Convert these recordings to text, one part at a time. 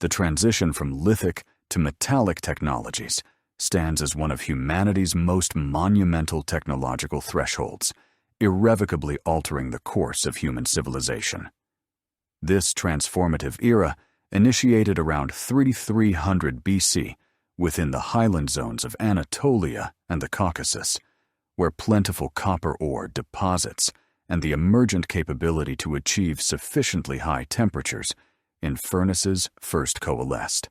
The transition from lithic to metallic technologies stands as one of humanity's most monumental technological thresholds, irrevocably altering the course of human civilization. This transformative era initiated around 3300 BC within the highland zones of Anatolia and the Caucasus, where plentiful copper ore deposits and the emergent capability to achieve sufficiently high temperatures in furnaces first coalesced,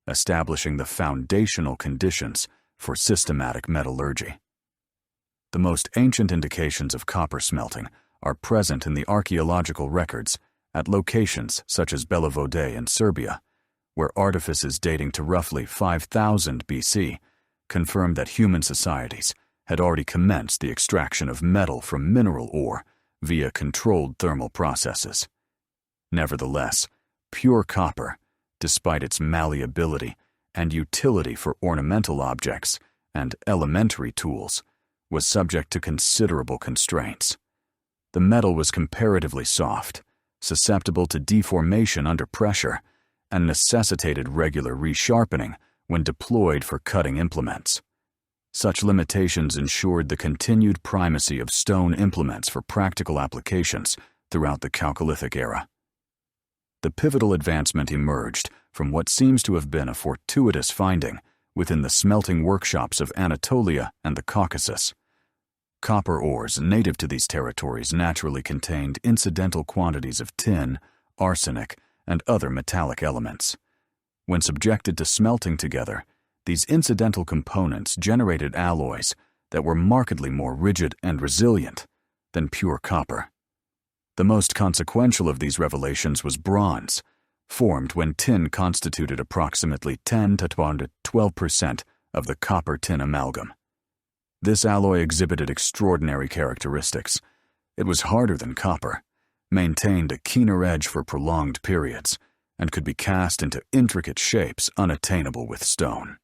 establishing the foundational conditions for systematic metallurgy. The most ancient indications of copper smelting are present in the archaeological records at locations such as Bela Vode in Serbia, where artifices dating to roughly 5000 BC confirm that human societies had already commenced the extraction of metal from mineral ore via controlled thermal processes. Nevertheless, pure copper, despite its malleability and utility for ornamental objects and elementary tools, was subject to considerable constraints. The metal was comparatively soft, susceptible to deformation under pressure, and necessitated regular resharpening when deployed for cutting implements. Such limitations ensured the continued primacy of stone implements for practical applications throughout the Chalcolithic era. The pivotal advancement emerged from what seems to have been a fortuitous finding within the smelting workshops of Anatolia and the Caucasus. Copper ores native to these territories naturally contained incidental quantities of tin, arsenic, and other metallic elements. When subjected to smelting together, these incidental components generated alloys that were markedly more rigid and resilient than pure copper. The most consequential of these revelations was bronze, formed when tin constituted approximately 10 to 12% of the copper-tin amalgam. This alloy exhibited extraordinary characteristics. It was harder than copper, maintained a keener edge for prolonged periods, and could be cast into intricate shapes unattainable with stone.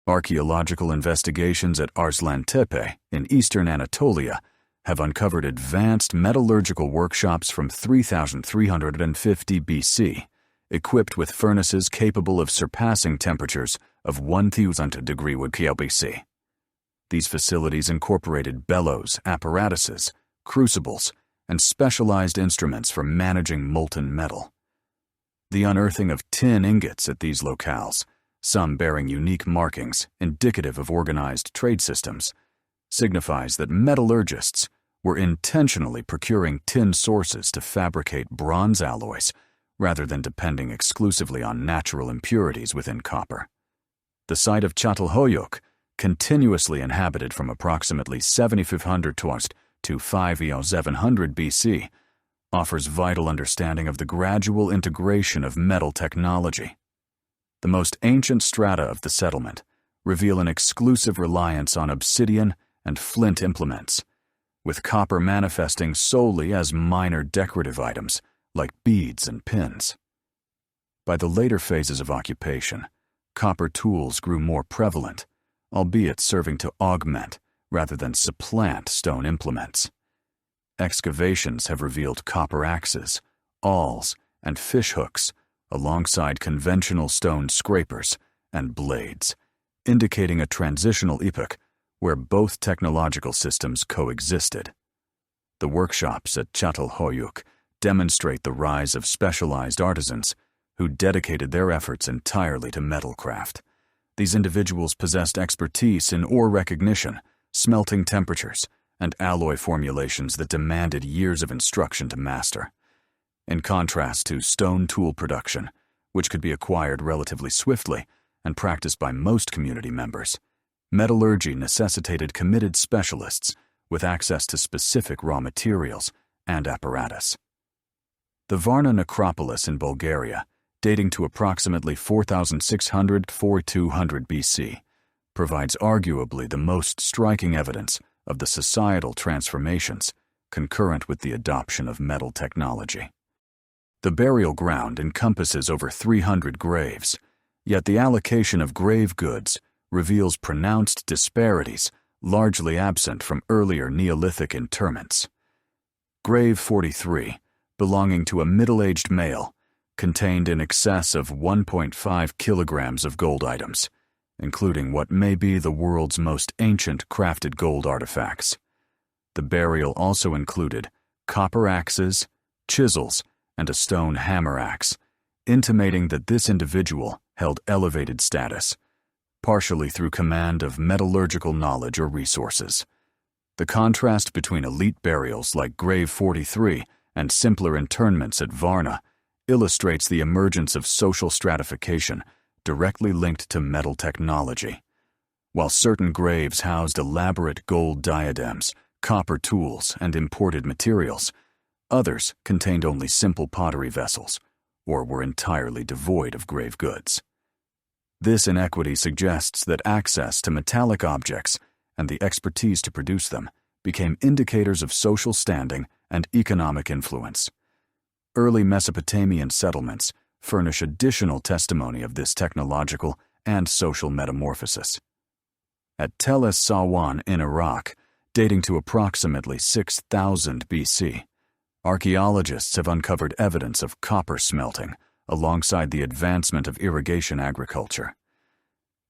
Archaeological investigations at Arslan Tepe in eastern Anatolia have uncovered advanced metallurgical workshops from 3350 BC, equipped with furnaces capable of surpassing temperatures of 1000 degree BC. These facilities incorporated bellows, apparatuses, crucibles, and specialized instruments for managing molten metal. The unearthing of tin ingots at these locales, some bearing unique markings indicative of organized trade systems, signifies that metallurgists were intentionally procuring tin sources to fabricate bronze alloys rather than depending exclusively on natural impurities within copper. The site of Çatalhöyük, continuously inhabited from approximately 7500 to 5700 BC, offers vital understanding of the gradual integration of metal technology. The most ancient strata of the settlement reveal an exclusive reliance on obsidian and flint implements, with copper manifesting solely as minor decorative items like beads and pins. By the later phases of occupation, copper tools grew more prevalent, albeit serving to augment rather than supplant stone implements. Excavations have revealed copper axes, awls, and fishhooks alongside conventional stone scrapers and blades, indicating a transitional epoch where both technological systems coexisted. The workshops at Çatalhöyük demonstrate the rise of specialized artisans who dedicated their efforts entirely to metalcraft. These individuals possessed expertise in ore recognition, smelting temperatures, and alloy formulations that demanded years of instruction to master. In contrast to stone tool production, which could be acquired relatively swiftly and practiced by most community members, metallurgy necessitated committed specialists with access to specific raw materials and apparatus. The Varna necropolis in Bulgaria, dating to approximately 4600–4200 BC, provides arguably the most striking evidence of the societal transformations concurrent with the adoption of metal technology. The burial ground encompasses over 300 graves, yet the allocation of grave goods reveals pronounced disparities largely absent from earlier Neolithic interments. Grave 43, belonging to a middle-aged male, contained in excess of 1.5 kilograms of gold items, including what may be the world's most ancient crafted gold artifacts. The burial also included copper axes, chisels, and a stone hammer axe, intimating that this individual held elevated status, partially through command of metallurgical knowledge or resources. The contrast between elite burials like Grave 43 and simpler interments at Varna illustrates the emergence of social stratification directly linked to metal technology. While certain graves housed elaborate gold diadems, copper tools, and imported materials, others contained only simple pottery vessels or were entirely devoid of grave goods. This inequity suggests that access to metallic objects and the expertise to produce them became indicators of social standing and economic influence. Early Mesopotamian settlements furnish additional testimony of this technological and social metamorphosis. At Tel Es-Sawan in Iraq, dating to approximately 6000 BC, archaeologists have uncovered evidence of copper smelting alongside the advancement of irrigation agriculture.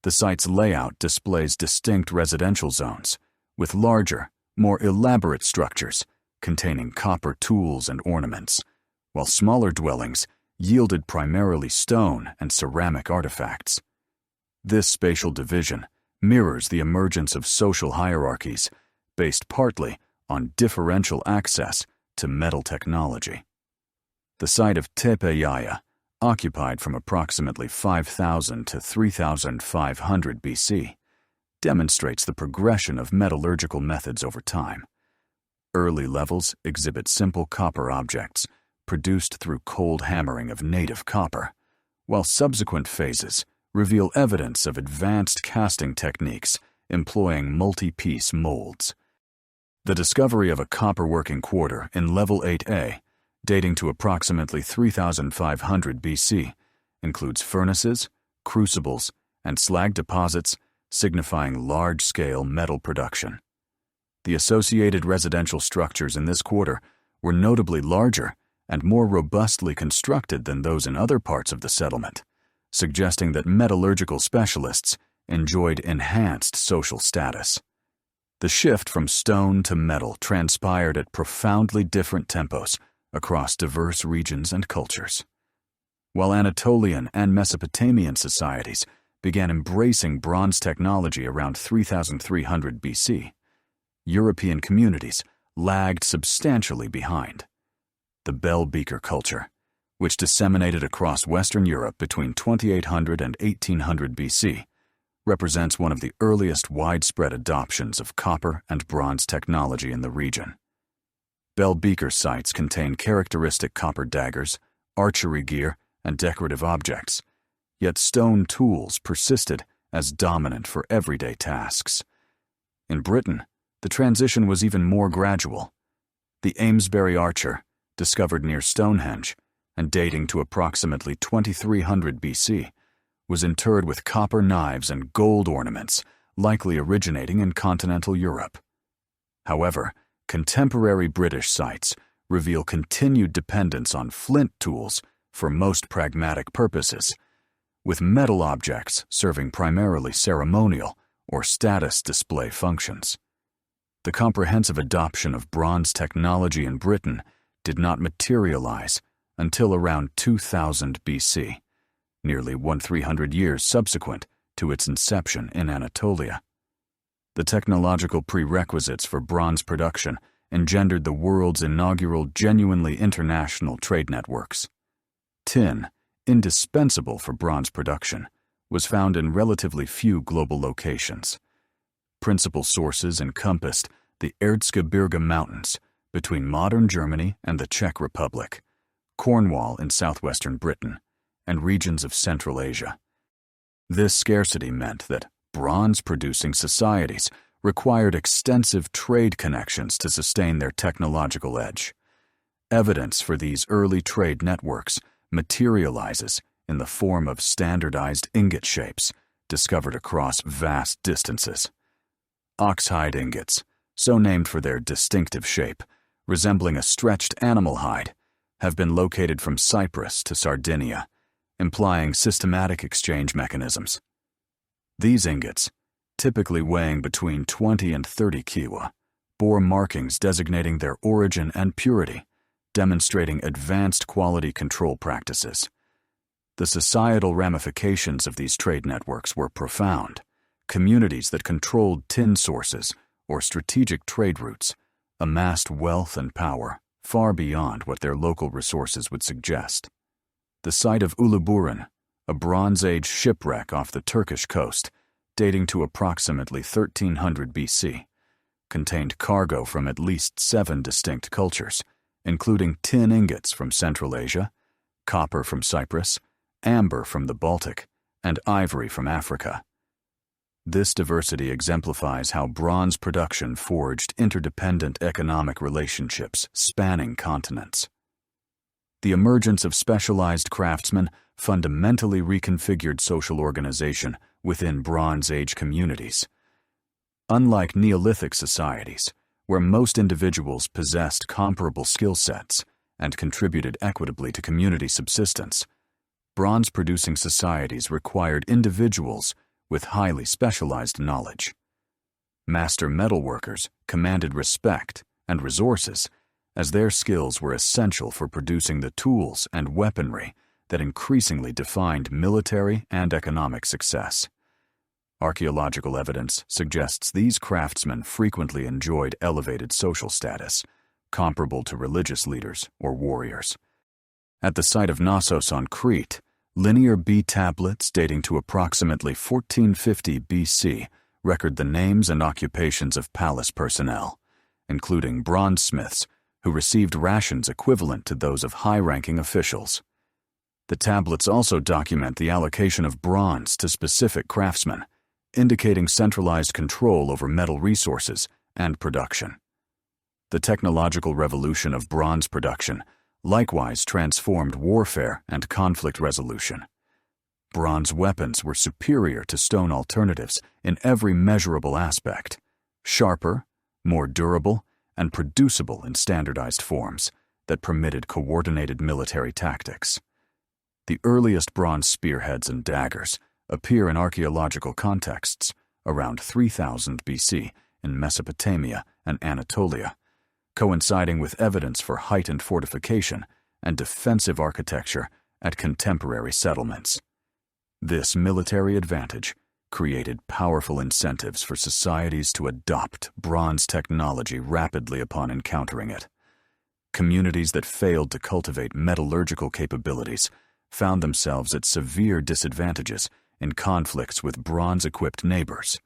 The site's layout displays distinct residential zones, with larger, more elaborate structures containing copper tools and ornaments, while smaller dwellings yielded primarily stone and ceramic artifacts. This spatial division mirrors the emergence of social hierarchies based partly on differential access to metal technology. The site of Tepe Yaya, occupied from approximately 5000 to 3500 BC, demonstrates the progression of metallurgical methods over time. Early levels exhibit simple copper objects produced through cold hammering of native copper, while subsequent phases reveal evidence of advanced casting techniques employing multi-piece molds. The discovery of a copper working quarter in level 8A, dating to approximately 3500 BC, includes furnaces, crucibles, and slag deposits signifying large-scale metal production. The associated residential structures in this quarter were notably larger and more robustly constructed than those in other parts of the settlement, suggesting that metallurgical specialists enjoyed enhanced social status. The shift from stone to metal transpired at profoundly different tempos across diverse regions and cultures. While Anatolian and Mesopotamian societies began embracing bronze technology around 3300 BC, European communities lagged substantially behind. The bell beaker culture, which disseminated across Western Europe between 2800 and 1800 BC, represents one of the earliest widespread adoptions of copper and bronze technology in the region. Bell beaker sites contain characteristic copper daggers, archery gear, and decorative objects, yet stone tools persisted as dominant for everyday tasks. In Britain, the transition was even more gradual. The Amesbury archer, discovered near Stonehenge and dating to approximately 2300 BC, was interred with copper knives and gold ornaments, likely originating in continental Europe. However, contemporary British sites reveal continued dependence on flint tools for most pragmatic purposes, with metal objects serving primarily ceremonial or status display functions. The comprehensive adoption of bronze technology in Britain did not materialize until around 2000 BC, nearly 1300 years subsequent to its inception in Anatolia. The technological prerequisites for bronze production engendered the world's inaugural genuinely international trade networks. Tin, indispensable for bronze production, was found in relatively few global locations. Principal sources encompassed the Erzgebirge Mountains between modern Germany and the Czech Republic, Cornwall in southwestern Britain, and regions of Central Asia. This scarcity meant that bronze-producing societies required extensive trade connections to sustain their technological edge. Evidence for these early trade networks materializes in the form of standardized ingot shapes discovered across vast distances. Oxhide ingots, so named for their distinctive shape, resembling a stretched animal hide, have been located from Cyprus to Sardinia, implying systematic exchange mechanisms. These ingots, typically weighing between 20 and 30 kiwa, bore markings designating their origin and purity, demonstrating advanced quality control practices. The societal ramifications of these trade networks were profound. Communities that controlled tin sources or strategic trade routes amassed wealth and power far beyond what their local resources would suggest. The site of Uluburun, a Bronze Age shipwreck off the Turkish coast, dating to approximately 1300 BC, contained cargo from at least 7 distinct cultures, including tin ingots from Central Asia, copper from Cyprus, amber from the Baltic, and ivory from Africa. This diversity exemplifies how bronze production forged interdependent economic relationships spanning continents. The emergence of specialized craftsmen fundamentally reconfigured social organization within Bronze Age communities. Unlike Neolithic societies, where most individuals possessed comparable skill sets and contributed equitably to community subsistence, bronze-producing societies required individuals with highly specialized knowledge. Master metalworkers commanded respect and resources, as their skills were essential for producing the tools and weaponry that increasingly defined military and economic success. Archaeological evidence suggests these craftsmen frequently enjoyed elevated social status, comparable to religious leaders or warriors. At the site of Knossos on Crete, linear B tablets dating to approximately 1450 BC record the names and occupations of palace personnel, including bronzesmiths who received rations equivalent to those of high-ranking officials. The tablets also document the allocation of bronze to specific craftsmen, indicating centralized control over metal resources and production. The technological revolution of bronze production likewise transformed warfare and conflict resolution. Bronze weapons were superior to stone alternatives in every measurable aspect: sharper, more durable, and producible in standardized forms that permitted coordinated military tactics. The earliest bronze spearheads and daggers appear in archaeological contexts around 3000 BC in Mesopotamia and Anatolia, coinciding with evidence for heightened fortification and defensive architecture at contemporary settlements. This military advantage created powerful incentives for societies to adopt bronze technology rapidly upon encountering it. Communities that failed to cultivate metallurgical capabilities found themselves at severe disadvantages in conflicts with bronze-equipped neighbors.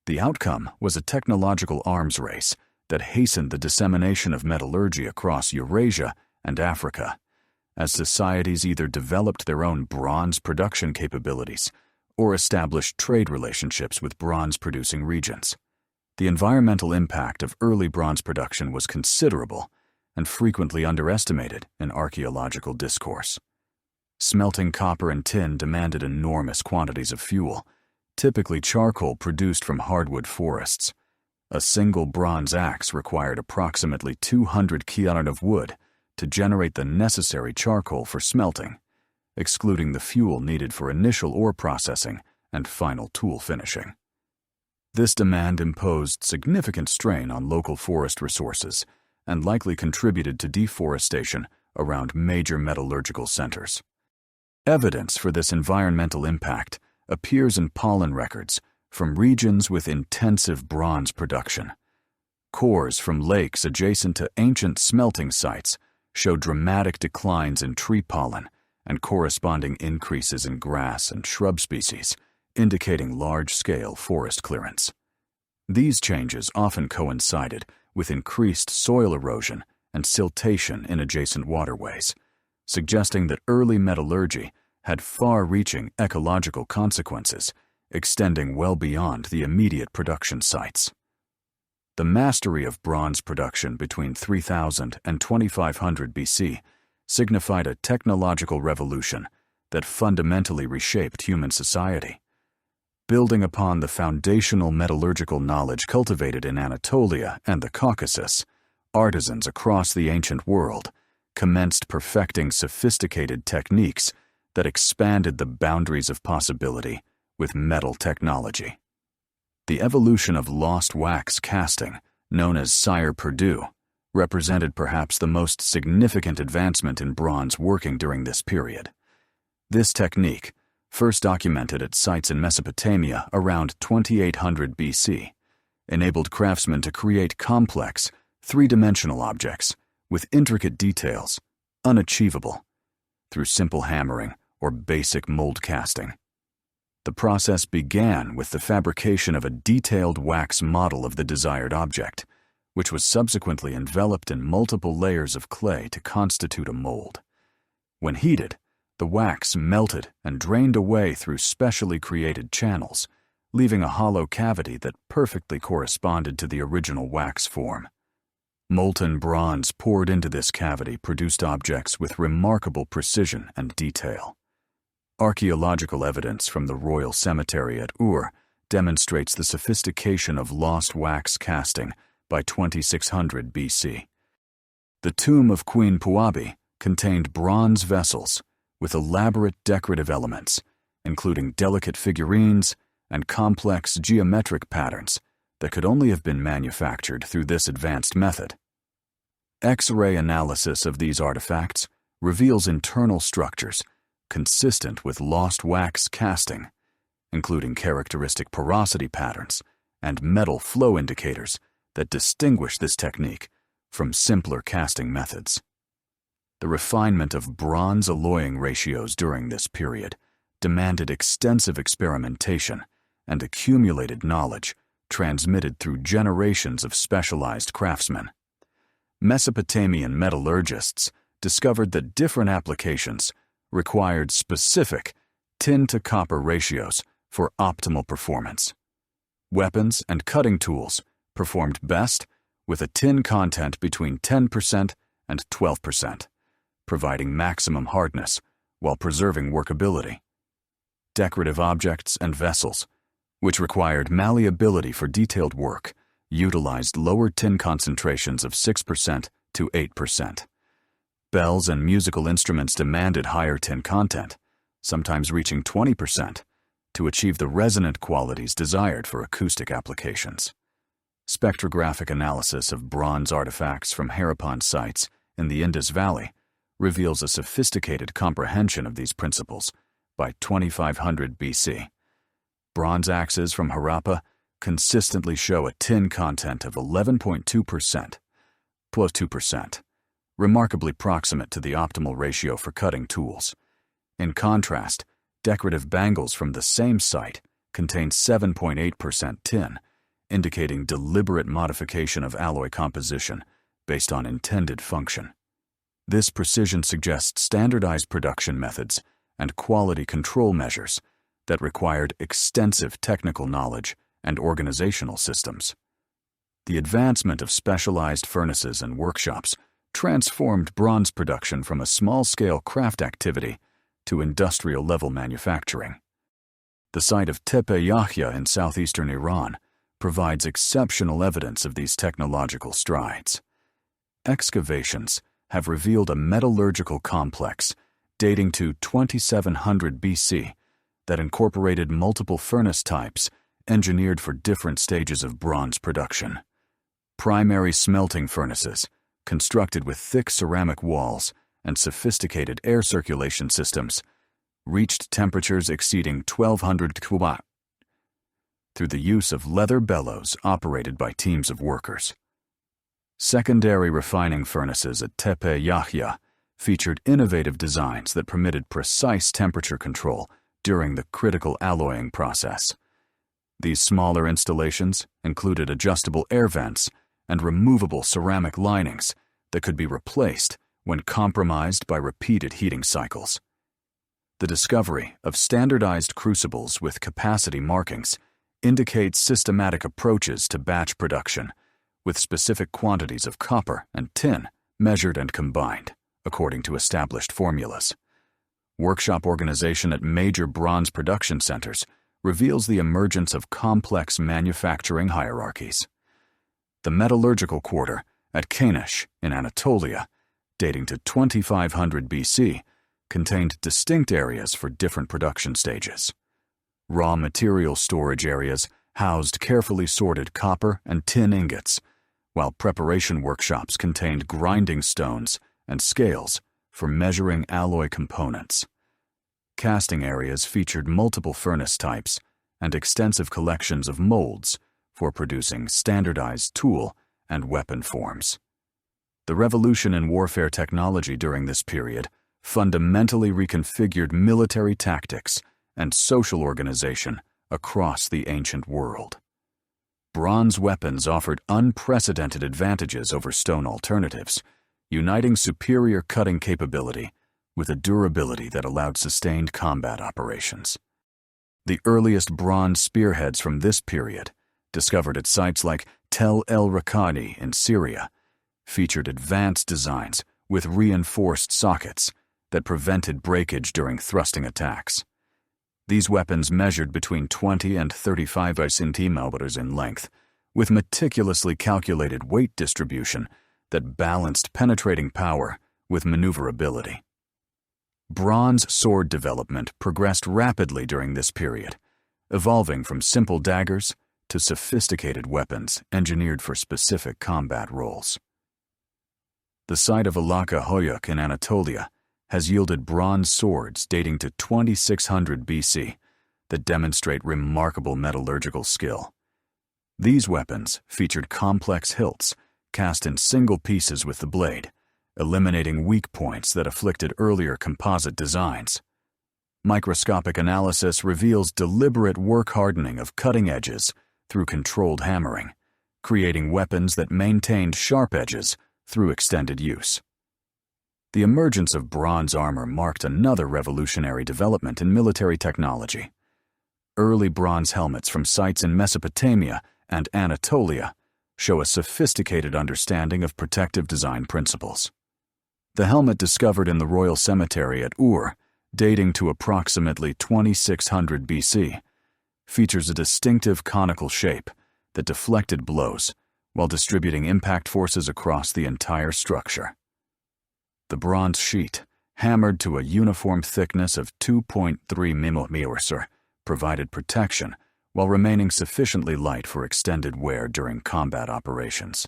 The outcome was a technological arms race that hastened the dissemination of metallurgy across Eurasia and Africa, as societies either developed their own bronze production capabilities or established trade relationships with bronze-producing regions. The environmental impact of early bronze production was considerable and frequently underestimated in archaeological discourse. Smelting copper and tin demanded enormous quantities of fuel, typically charcoal produced from hardwood forests. A single bronze axe required approximately 200 kiloton of wood to generate the necessary charcoal for smelting, excluding the fuel needed for initial ore processing and final tool finishing. This demand imposed significant strain on local forest resources and likely contributed to deforestation around major metallurgical centers. Evidence for this environmental impact appears in pollen records from regions with intensive bronze production. Cores from lakes adjacent to ancient smelting sites show dramatic declines in tree pollen and corresponding increases in grass and shrub species, indicating large-scale forest clearance. These changes often coincided with increased soil erosion and siltation in adjacent waterways, suggesting that early metallurgy had far-reaching ecological consequences, extending well beyond the immediate production sites. The mastery of bronze production between 3000 and 2500 BC signified a technological revolution that fundamentally reshaped human society. Building upon the foundational metallurgical knowledge cultivated in Anatolia and the Caucasus, artisans across the ancient world commenced perfecting sophisticated techniques that expanded the boundaries of possibility with metal technology. The evolution of lost wax casting, known as Sire Perdue, represented perhaps the most significant advancement in bronze working during this period. This technique, first documented at sites in Mesopotamia around 2800 BC, enabled craftsmen to create complex, three-dimensional objects with intricate details, unachievable through simple hammering or basic mold casting. The process began with the fabrication of a detailed wax model of the desired object, which was subsequently enveloped in multiple layers of clay to constitute a mold. When heated, the wax melted and drained away through specially created channels, leaving a hollow cavity that perfectly corresponded to the original wax form. Molten bronze poured into this cavity produced objects with remarkable precision and detail. Archaeological evidence from the royal cemetery at Ur demonstrates the sophistication of lost wax casting by 2600 BC. The tomb of Queen Puabi contained bronze vessels with elaborate decorative elements, including delicate figurines and complex geometric patterns that could only have been manufactured through this advanced method. X-ray analysis of these artifacts reveals internal structures consistent with lost wax casting, including characteristic porosity patterns and metal flow indicators that distinguish this technique from simpler casting methods. The refinement of bronze alloying ratios during this period demanded extensive experimentation and accumulated knowledge transmitted through generations of specialized craftsmen. Mesopotamian metallurgists discovered that different applications required specific tin-to-copper ratios for optimal performance. Weapons and cutting tools performed best with a tin content between 10% and 12%, providing maximum hardness while preserving workability. Decorative objects and vessels, which required malleability for detailed work, utilized lower tin concentrations of 6% to 8%. Bells and musical instruments demanded higher tin content, sometimes reaching 20%, to achieve the resonant qualities desired for acoustic applications. Spectrographic analysis of bronze artifacts from Harappan sites in the Indus Valley reveals a sophisticated comprehension of these principles by 2500 BC. Bronze axes from Harappa consistently show a tin content of 11.2%, plus 2%, remarkably proximate to the optimal ratio for cutting tools. In contrast, decorative bangles from the same site contain 7.8% tin, indicating deliberate modification of alloy composition based on intended function. This precision suggests standardized production methods and quality control measures that required extensive technical knowledge and organizational systems. The advancement of specialized furnaces and workshops transformed bronze production from a small-scale craft activity to industrial-level manufacturing. The site of Tepe Yahya in southeastern Iran provides exceptional evidence of these technological strides. Excavations have revealed a metallurgical complex dating to 2700 BC that incorporated multiple furnace types engineered for different stages of bronze production. Primary smelting furnaces, constructed with thick ceramic walls and sophisticated air circulation systems, reached temperatures exceeding 1200 kW through the use of leather bellows operated by teams of workers. Secondary refining furnaces at Tepe Yahya featured innovative designs that permitted precise temperature control during the critical alloying process. These smaller installations included adjustable air vents and removable ceramic linings that could be replaced when compromised by repeated heating cycles. The discovery of standardized crucibles with capacity markings indicates systematic approaches to batch production, with specific quantities of copper and tin measured and combined according to established formulas. Workshop organization at major bronze production centers reveals the emergence of complex manufacturing hierarchies. The metallurgical quarter at Kadesh in Anatolia dating to 2500 BC, contained distinct areas for different production stages. Raw material storage areas housed carefully sorted copper and tin ingots, while preparation workshops contained grinding stones and scales for measuring alloy components. Casting areas featured multiple furnace types and extensive collections of molds for producing standardized tool and weapon forms. The revolution in warfare technology during this period fundamentally reconfigured military tactics and social organization across the ancient world. Bronze weapons offered unprecedented advantages over stone alternatives, uniting superior cutting capability with a durability that allowed sustained combat operations. The earliest bronze spearheads from this period, discovered at sites like Tel el-Rakani in Syria, featured advanced designs with reinforced sockets that prevented breakage during thrusting attacks. These weapons measured between 20 and 35 centimeters in length, with meticulously calculated weight distribution that balanced penetrating power with maneuverability. Bronze sword development progressed rapidly during this period, evolving from simple daggers to sophisticated weapons engineered for specific combat roles. The site of Alaka Hoyuk in Anatolia has yielded bronze swords dating to 2600 BC that demonstrate remarkable metallurgical skill. These weapons featured complex hilts cast in single pieces with the blade, eliminating weak points that afflicted earlier composite designs. Microscopic analysis reveals deliberate work hardening of cutting edges through controlled hammering, creating weapons that maintained sharp edges through extended use. The emergence of bronze armor marked another revolutionary development in military technology. Early bronze helmets from sites in Mesopotamia and Anatolia show a sophisticated understanding of protective design principles. The helmet discovered in the royal cemetery at Ur, dating to approximately 2600 BC, features a distinctive conical shape that deflected blows while distributing impact forces across the entire structure. The bronze sheet, hammered to a uniform thickness of 2.3 mm, provided protection while remaining sufficiently light for extended wear during combat operations.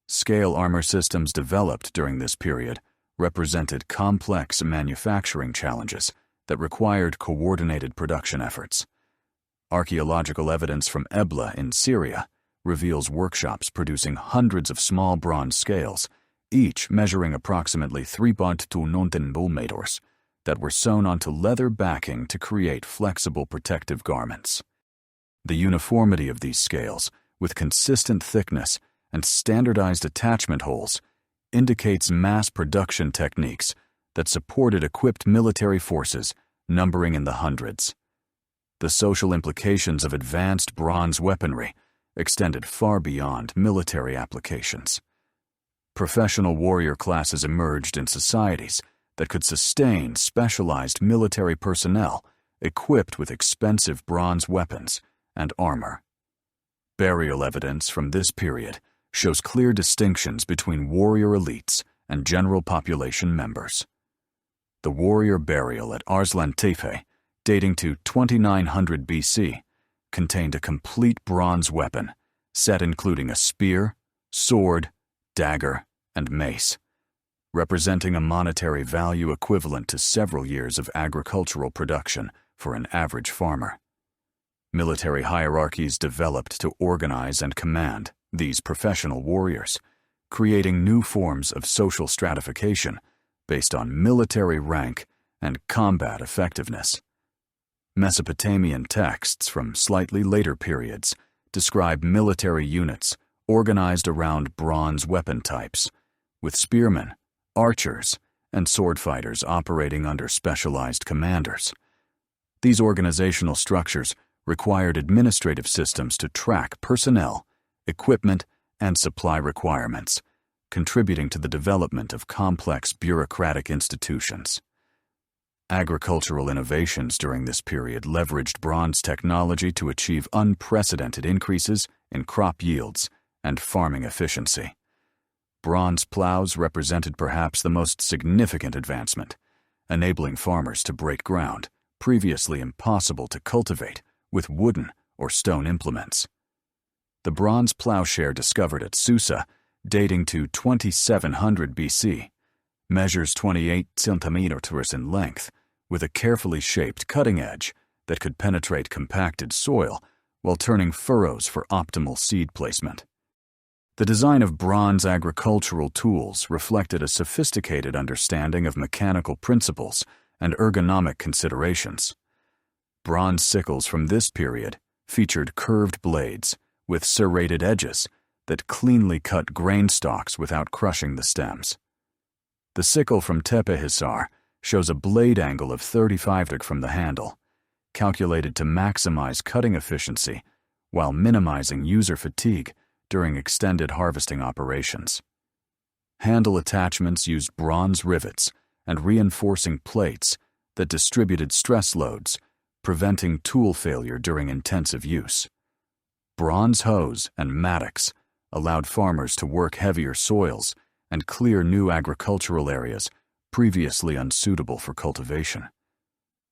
Scale armor systems developed during this period represented complex manufacturing challenges that required coordinated production efforts. Archaeological evidence from Ebla in Syria reveals workshops producing hundreds of small bronze scales, each measuring approximately 3.2 meters, that were sewn onto leather backing to create flexible protective garments. The uniformity of these scales, with consistent thickness and standardized attachment holes, indicates mass production techniques that supported equipped military forces numbering in the hundreds. The social implications of advanced bronze weaponry extended far beyond military applications. Professional warrior classes emerged in societies that could sustain specialized military personnel equipped with expensive bronze weapons and armor. Burial evidence from this period shows clear distinctions between warrior elites and general population members. The warrior burial at Arslan Tepe, dating to 2900 BC, contained a complete bronze weapon, set including a spear, sword, dagger, and mace, representing a monetary value equivalent to several years of agricultural production for an average farmer. Military hierarchies developed to organize and command these professional warriors, creating new forms of social stratification based on military rank and combat effectiveness. Mesopotamian texts from slightly later periods describe military units organized around bronze weapon types, with spearmen, archers, and sword fighters operating under specialized commanders. These organizational structures required administrative systems to track personnel, equipment, and supply requirements, contributing to the development of complex bureaucratic institutions. Agricultural innovations during this period leveraged bronze technology to achieve unprecedented increases in crop yields and farming efficiency. bronze plows represented perhaps the most significant advancement, enabling farmers to break ground previously impossible to cultivate with wooden or stone implements. The bronze plowshare discovered at Susa, dating to 2700 BC, measures 28 centimeters in length, with a carefully shaped cutting edge that could penetrate compacted soil while turning furrows for optimal seed placement. The design of bronze agricultural tools reflected a sophisticated understanding of mechanical principles and ergonomic considerations. Bronze sickles from this period featured curved blades with serrated edges that cleanly cut grain stalks without crushing the stems. The sickle from Tepehisar shows a blade angle of 35 degrees from the handle, calculated to maximize cutting efficiency while minimizing user fatigue during extended harvesting operations. Handle attachments used bronze rivets and reinforcing plates that distributed stress loads, preventing tool failure during intensive use. Bronze hoes and mattocks allowed farmers to work heavier soils and clear new agricultural areas previously unsuitable for cultivation.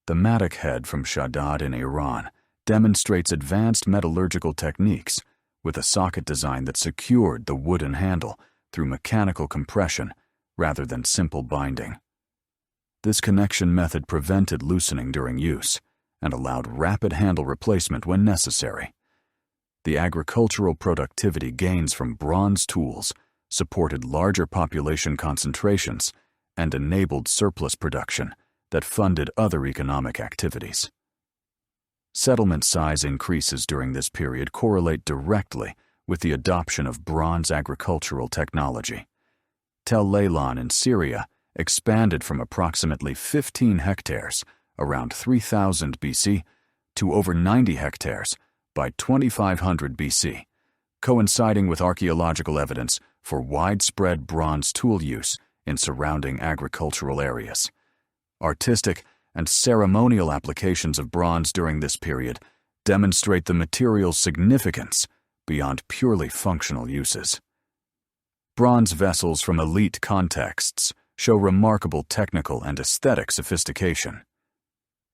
The mattock head from Shaddad in Iran demonstrates advanced metallurgical techniques with a socket design that secured the wooden handle through mechanical compression rather than simple binding. This connection method prevented loosening during use and allowed rapid handle replacement when necessary. The agricultural productivity gains from bronze tools supported larger population concentrations and enabled surplus production that funded other economic activities. Settlement size increases during this period correlate directly with the adoption of bronze agricultural technology. Tel Leilon in Syria expanded from approximately 15 hectares around 3000 BC to over 90 hectares by 2500 BC, coinciding with archaeological evidence for widespread bronze tool use in surrounding agricultural areas. Artistic and ceremonial applications of bronze during this period demonstrate the material's significance beyond purely functional uses. Bronze vessels from elite contexts show remarkable technical and aesthetic sophistication.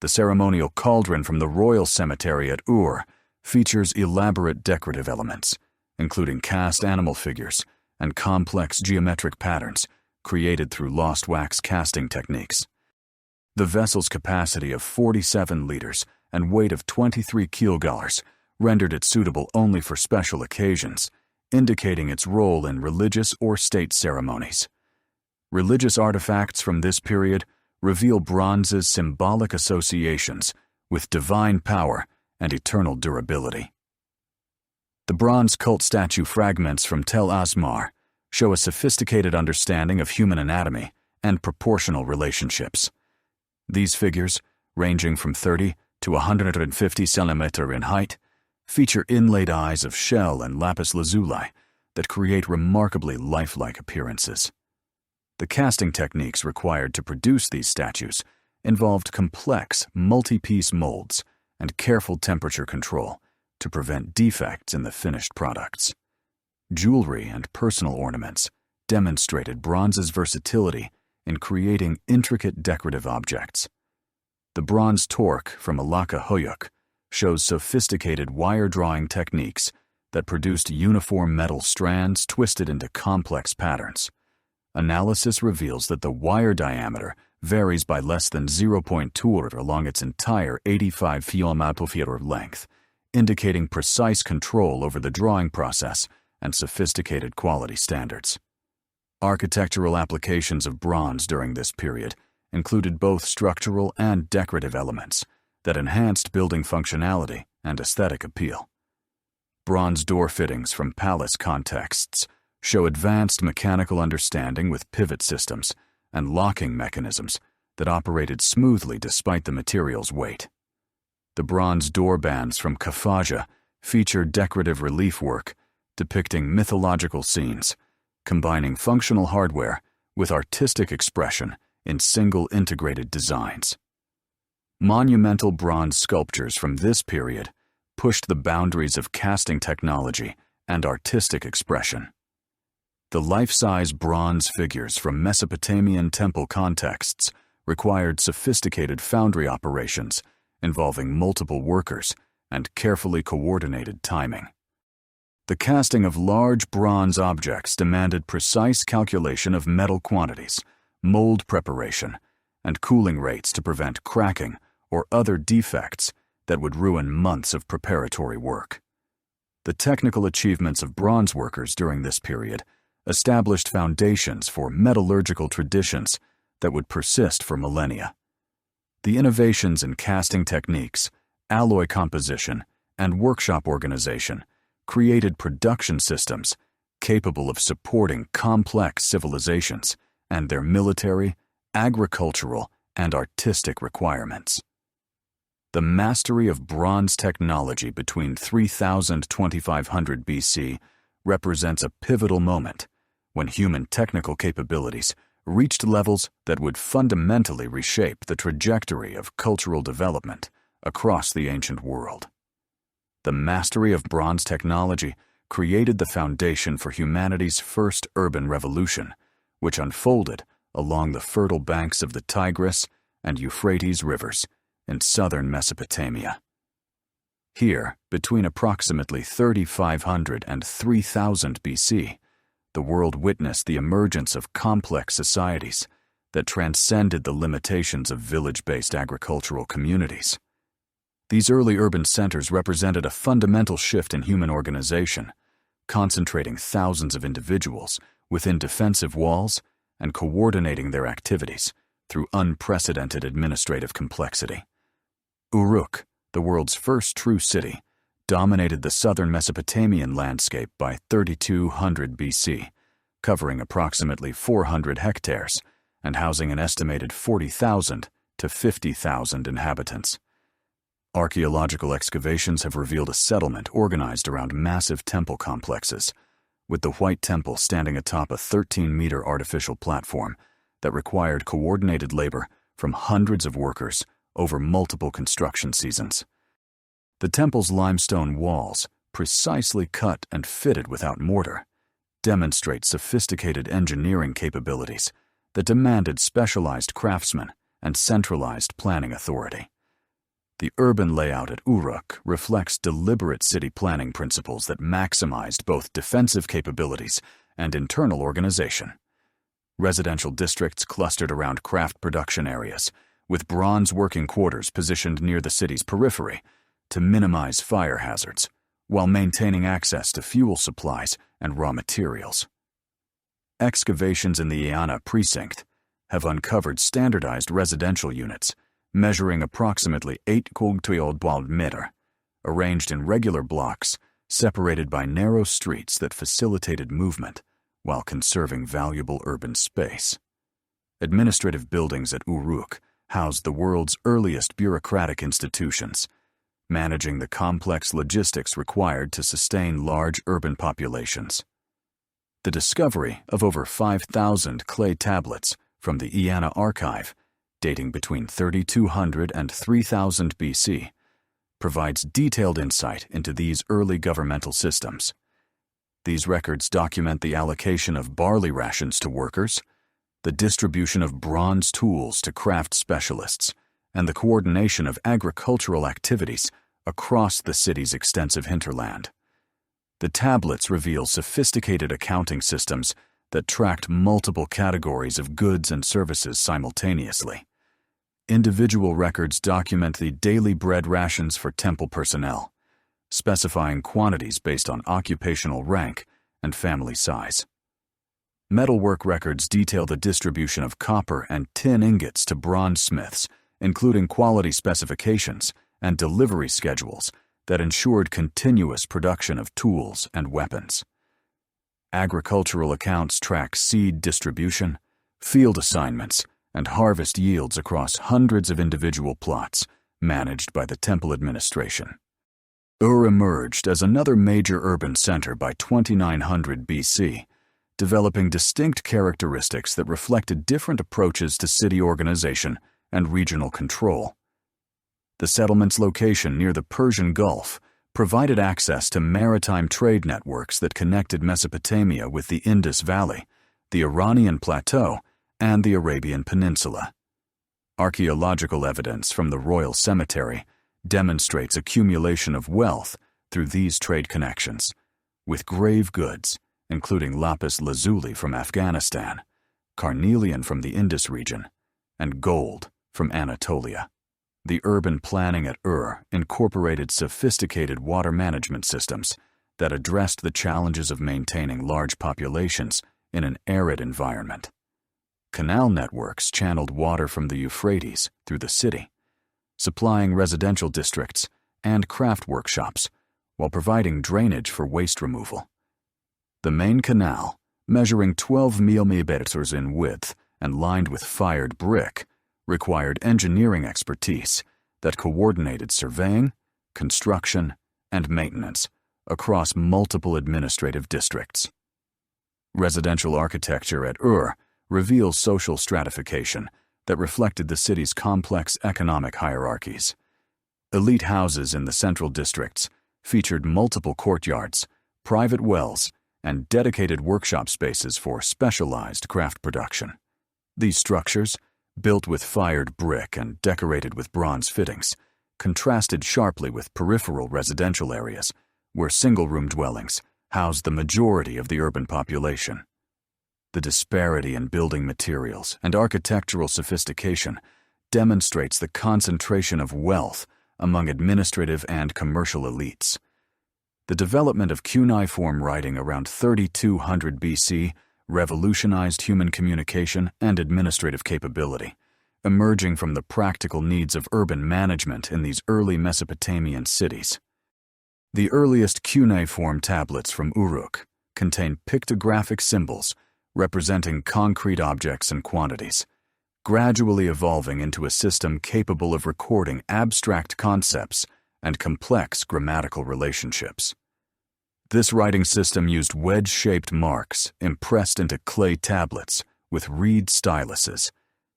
The ceremonial cauldron from the royal cemetery at Ur features elaborate decorative elements, including cast animal figures and complex geometric patterns created through lost wax casting techniques. The vessel's capacity of 47 liters and weight of 23 kilograms rendered it suitable only for special occasions, indicating its role in religious or state ceremonies. Religious artifacts from this period reveal bronze's symbolic associations with divine power and eternal durability. The bronze cult statue fragments from Tel Asmar show a sophisticated understanding of human anatomy and proportional relationships. These figures, ranging from 30 to 150 centimeters in height, feature inlaid eyes of shell and lapis lazuli that create remarkably lifelike appearances. The casting techniques required to produce these statues involved complex, multi-piece molds and careful temperature control to prevent defects in the finished products. Jewelry and personal ornaments demonstrated bronze's versatility in creating intricate decorative objects. The bronze torque from Alaka Hoyuk shows sophisticated wire drawing techniques that produced uniform metal strands twisted into complex patterns. Analysis reveals that the wire diameter varies by less than 0.2 along its entire 85 km length, indicating precise control over the drawing process and sophisticated quality standards. Architectural applications of bronze during this period included both structural and decorative elements that enhanced building functionality and aesthetic appeal. Bronze door fittings from palace contexts show advanced mechanical understanding with pivot systems and locking mechanisms that operated smoothly despite the material's weight. The bronze door bands from Kafaja feature decorative relief work depicting mythological scenes, combining functional hardware with artistic expression in single integrated designs. Monumental bronze sculptures from this period pushed the boundaries of casting technology and artistic expression. The life-size bronze figures from Mesopotamian temple contexts required sophisticated foundry operations involving multiple workers and carefully coordinated timing. The casting of large bronze objects demanded precise calculation of metal quantities, mold preparation, and cooling rates to prevent cracking or other defects that would ruin months of preparatory work. The technical achievements of bronze workers during this period established foundations for metallurgical traditions that would persist for millennia. The innovations in casting techniques, alloy composition, and workshop organization created production systems capable of supporting complex civilizations and their military, agricultural, and artistic requirements. The mastery of bronze technology between 3000 to 2500 BC represents a pivotal moment when human technical capabilities reached levels that would fundamentally reshape the trajectory of cultural development across the ancient world. The mastery of bronze technology created the foundation for humanity's first urban revolution, which unfolded along the fertile banks of the Tigris and Euphrates rivers in southern Mesopotamia. Here, between approximately 3500 and 3000 BC, the world witnessed the emergence of complex societies that transcended the limitations of village-based agricultural communities. These early urban centers represented a fundamental shift in human organization, concentrating thousands of individuals within defensive walls and coordinating their activities through unprecedented administrative complexity. Uruk, the world's first true city, dominated the southern Mesopotamian landscape by 3200 BC, covering approximately 400 hectares and housing an estimated 40,000 to 50,000 inhabitants. Archaeological excavations have revealed a settlement organized around massive temple complexes, with the White Temple standing atop a 13-meter artificial platform that required coordinated labor from hundreds of workers over multiple construction seasons. The temple's limestone walls, precisely cut and fitted without mortar, demonstrate sophisticated engineering capabilities that demanded specialized craftsmen and centralized planning authority. The urban layout at Uruk reflects deliberate city planning principles that maximized both defensive capabilities and internal organization. Residential districts clustered around craft production areas, with bronze working quarters positioned near the city's periphery to minimize fire hazards, while maintaining access to fuel supplies and raw materials. Excavations in the Iana precinct have uncovered standardized residential units measuring approximately 8 meter, arranged in regular blocks separated by narrow streets that facilitated movement while conserving valuable urban space. Administrative buildings at Uruk housed the world's earliest bureaucratic institutions, managing the complex logistics required to sustain large urban populations. The discovery of over 5,000 clay tablets from the Iana archive, dating between 3200 and 3000 BC, provides detailed insight into these early governmental systems. These records document the allocation of barley rations to workers, the distribution of bronze tools to craft specialists, and the coordination of agricultural activities across the city's extensive hinterland. The tablets reveal sophisticated accounting systems that tracked multiple categories of goods and services simultaneously. Individual records document the daily bread rations for temple personnel, specifying quantities based on occupational rank and family size. Metalwork records detail the distribution of copper and tin ingots to bronze smiths, including quality specifications and delivery schedules that ensured continuous production of tools and weapons. Agricultural accounts track seed distribution, field assignments, and harvest yields across hundreds of individual plots managed by the temple administration. Ur emerged as another major urban center by 2900 BC, developing distinct characteristics that reflected different approaches to city organization and regional control. The settlement's location near the Persian Gulf provided access to maritime trade networks that connected Mesopotamia with the Indus Valley, the Iranian Plateau, and the Arabian Peninsula. Archaeological evidence from the Royal Cemetery demonstrates accumulation of wealth through these trade connections, with grave goods, including lapis lazuli from Afghanistan, carnelian from the Indus region, and gold from Anatolia. The urban planning at incorporated sophisticated water management systems that addressed the challenges of maintaining large populations in an arid environment. Canal networks channeled water from the Euphrates through the city, supplying residential districts and craft workshops while providing drainage for waste removal. The main canal, measuring 12 meters in width and lined with fired brick, required engineering expertise that coordinated surveying, construction, and maintenance across multiple administrative districts. Residential architecture at reveals social stratification that reflected the city's complex economic hierarchies. Elite houses in the central districts featured multiple courtyards, private wells, and dedicated workshop spaces for specialized craft production. These structures, built with fired brick and decorated with bronze fittings, contrasted sharply with peripheral residential areas, where single-room dwellings housed the majority of the urban population. The disparity in building materials and architectural sophistication demonstrates the concentration of wealth among administrative and commercial elites. The development of cuneiform writing around 3200 BC revolutionized human communication and administrative capability, emerging from the practical needs of urban management in these early Mesopotamian cities. The earliest cuneiform tablets from Uruk contain pictographic symbols representing concrete objects and quantities, gradually evolving into a system capable of recording abstract concepts and complex grammatical relationships. This writing system used wedge-shaped marks impressed into clay tablets with reed styluses,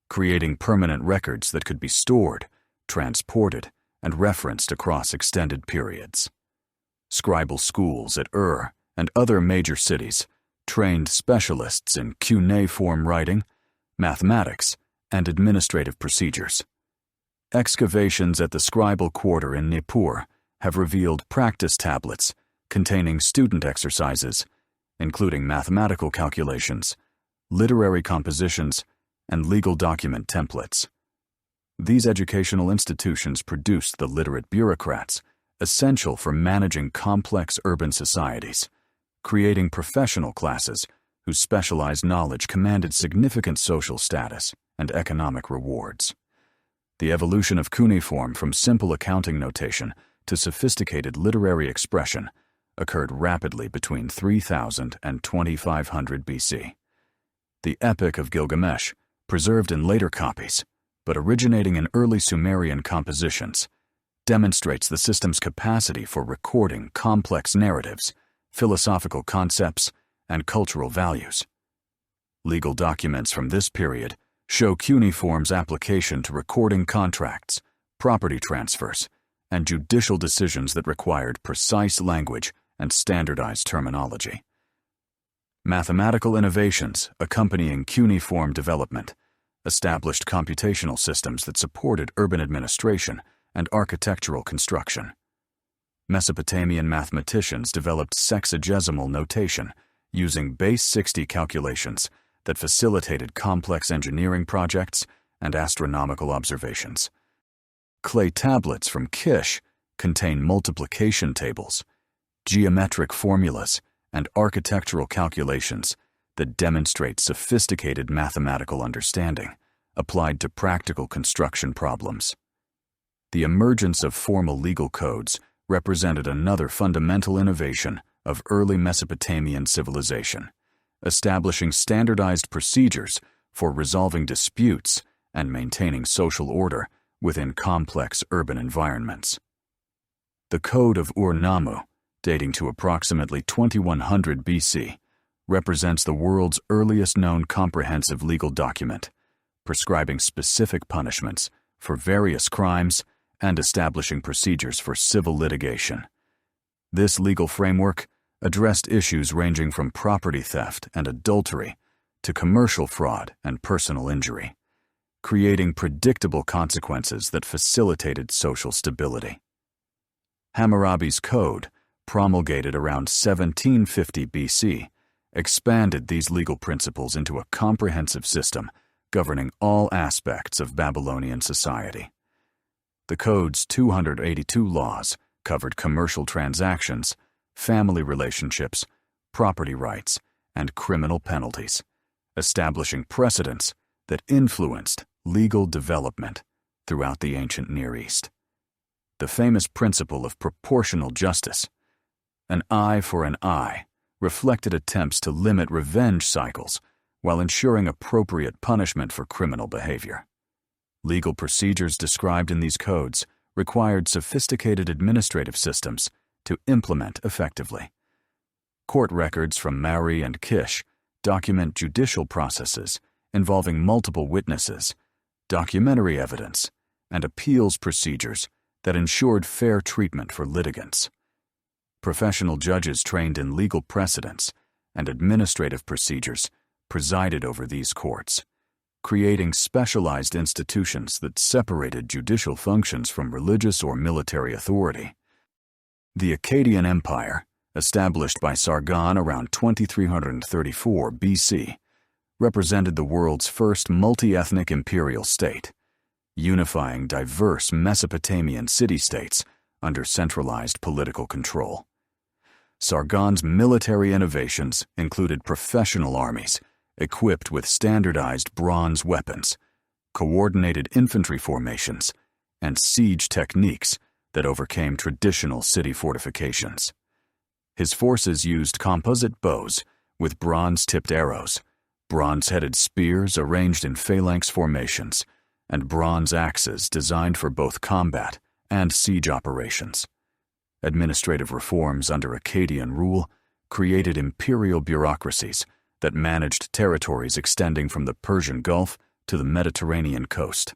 creating permanent records that could be stored, transported, and referenced across extended periods. Scribal schools at and other major cities trained specialists in cuneiform writing, mathematics, and administrative procedures. Excavations at the scribal quarter in Nippur have revealed practice tablets containing student exercises, including mathematical calculations, literary compositions, and legal document templates. These educational institutions produced the literate bureaucrats essential for managing complex urban societies, creating professional classes whose specialized knowledge commanded significant social status and economic rewards. The evolution of cuneiform from simple accounting notation to sophisticated literary expression occurred rapidly between 3000 and 2500 BC. The Epic of Gilgamesh, preserved in later copies, but originating in early Sumerian compositions, demonstrates the system's capacity for recording complex narratives, philosophical concepts, and cultural values. Legal documents from this period show cuneiform's application to recording contracts, property transfers, and judicial decisions that required precise language and standardized terminology. Mathematical innovations accompanying cuneiform development established computational systems that supported urban administration and architectural construction. Mesopotamian mathematicians developed sexagesimal notation using base 60 calculations that facilitated complex engineering projects and astronomical observations. Clay tablets from Kish contain multiplication tables, geometric formulas, and architectural calculations that demonstrate sophisticated mathematical understanding applied to practical construction problems. The emergence of formal legal codes represented another fundamental innovation of early Mesopotamian civilization, establishing standardized procedures for resolving disputes and maintaining social order within complex urban environments. The Code of Ur-Nammu, dating to approximately 2100 BC, represents the world's earliest known comprehensive legal document, prescribing specific punishments for various crimes and establishing procedures for civil litigation. This legal framework addressed issues ranging from property theft and adultery to commercial fraud and personal injury, creating predictable consequences that facilitated social stability. Hammurabi's Code, promulgated around 1750 BC, expanded these legal principles into a comprehensive system governing all aspects of Babylonian society. The Code's 282 laws covered commercial transactions, family relationships, property rights, and criminal penalties, establishing precedents that influenced legal development throughout the ancient Near East. The famous principle of proportional justice, an eye for an eye, reflected attempts to limit revenge cycles while ensuring appropriate punishment for criminal behavior. Legal procedures described in these codes required sophisticated administrative systems to implement effectively. Court records from Mauri and Kish document judicial processes involving multiple witnesses, documentary evidence, and appeals procedures that ensured fair treatment for litigants. Professional judges trained in legal precedents and administrative procedures presided over these courts, creating specialized institutions that separated judicial functions from religious or military authority. The Akkadian Empire, established by Sargon around 2334 BC, represented the world's first multi-ethnic imperial state, unifying diverse Mesopotamian city-states under centralized political control. Sargon's military innovations included professional armies equipped with standardized bronze weapons, coordinated infantry formations, and siege techniques that overcame traditional city fortifications. His forces used composite bows with bronze-tipped arrows, bronze-headed spears arranged in phalanx formations, and bronze axes designed for both combat and siege operations. Administrative reforms under Akkadian rule created imperial bureaucracies that managed territories extending from the Persian Gulf to the Mediterranean coast.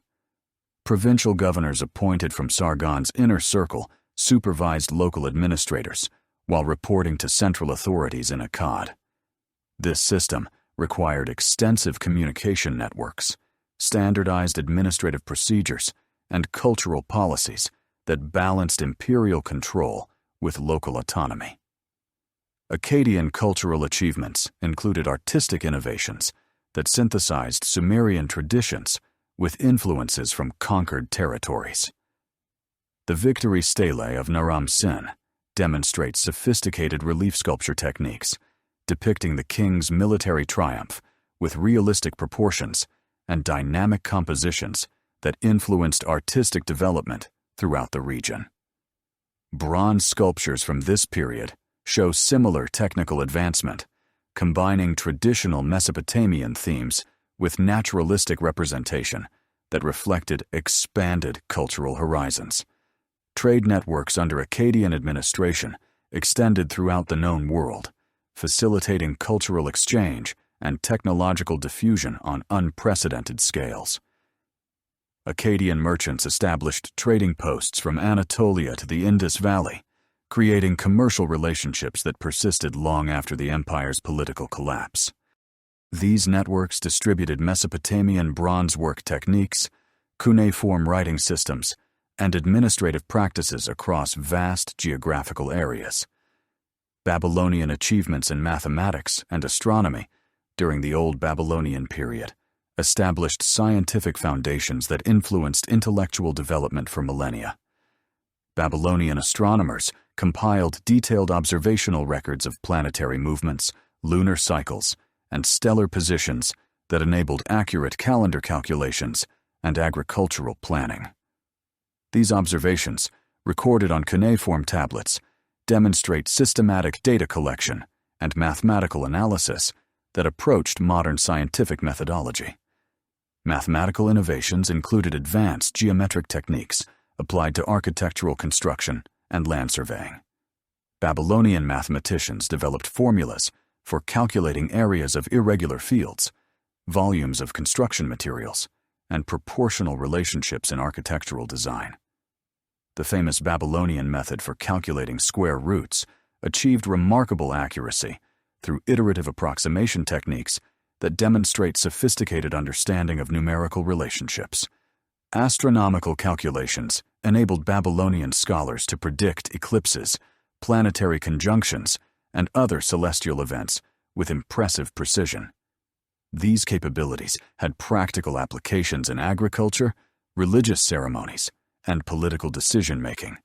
Provincial governors appointed from Sargon's inner circle supervised local administrators while reporting to central authorities in Akkad. This system required extensive communication networks, standardized administrative procedures, and cultural policies that balanced imperial control with local autonomy. Akkadian cultural achievements included artistic innovations that synthesized Sumerian traditions with influences from conquered territories. The Victory Stele of Naram-Sin demonstrates sophisticated relief sculpture techniques, depicting the king's military triumph with realistic proportions and dynamic compositions that influenced artistic development throughout the region. Bronze sculptures from this period show similar technical advancement, combining traditional Mesopotamian themes with naturalistic representation that reflected expanded cultural horizons. Trade networks under Akkadian administration extended throughout the known world, facilitating cultural exchange and technological diffusion on unprecedented scales. Akkadian merchants established trading posts from Anatolia to the Indus Valley, creating commercial relationships that persisted long after the empire's political collapse. These networks distributed Mesopotamian bronze work techniques, cuneiform writing systems, and administrative practices across vast geographical areas. Babylonian achievements in mathematics and astronomy during the Old Babylonian period established scientific foundations that influenced intellectual development for millennia. Babylonian astronomers compiled detailed observational records of planetary movements, lunar cycles, and stellar positions that enabled accurate calendar calculations and agricultural planning. These observations, recorded on cuneiform tablets, demonstrate systematic data collection and mathematical analysis that approached modern scientific methodology. Mathematical innovations included advanced geometric techniques applied to architectural construction and land surveying. Babylonian mathematicians developed formulas for calculating areas of irregular fields, volumes of construction materials, and proportional relationships in architectural design. The famous Babylonian method for calculating square roots achieved remarkable accuracy through iterative approximation techniques that demonstrate sophisticated understanding of numerical relationships. Astronomical calculations enabled Babylonian scholars to predict eclipses, planetary conjunctions, and other celestial events with impressive precision. These capabilities had practical applications in agriculture, religious ceremonies, and political decision-making,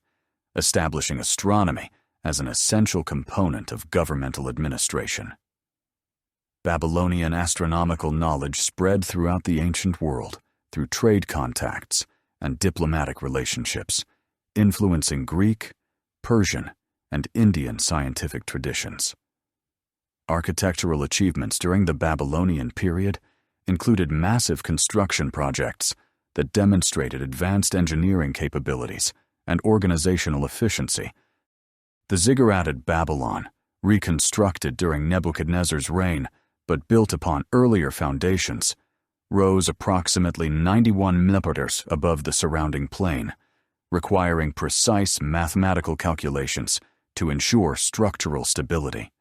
establishing astronomy as an essential component of governmental administration. Babylonian astronomical knowledge spread throughout the ancient world through trade contacts and diplomatic relationships, influencing Greek, Persian, and Indian scientific traditions. Architectural achievements during the Babylonian period included massive construction projects that demonstrated advanced engineering capabilities and organizational efficiency. The ziggurat at Babylon, reconstructed during Nebuchadnezzar's reign but built upon earlier foundations, rose approximately 91 millimeters above the surrounding plain, requiring precise mathematical calculations to ensure structural stability.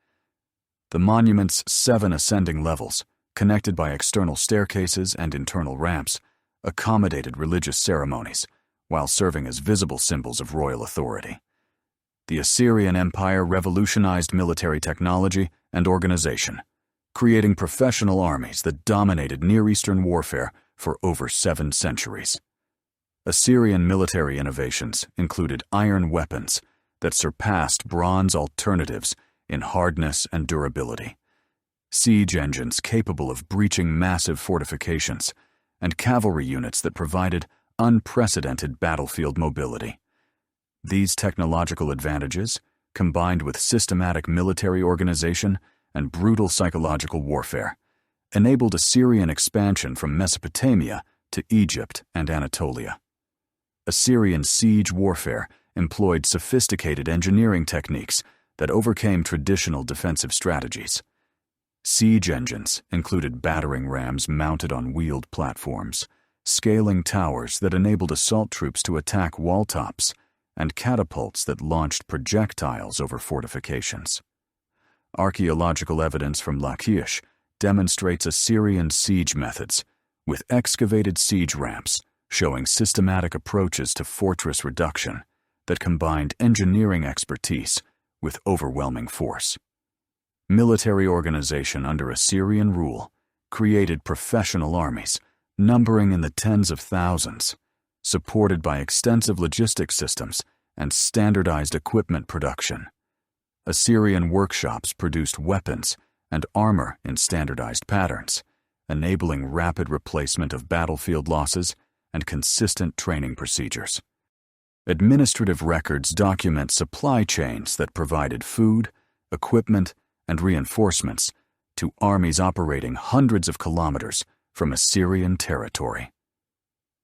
The monument's 7 ascending levels, connected by external staircases and internal ramps, accommodated religious ceremonies while serving as visible symbols of royal authority. The Assyrian Empire revolutionized military technology and organization, creating professional armies that dominated Near Eastern warfare for over 7 centuries. Assyrian military innovations included iron weapons that surpassed bronze alternatives in hardness and durability, siege engines capable of breaching massive fortifications, and cavalry units that provided unprecedented battlefield mobility. These technological advantages, combined with systematic military organization and brutal psychological warfare, enabled Assyrian expansion from Mesopotamia to Egypt and Anatolia. Assyrian siege warfare employed sophisticated engineering techniques that overcame traditional defensive strategies. Siege engines included battering rams mounted on wheeled platforms, scaling towers that enabled assault troops to attack wall tops, and catapults that launched projectiles over fortifications. Archaeological evidence from Lachish demonstrates Assyrian siege methods, with excavated siege ramps showing systematic approaches to fortress reduction that combined engineering expertise with overwhelming force. Military organization under Assyrian rule created professional armies numbering in the tens of thousands, supported by extensive logistics systems and standardized equipment production. Assyrian workshops produced weapons and armor in standardized patterns, enabling rapid replacement of battlefield losses and consistent training procedures. Administrative records document supply chains that provided food, equipment, and reinforcements to armies operating hundreds of kilometers from Assyrian territory.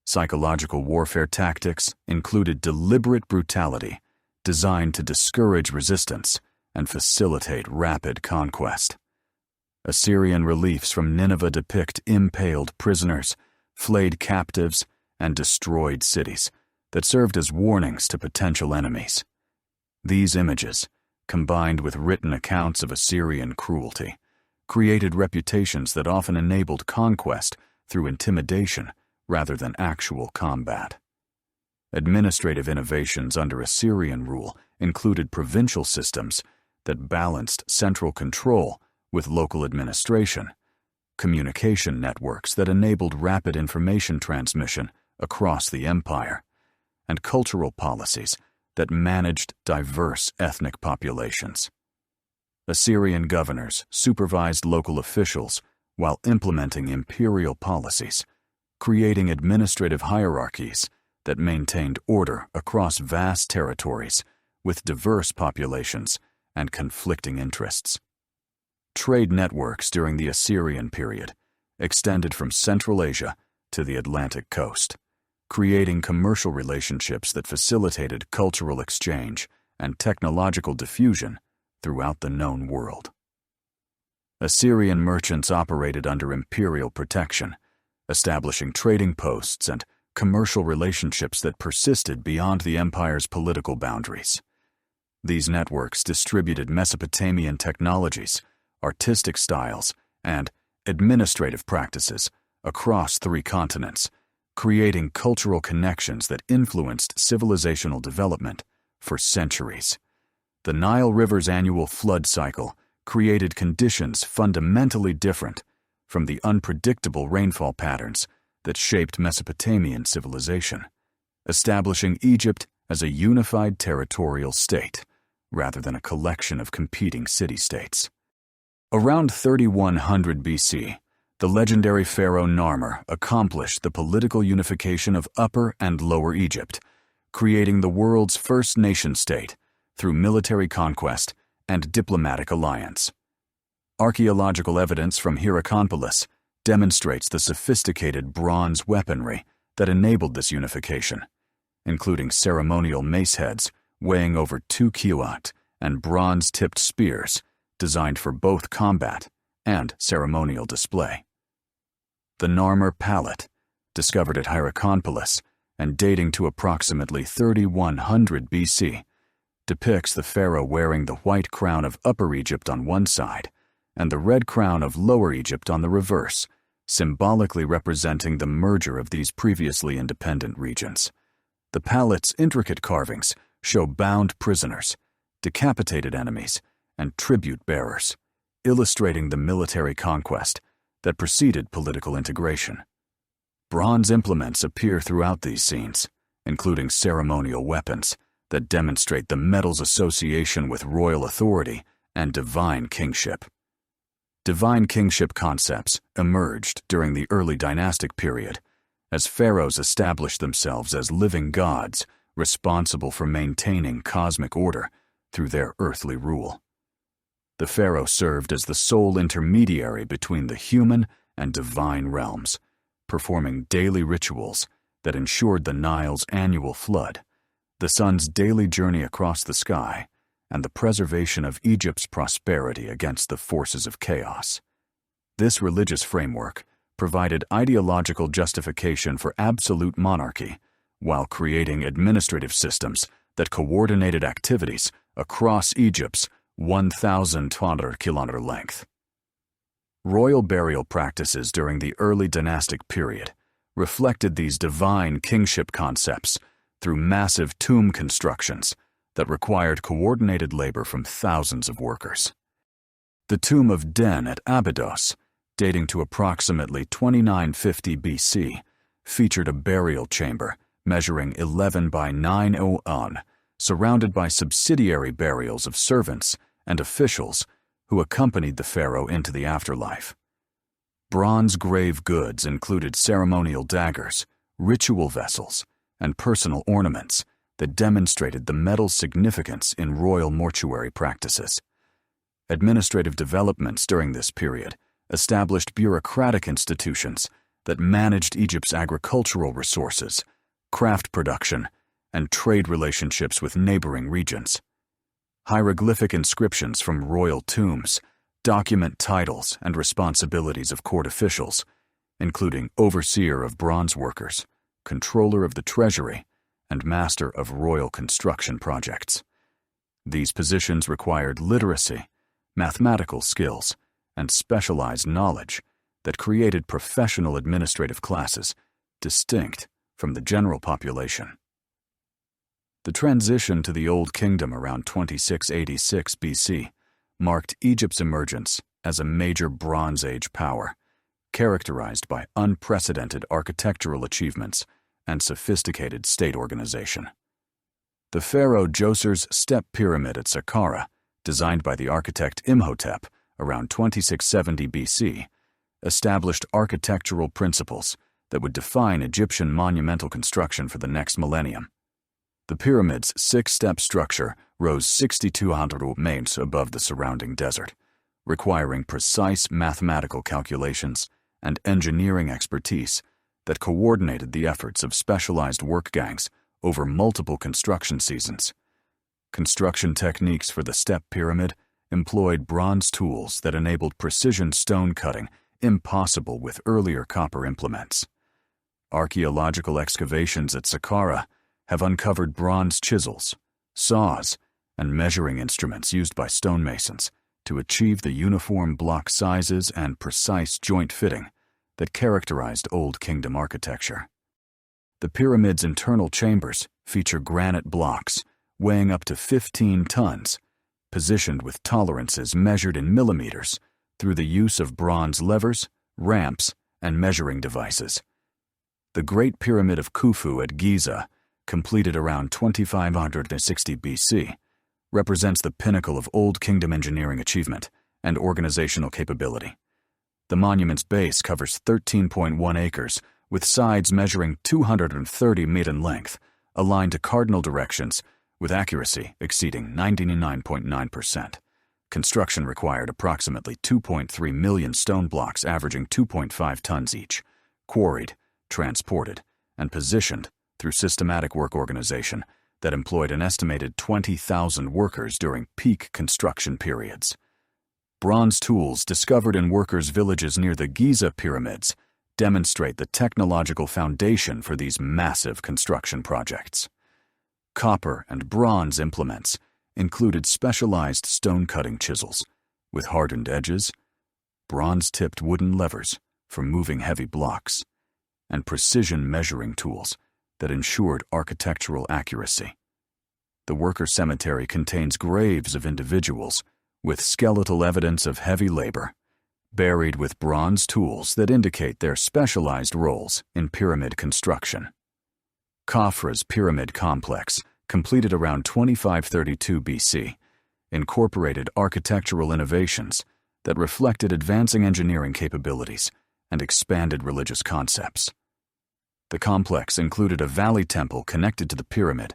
Psychological warfare tactics included deliberate brutality designed to discourage resistance and facilitate rapid conquest. Assyrian reliefs from Nineveh depict impaled prisoners, flayed captives, and destroyed cities that served as warnings to potential enemies. These images, combined with written accounts of Assyrian cruelty, created reputations that often enabled conquest through intimidation rather than actual combat. Administrative innovations under Assyrian rule included provincial systems that balanced central control with local administration, communication networks that enabled rapid information transmission across the empire, and cultural policies that managed diverse ethnic populations. Assyrian governors supervised local officials while implementing imperial policies, creating administrative hierarchies that maintained order across vast territories with diverse populations and conflicting interests. Trade networks during the Assyrian period extended from Central Asia to the Atlantic coast, creating commercial relationships that facilitated cultural exchange and technological diffusion throughout the known world. Assyrian merchants operated under imperial protection, establishing trading posts and commercial relationships that persisted beyond the empire's political boundaries. These networks distributed Mesopotamian technologies, artistic styles, and administrative practices across 3 continents, creating cultural connections that influenced civilizational development for centuries. The Nile River's annual flood cycle created conditions fundamentally different from the unpredictable rainfall patterns that shaped Mesopotamian civilization, establishing Egypt as a unified territorial state rather than a collection of competing city-states. Around 3100 BC, the legendary pharaoh Narmer accomplished the political unification of Upper and Lower Egypt, creating the world's first nation-state through military conquest and diplomatic alliance. Archaeological evidence from Hierakonpolis demonstrates the sophisticated bronze weaponry that enabled this unification, including ceremonial mace heads weighing over 2 kilowatt and bronze-tipped spears designed for both combat and ceremonial display. The Narmer palette, discovered at Hierakonpolis and dating to approximately 3100 BC, depicts the pharaoh wearing the white crown of Upper Egypt on one side and the red crown of Lower Egypt on the reverse, symbolically representing the merger of these previously independent regions. The palette's intricate carvings show bound prisoners, decapitated enemies, and tribute bearers, illustrating the military conquest that preceded political integration. Bronze implements appear throughout these scenes, including ceremonial weapons that demonstrate the metal's association with royal authority and divine kingship. Divine kingship concepts emerged during the early dynastic period as pharaohs established themselves as living gods responsible for maintaining cosmic order through their earthly rule. The pharaoh served as the sole intermediary between the human and divine realms, performing daily rituals that ensured the Nile's annual flood, the sun's daily journey across the sky, and the preservation of Egypt's prosperity against the forces of chaos. This religious framework provided ideological justification for absolute monarchy while creating administrative systems that coordinated activities across Egypt's 1,200-kilometer length. Royal burial practices during the early dynastic period reflected these divine kingship concepts through massive tomb constructions that required coordinated labor from thousands of workers. The tomb of Den at Abydos, dating to approximately 2950 BC, featured a burial chamber measuring 11 by 9 on, surrounded by subsidiary burials of servants and officials who accompanied the pharaoh into the afterlife. Bronze grave goods included ceremonial daggers, ritual vessels, and personal ornaments that demonstrated the metal's significance in royal mortuary practices. Administrative developments during this period established bureaucratic institutions that managed Egypt's agricultural resources, craft production, and trade relationships with neighboring regions. Hieroglyphic inscriptions from royal tombs document titles and responsibilities of court officials, including overseer of bronze workers, controller of the treasury, and master of royal construction projects. These positions required literacy, mathematical skills, and specialized knowledge that created professional administrative classes distinct from the general population. The transition to the Old Kingdom around 2686 BC marked Egypt's emergence as a major Bronze Age power, characterized by unprecedented architectural achievements and sophisticated state organization. The pharaoh Djoser's step pyramid at Saqqara, designed by the architect Imhotep around 2670 BC, established architectural principles that would define Egyptian monumental construction for the next millennium. The pyramid's 6-step structure rose 6,200 miles above the surrounding desert, requiring precise mathematical calculations and engineering expertise that coordinated the efforts of specialized work gangs over multiple construction seasons. Construction techniques for the step pyramid employed bronze tools that enabled precision stone cutting impossible with earlier copper implements. Archaeological excavations at Saqqara have uncovered bronze chisels, saws, and measuring instruments used by stonemasons to achieve the uniform block sizes and precise joint fitting that characterized Old Kingdom architecture. The pyramid's internal chambers feature granite blocks weighing up to 15 tons, positioned with tolerances measured in millimeters through the use of bronze levers, ramps, and measuring devices. The Great Pyramid of Khufu at Giza, completed around 2560 BC, represents the pinnacle of Old Kingdom engineering achievement and organizational capability. The monument's base covers 13.1 acres, with sides measuring 230 meters in length, aligned to cardinal directions, with accuracy exceeding 99.9%. Construction required approximately 2.3 million stone blocks averaging 2.5 tons each, quarried, transported, and positioned through systematic work organization that employed an estimated 20,000 workers during peak construction periods. Bronze tools discovered in workers' villages near the Giza pyramids demonstrate the technological foundation for these massive construction projects. Copper and bronze implements included specialized stone-cutting chisels with hardened edges, bronze-tipped wooden levers for moving heavy blocks, and precision measuring tools that ensured architectural accuracy. The worker cemetery contains graves of individuals with skeletal evidence of heavy labor, buried with bronze tools that indicate their specialized roles in pyramid construction. Khafra's pyramid complex, completed around 2532 BC, incorporated architectural innovations that reflected advancing engineering capabilities and expanded religious concepts. The complex included a valley temple connected to the pyramid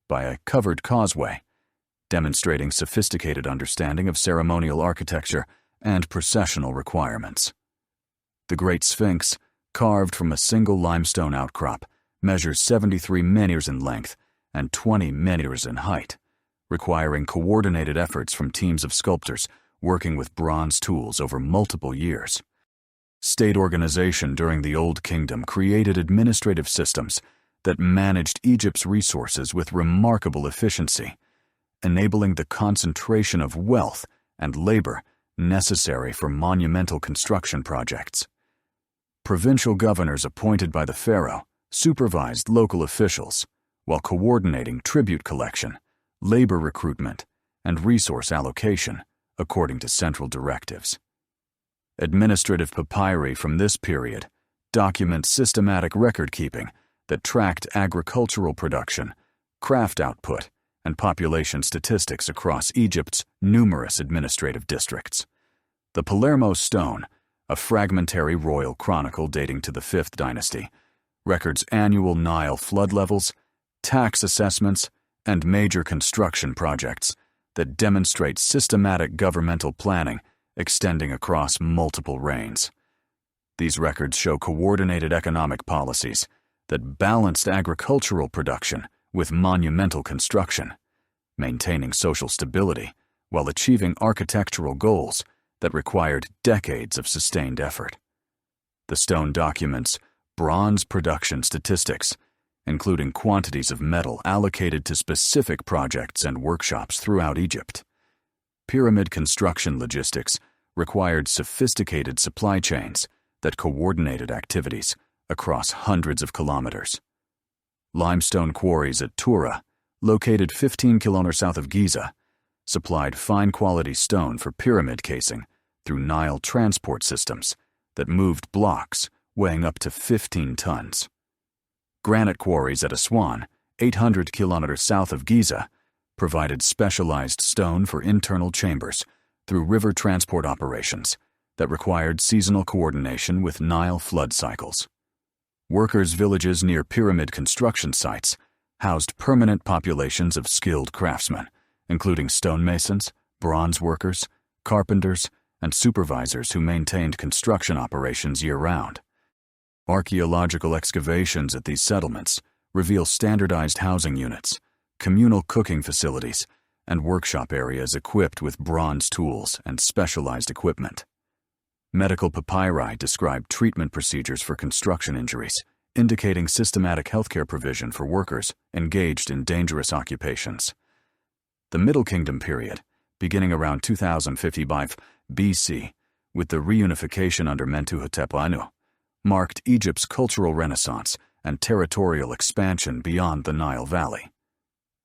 by a covered causeway, demonstrating sophisticated understanding of ceremonial architecture and processional requirements. The Great Sphinx, carved from a single limestone outcrop, measures 73 meters in length and 20 meters in height, requiring coordinated efforts from teams of sculptors working with bronze tools over multiple years. State organization during the Old Kingdom created administrative systems that managed Egypt's resources with remarkable efficiency, enabling the concentration of wealth and labor necessary for monumental construction projects. Provincial governors appointed by the pharaoh supervised local officials while coordinating tribute collection, labor recruitment, and resource allocation according to central directives. Administrative papyri from this period document systematic record-keeping that tracked agricultural production, craft output, and population statistics across Egypt's numerous administrative districts. The Palermo Stone, a fragmentary royal chronicle dating to the 5th dynasty, records annual Nile flood levels, tax assessments, and major construction projects that demonstrate systematic governmental planning extending across multiple reigns. These records show coordinated economic policies that balanced agricultural production with monumental construction, maintaining social stability while achieving architectural goals that required decades of sustained effort. The stone documents bronze production statistics, including quantities of metal allocated to specific projects and workshops throughout Egypt. Pyramid construction logistics required sophisticated supply chains that coordinated activities across hundreds of kilometers. Limestone quarries at Tura, located 15 kilometers south of Giza, supplied fine-quality stone for pyramid casing through Nile transport systems that moved blocks weighing up to 15 tons. Granite quarries at Aswan, 800 kilometers south of Giza, provided specialized stone for internal chambers through river transport operations that required seasonal coordination with Nile flood cycles. Workers' villages near pyramid construction sites housed permanent populations of skilled craftsmen, including stonemasons, bronze workers, carpenters, and supervisors who maintained construction operations year-round. Archaeological excavations at these settlements reveal standardized housing units, communal cooking facilities, and workshop areas equipped with bronze tools and specialized equipment. Medical papyri describe treatment procedures for construction injuries, indicating systematic healthcare provision for workers engaged in dangerous occupations. The Middle Kingdom period, beginning around 2055 BC, with the reunification under Mentuhotep I, marked Egypt's cultural renaissance and territorial expansion beyond the Nile Valley.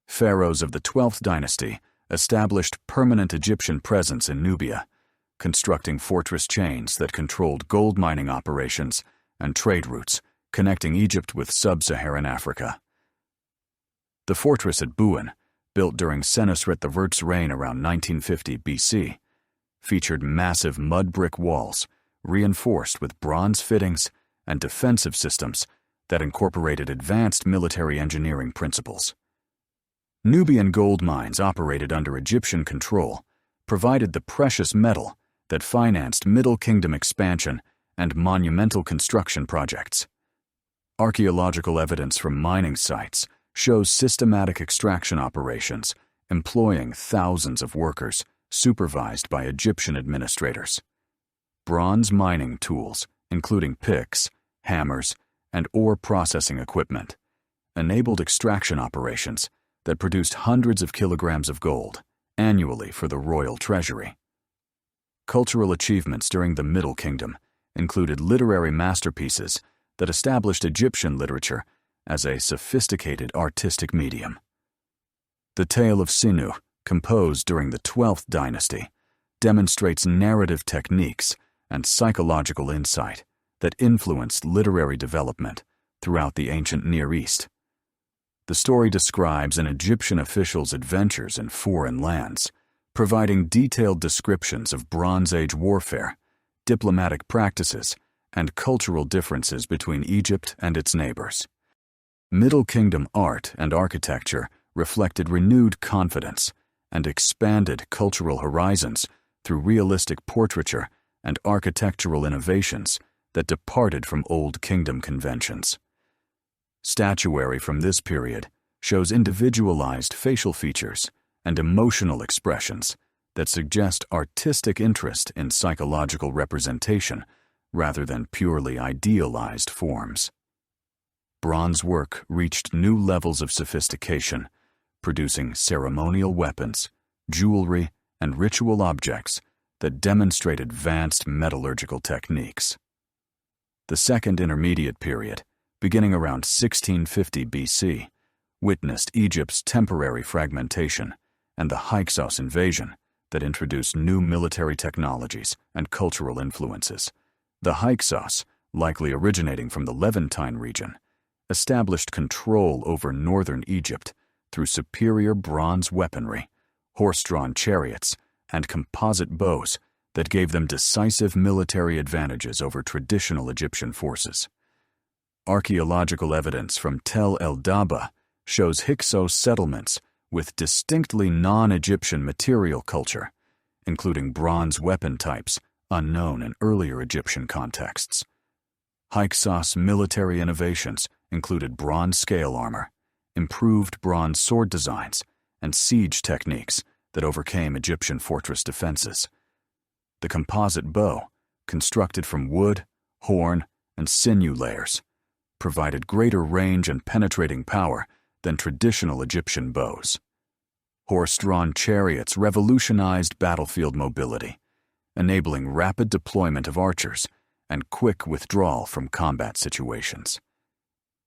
Pharaohs of the 12th dynasty established permanent Egyptian presence in Nubia, constructing fortress chains that controlled gold mining operations and trade routes connecting Egypt with sub-Saharan Africa. The fortress at Buin, built during Senusret I's reign around 1950 BC, featured massive mud brick walls reinforced with bronze fittings and defensive systems that incorporated advanced military engineering principles. Nubian gold mines operated under Egyptian control provided the precious metal that financed Middle Kingdom expansion and monumental construction projects. Archaeological evidence from mining sites shows systematic extraction operations employing thousands of workers supervised by Egyptian administrators. Bronze mining tools, including picks, hammers, and ore processing equipment, enabled extraction operations that produced hundreds of kilograms of gold annually for the royal treasury. Cultural achievements during the Middle Kingdom included literary masterpieces that established Egyptian literature as a sophisticated artistic medium. The Tale of Sinu, composed during the 12th dynasty, demonstrates narrative techniques and psychological insight that influenced literary development throughout the ancient Near East. The story describes an Egyptian official's adventures in foreign lands, providing detailed descriptions of Bronze Age warfare, diplomatic practices, and cultural differences between Egypt and its neighbors. Middle Kingdom art and architecture reflected renewed confidence and expanded cultural horizons through realistic portraiture and architectural innovations that departed from Old Kingdom conventions. Statuary from this period shows individualized facial features and emotional expressions that suggest artistic interest in psychological representation rather than purely idealized forms. Bronze work reached new levels of sophistication, producing ceremonial weapons, jewelry, and ritual objects that demonstrate advanced metallurgical techniques. The Second Intermediate period, beginning around 1650 BC, witnessed Egypt's temporary fragmentation and the Hyksos invasion that introduced new military technologies and cultural influences. The Hyksos, likely originating from the Levantine region, established control over northern Egypt through superior bronze weaponry, horse-drawn chariots, and composite bows that gave them decisive military advantages over traditional Egyptian forces. Archaeological evidence from Tel el-Daba shows Hyksos settlements with distinctly non-Egyptian material culture, including bronze weapon types unknown in earlier Egyptian contexts. Hyksos military innovations included bronze scale armor, improved bronze sword designs, and siege techniques that overcame Egyptian fortress defenses. The composite bow, constructed from wood, horn, and sinew layers, provided greater range and penetrating power than traditional Egyptian bows. Horse-drawn chariots revolutionized battlefield mobility, enabling rapid deployment of archers and quick withdrawal from combat situations.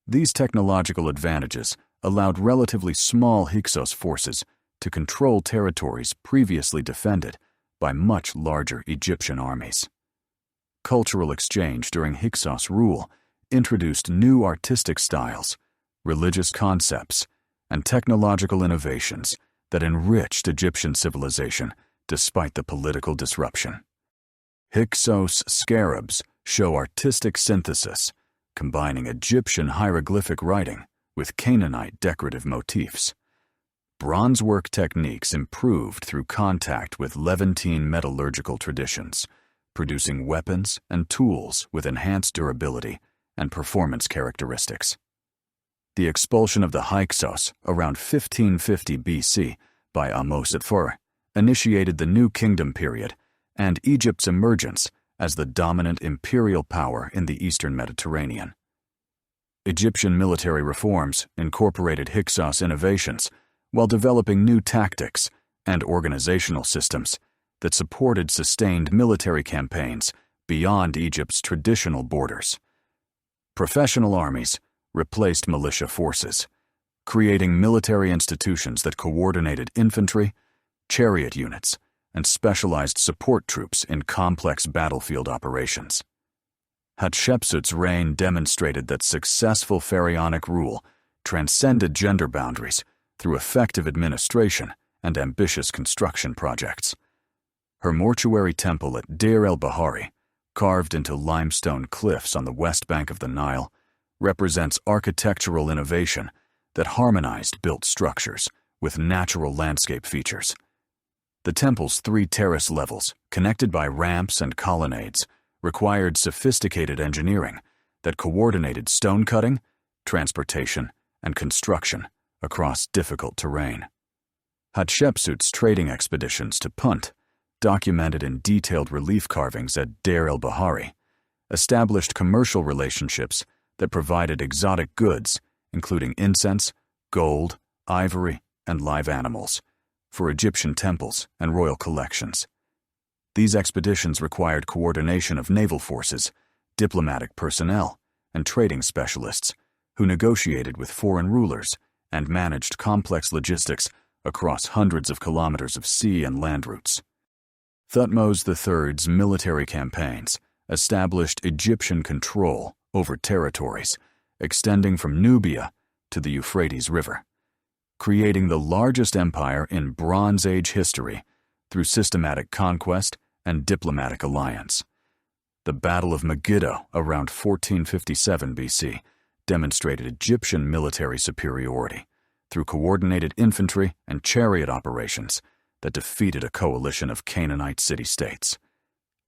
These technological advantages allowed relatively small Hyksos forces to control territories previously defended by much larger Egyptian armies. Cultural exchange during Hyksos rule introduced new artistic styles, religious concepts, and technological innovations that enriched Egyptian civilization despite the political disruption. Hyksos scarabs show artistic synthesis, combining Egyptian hieroglyphic writing with Canaanite decorative motifs. Bronzework techniques improved through contact with Levantine metallurgical traditions, producing weapons and tools with enhanced durability and performance characteristics. The expulsion of the Hyksos around 1550 BC by Amos-Ifor initiated the New Kingdom period and Egypt's emergence as the dominant imperial power in the Eastern Mediterranean. Egyptian military reforms incorporated Hyksos innovations while developing new tactics and organizational systems that supported sustained military campaigns beyond Egypt's traditional borders. Professional armies replaced militia forces, creating military institutions that coordinated infantry, chariot units, and specialized support troops in complex battlefield operations. Hatshepsut's reign demonstrated that successful pharaonic rule transcended gender boundaries through effective administration and ambitious construction projects. Her mortuary temple at Deir el-Bahari, carved into limestone cliffs on the west bank of the Nile, represents architectural innovation that harmonized built structures with natural landscape features. The temple's 3 terrace levels, connected by ramps and colonnades, required sophisticated engineering that coordinated stone cutting, transportation, and construction across difficult terrain. Hatshepsut's trading expeditions to Punt, documented in detailed relief carvings at Deir el-Bahari, established commercial relationships that provided exotic goods, including incense, gold, ivory, and live animals, for Egyptian temples and royal collections. These expeditions required coordination of naval forces, diplomatic personnel, and trading specialists who negotiated with foreign rulers and managed complex logistics across hundreds of kilometers of sea and land routes. Thutmose III's military campaigns established Egyptian control over territories extending from Nubia to the Euphrates River, creating the largest empire in Bronze Age history through systematic conquest and diplomatic alliance. The Battle of Megiddo around 1457 BC demonstrated Egyptian military superiority through coordinated infantry and chariot operations that defeated a coalition of Canaanite city-states.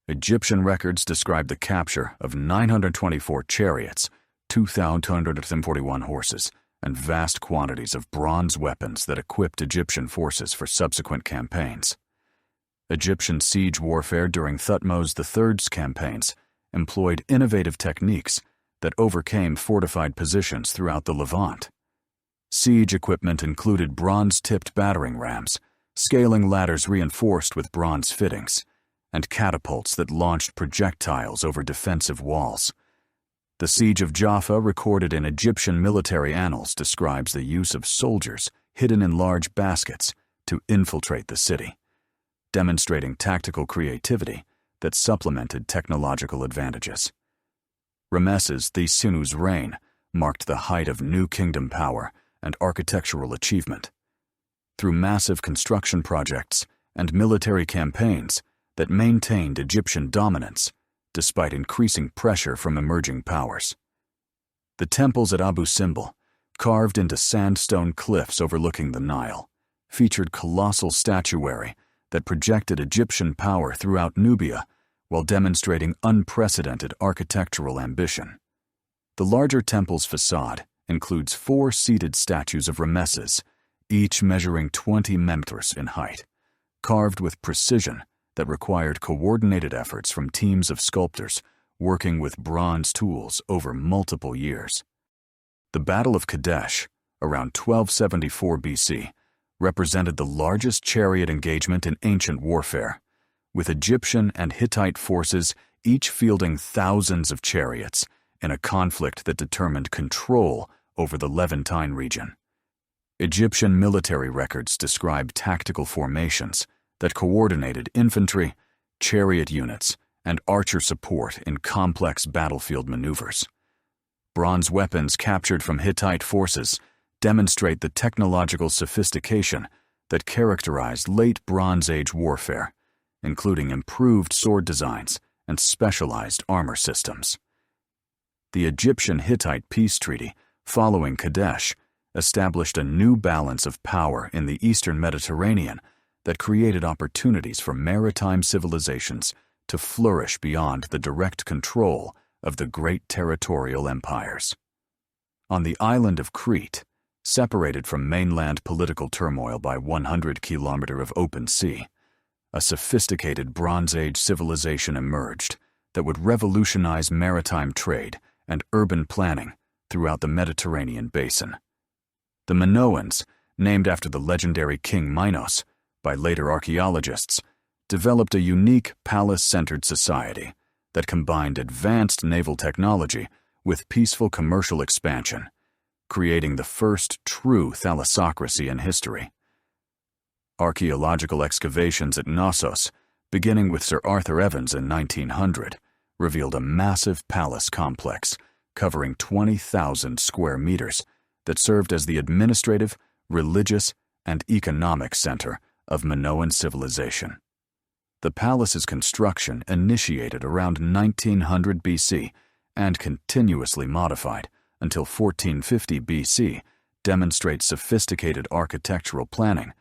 Egyptian records describe the capture of 924 chariots, 2,241 horses, and vast quantities of bronze weapons that equipped Egyptian forces for subsequent campaigns. Egyptian siege warfare during Thutmose III's campaigns employed innovative techniques that overcame fortified positions throughout the Levant. Siege equipment included bronze-tipped battering rams, scaling ladders reinforced with bronze fittings, and catapults that launched projectiles over defensive walls. The Siege of Jaffa, recorded in Egyptian military annals, describes the use of soldiers hidden in large baskets to infiltrate the city, demonstrating tactical creativity that supplemented technological advantages. Ramesses III's reign marked the height of New Kingdom power and architectural achievement. Through massive construction projects and military campaigns that maintained Egyptian dominance despite increasing pressure from emerging powers. The temples at Abu Simbel, carved into sandstone cliffs overlooking the Nile, featured colossal statuary that projected Egyptian power throughout Nubia while demonstrating unprecedented architectural ambition. The larger temple's facade includes 4 seated statues of Ramesses, each measuring 20 meters in height, carved with precision that required coordinated efforts from teams of sculptors working with bronze tools over multiple years. The Battle of Kadesh, around 1274 BC, represented the largest chariot engagement in ancient warfare, with Egyptian and Hittite forces each fielding thousands of chariots in a conflict that determined control over the Levantine region. Egyptian military records describe tactical formations that coordinated infantry, chariot units, and archer support in complex battlefield maneuvers. Bronze weapons captured from Hittite forces demonstrate the technological sophistication that characterized late Bronze Age warfare, including improved sword designs and specialized armor systems. The Egyptian-Hittite peace treaty following Kadesh established a new balance of power in the eastern Mediterranean that created opportunities for maritime civilizations to flourish beyond the direct control of the great territorial empires. On the island of Crete, separated from mainland political turmoil by 100 kilometers of open sea, a sophisticated Bronze Age civilization emerged that would revolutionize maritime trade and urban planning throughout the Mediterranean basin. The Minoans, named after the legendary King Minos by later archaeologists, developed a unique palace-centered society that combined advanced naval technology with peaceful commercial expansion, creating the first true thalassocracy in history. Archaeological excavations at Knossos, beginning with Sir Arthur Evans in 1900, revealed a massive palace complex covering 20,000 square meters that served as the administrative, religious, and economic center of Minoan civilization. The palace's construction initiated around 1900 BC and continuously modified until 1450 BC demonstrates sophisticated architectural planning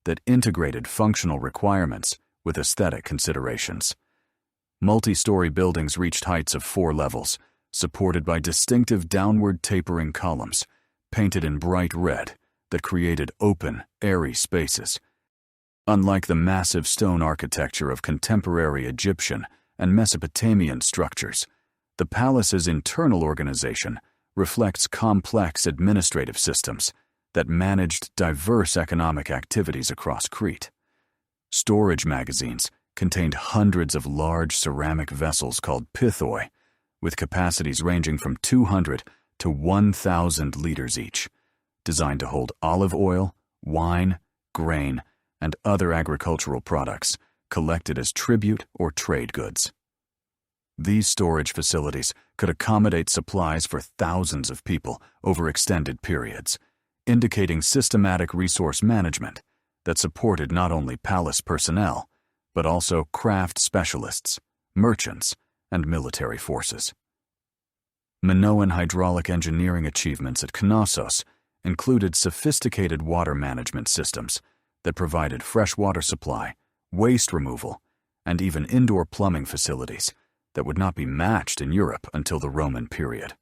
that integrated functional requirements with aesthetic considerations. Multi-story buildings reached heights of 4 levels, supported by distinctive downward tapering columns, painted in bright red, that created open, airy spaces. Unlike the massive stone architecture of contemporary Egyptian and Mesopotamian structures, the palace's internal organization reflects complex administrative systems that managed diverse economic activities across Crete. Storage magazines contained hundreds of large ceramic vessels called pithoi, with capacities ranging from 200 to 1,000 liters each, designed to hold olive oil, wine, grain, and other agricultural products collected as tribute or trade goods. These storage facilities could accommodate supplies for thousands of people over extended periods, indicating systematic resource management that supported not only palace personnel, but also craft specialists, merchants, and military forces. Minoan hydraulic engineering achievements at Knossos included sophisticated water management systems that provided fresh water supply, waste removal, and even indoor plumbing facilities that would not be matched in Europe until the Roman period.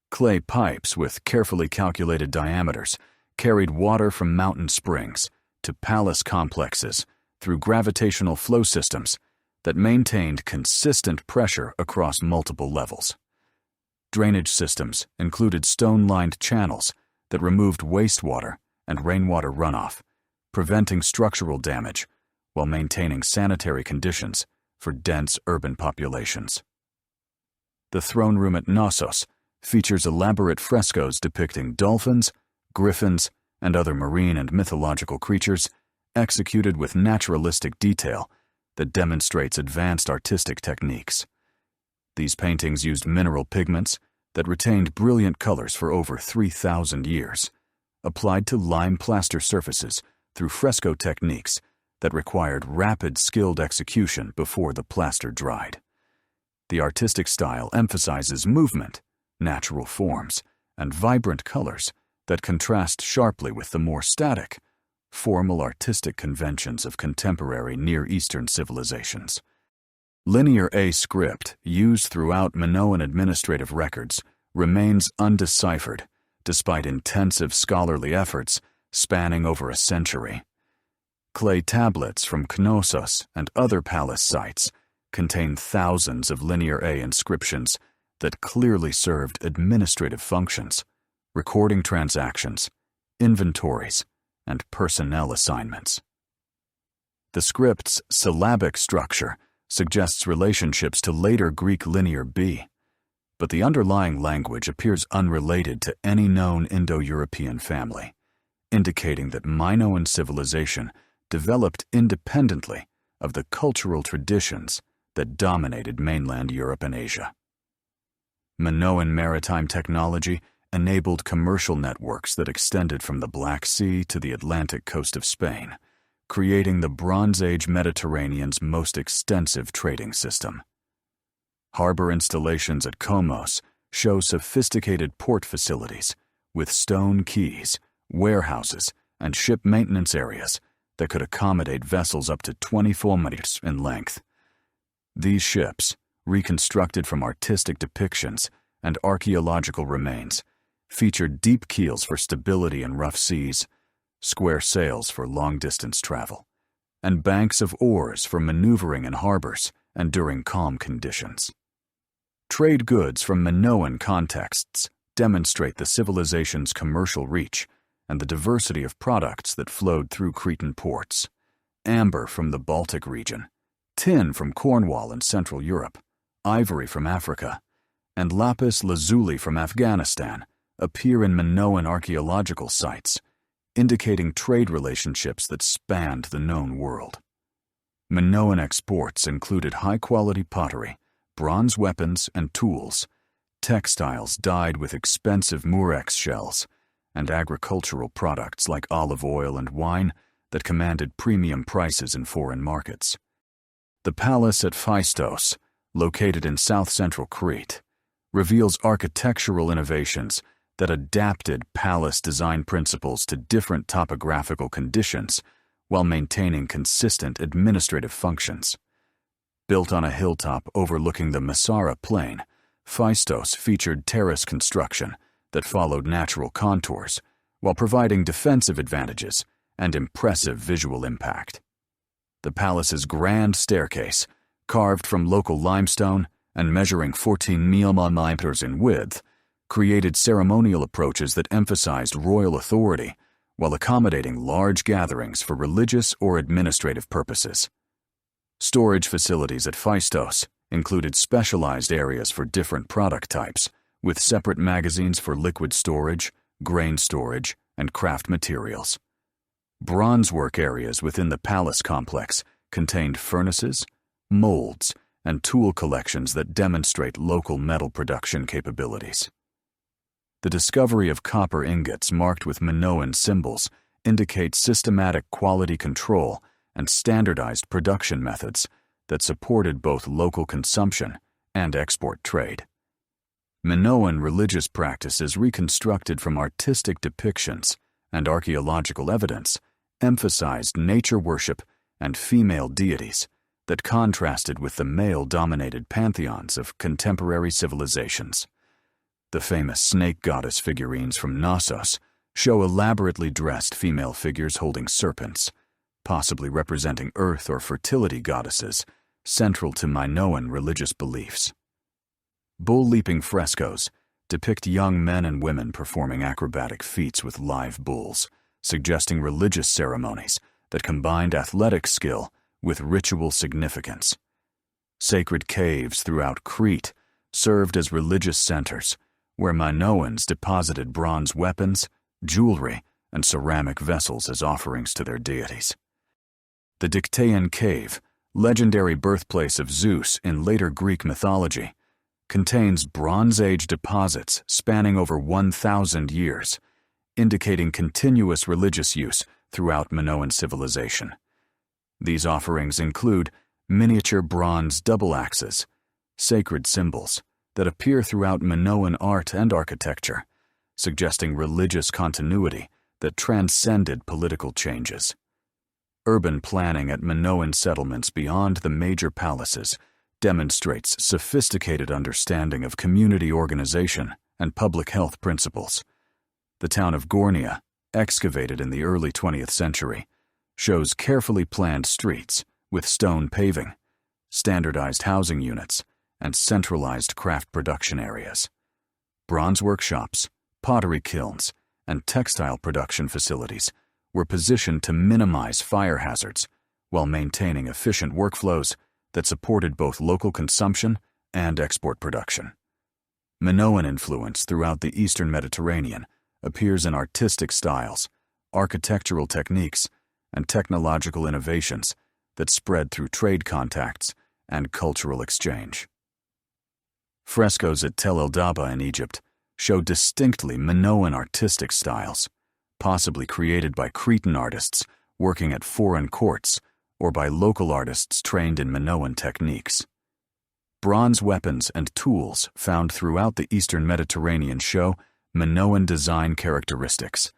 Clay pipes with carefully calculated diameters carried water from mountain springs to palace complexes through gravitational flow systems that maintained consistent pressure across multiple levels. Drainage systems included stone-lined channels that removed wastewater and rainwater runoff, preventing structural damage while maintaining sanitary conditions for dense urban populations. The throne room at Knossos features elaborate frescoes depicting dolphins, griffins, and other marine and mythological creatures executed with naturalistic detail that demonstrates advanced artistic techniques. These paintings used mineral pigments that retained brilliant colors for over 3,000 years, applied to lime plaster surfaces through fresco techniques that required rapid, skilled execution before the plaster dried. The artistic style emphasizes movement, natural forms, and vibrant colors that contrast sharply with the more static, formal artistic conventions of contemporary Near Eastern civilizations. Linear A script, used throughout Minoan administrative records, remains undeciphered despite intensive scholarly efforts spanning over a century. Clay tablets from Knossos and other palace sites contain thousands of Linear A inscriptions that clearly served administrative functions, recording transactions, inventories, and personnel assignments. The script's syllabic structure suggests relationships to later Greek Linear B, but the underlying language appears unrelated to any known Indo-European family, indicating that Minoan civilization developed independently of the cultural traditions that dominated mainland Europe and Asia. Minoan maritime technology enabled commercial networks that extended from the Black Sea to the Atlantic coast of Spain, creating the Bronze Age Mediterranean's most extensive trading system. Harbor installations at Komos show sophisticated port facilities with stone quays, warehouses, and ship maintenance areas that could accommodate vessels up to 24 meters in length. These ships, reconstructed from artistic depictions and archaeological remains, featured deep keels for stability in rough seas, square sails for long-distance travel, and banks of oars for maneuvering in harbors and during calm conditions. Trade goods from Minoan contexts demonstrate the civilization's commercial reach and the diversity of products that flowed through Cretan ports. Amber from the Baltic region, tin from Cornwall and Central Europe, ivory from Africa, and lapis lazuli from Afghanistan appear in Minoan archaeological sites, indicating trade relationships that spanned the known world. Minoan exports included high-quality pottery, bronze weapons and tools, textiles dyed with expensive murex shells, and agricultural products like olive oil and wine that commanded premium prices in foreign markets. The palace at Phaistos, located in south-central Crete, reveals architectural innovations that adapted palace design principles to different topographical conditions while maintaining consistent administrative functions. Built on a hilltop overlooking the Masara plain, Phaistos featured terrace construction that followed natural contours while providing defensive advantages and impressive visual impact. The palace's grand staircase, carved from local limestone and measuring 14 meters in width, created ceremonial approaches that emphasized royal authority while accommodating large gatherings for religious or administrative purposes. Storage facilities at Phaistos included specialized areas for different product types, with separate magazines for liquid storage, grain storage, and craft materials. Bronzework areas within the palace complex contained furnaces, molds, and tool collections that demonstrate local metal production capabilities. The discovery of copper ingots marked with Minoan symbols indicates systematic quality control and standardized production methods that supported both local consumption and export trade. Minoan religious practices reconstructed from artistic depictions and archaeological evidence emphasized nature worship and female deities that contrasted with the male-dominated pantheons of contemporary civilizations. The famous snake goddess figurines from Knossos show elaborately dressed female figures holding serpents, possibly representing earth or fertility goddesses, central to Minoan religious beliefs. Bull-leaping frescoes depict young men and women performing acrobatic feats with live bulls, suggesting religious ceremonies that combined athletic skill with ritual significance. Sacred caves throughout Crete served as religious centers, where Minoans deposited bronze weapons, jewelry, and ceramic vessels as offerings to their deities. The Dictaean Cave, legendary birthplace of Zeus in later Greek mythology, contains Bronze Age deposits spanning over 1,000 years, indicating continuous religious use throughout Minoan civilization. These offerings include miniature bronze double axes, sacred symbols that appear throughout Minoan art and architecture, suggesting religious continuity that transcended political changes. Urban planning at Minoan settlements beyond the major palaces demonstrates sophisticated understanding of community organization and public health principles. The town of Gornia, excavated in the early 20th century, shows carefully planned streets with stone paving, standardized housing units, and centralized craft production areas. Bronze workshops, pottery kilns, and textile production facilities were positioned to minimize fire hazards while maintaining efficient workflows that supported both local consumption and export production. Minoan influence throughout the Eastern Mediterranean appears in artistic styles, architectural techniques, and technological innovations that spread through trade contacts and cultural exchange. Frescoes at Tel el-Daba in Egypt show distinctly Minoan artistic styles, possibly created by Cretan artists working at foreign courts or by local artists trained in Minoan techniques. Bronze weapons and tools found throughout the Eastern Mediterranean show Minoan design characteristics,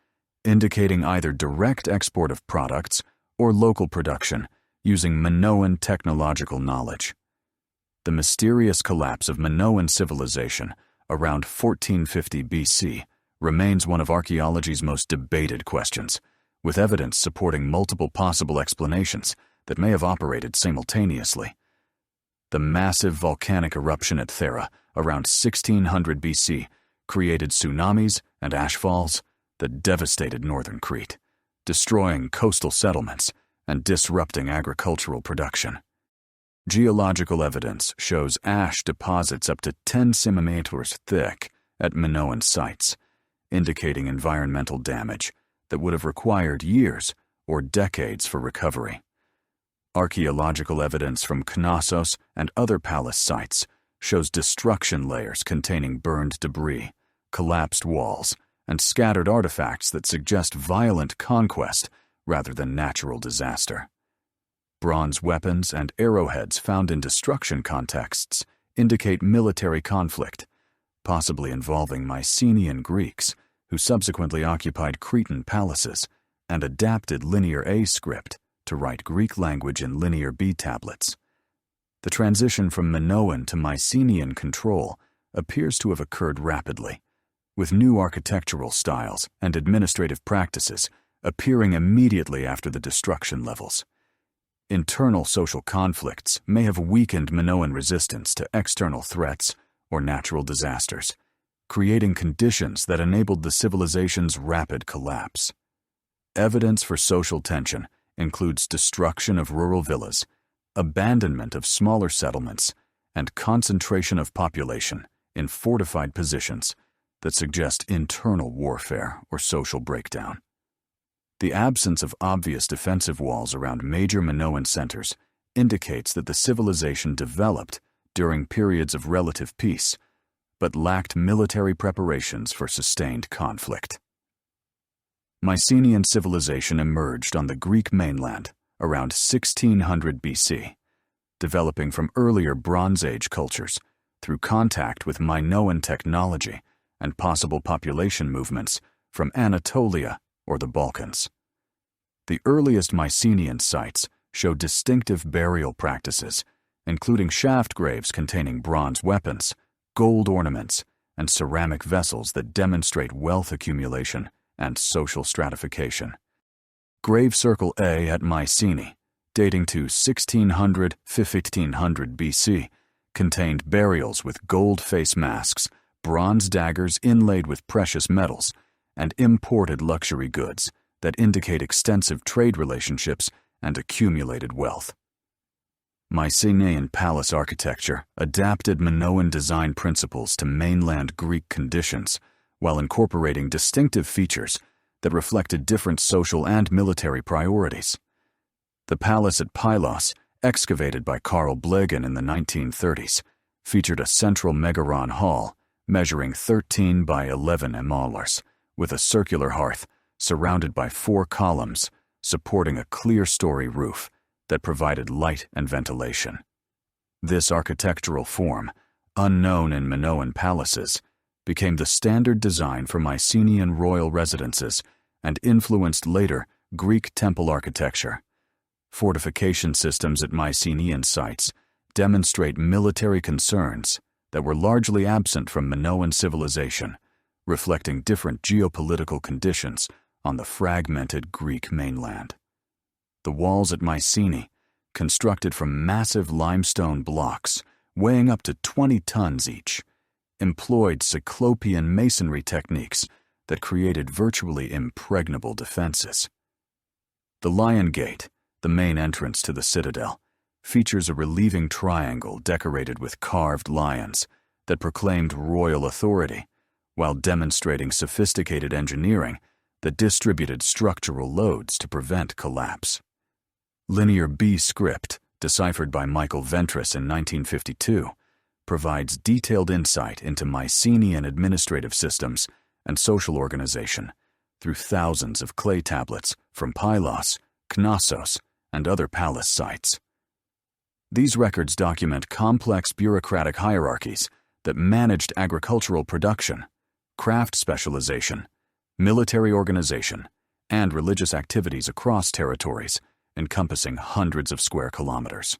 indicating either direct export of products or local production using Minoan technological knowledge. The mysterious collapse of Minoan civilization around 1450 BC remains one of archaeology's most debated questions, with evidence supporting multiple possible explanations that may have operated simultaneously. The massive volcanic eruption at Thera around 1600 BC created tsunamis and ashfalls that devastated northern Crete, destroying coastal settlements and disrupting agricultural production. Geological evidence shows ash deposits up to 10 centimeters thick at Minoan sites, indicating environmental damage that would have required years or decades for recovery. Archaeological evidence from Knossos and other palace sites shows destruction layers containing burned debris, collapsed walls, and scattered artifacts that suggest violent conquest rather than natural disaster. Bronze weapons and arrowheads found in destruction contexts indicate military conflict, possibly involving Mycenaean Greeks who subsequently occupied Cretan palaces and adapted Linear A script to write Greek language in Linear B tablets. The transition from Minoan to Mycenaean control appears to have occurred rapidly, with new architectural styles and administrative practices appearing immediately after the destruction levels. Internal social conflicts may have weakened Minoan resistance to external threats or natural disasters, creating conditions that enabled the civilization's rapid collapse. Evidence for social tension includes destruction of rural villas, abandonment of smaller settlements, and concentration of population in fortified positions that suggest internal warfare or social breakdown. The absence of obvious defensive walls around major Minoan centers indicates that the civilization developed during periods of relative peace, but lacked military preparations for sustained conflict. Mycenaean civilization emerged on the Greek mainland around 1600 BC, developing from earlier Bronze Age cultures through contact with Minoan technology and possible population movements from Anatolia or the Balkans. The earliest Mycenaean sites show distinctive burial practices, including shaft graves containing bronze weapons, gold ornaments, and ceramic vessels that demonstrate wealth accumulation and social stratification. Grave Circle A at Mycenae, dating to 1600–1500 BC, contained burials with gold face masks, bronze daggers inlaid with precious metals, and imported luxury goods that indicate extensive trade relationships and accumulated wealth. Mycenaean palace architecture adapted Minoan design principles to mainland Greek conditions while incorporating distinctive features that reflected different social and military priorities. The palace at Pylos, excavated by Carl Blegen in the 1930s, featured a central megaron hall measuring 13 by 11 emolars, with a circular hearth surrounded by 4 columns supporting a clear-story roof that provided light and ventilation. This architectural form, unknown in Minoan palaces, became the standard design for Mycenaean royal residences and influenced later Greek temple architecture. Fortification systems at Mycenaean sites demonstrate military concerns that were largely absent from Minoan civilization, reflecting different geopolitical conditions on the fragmented Greek mainland. The walls at Mycenae, constructed from massive limestone blocks weighing up to 20 tons each, employed cyclopean masonry techniques that created virtually impregnable defenses. The Lion Gate, the main entrance to the citadel, features a relieving triangle decorated with carved lions that proclaimed royal authority while demonstrating sophisticated engineering that distributed structural loads to prevent collapse. Linear B script, deciphered by Michael Ventris in 1952, provides detailed insight into Mycenaean administrative systems and social organization through thousands of clay tablets from Pylos, Knossos, and other palace sites. These records document complex bureaucratic hierarchies that managed agricultural production, craft specialization, military organization, and religious activities across territories, encompassing hundreds of square kilometers.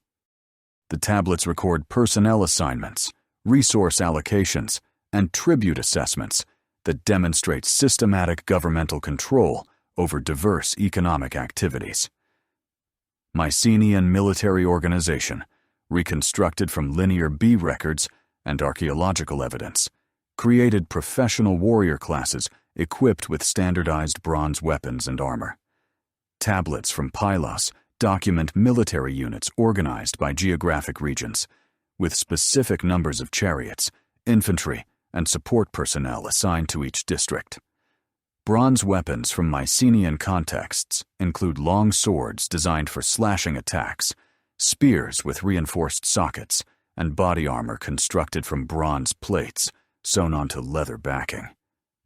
The tablets record personnel assignments, resource allocations, and tribute assessments that demonstrate systematic governmental control over diverse economic activities. Mycenaean military organization, reconstructed from Linear B records and archaeological evidence, created professional warrior classes equipped with standardized bronze weapons and armor. Tablets from Pylos document military units organized by geographic regions, with specific numbers of chariots, infantry, and support personnel assigned to each district. Bronze weapons from Mycenaean contexts include long swords designed for slashing attacks, spears with reinforced sockets, and body armor constructed from bronze plates sewn onto leather backing.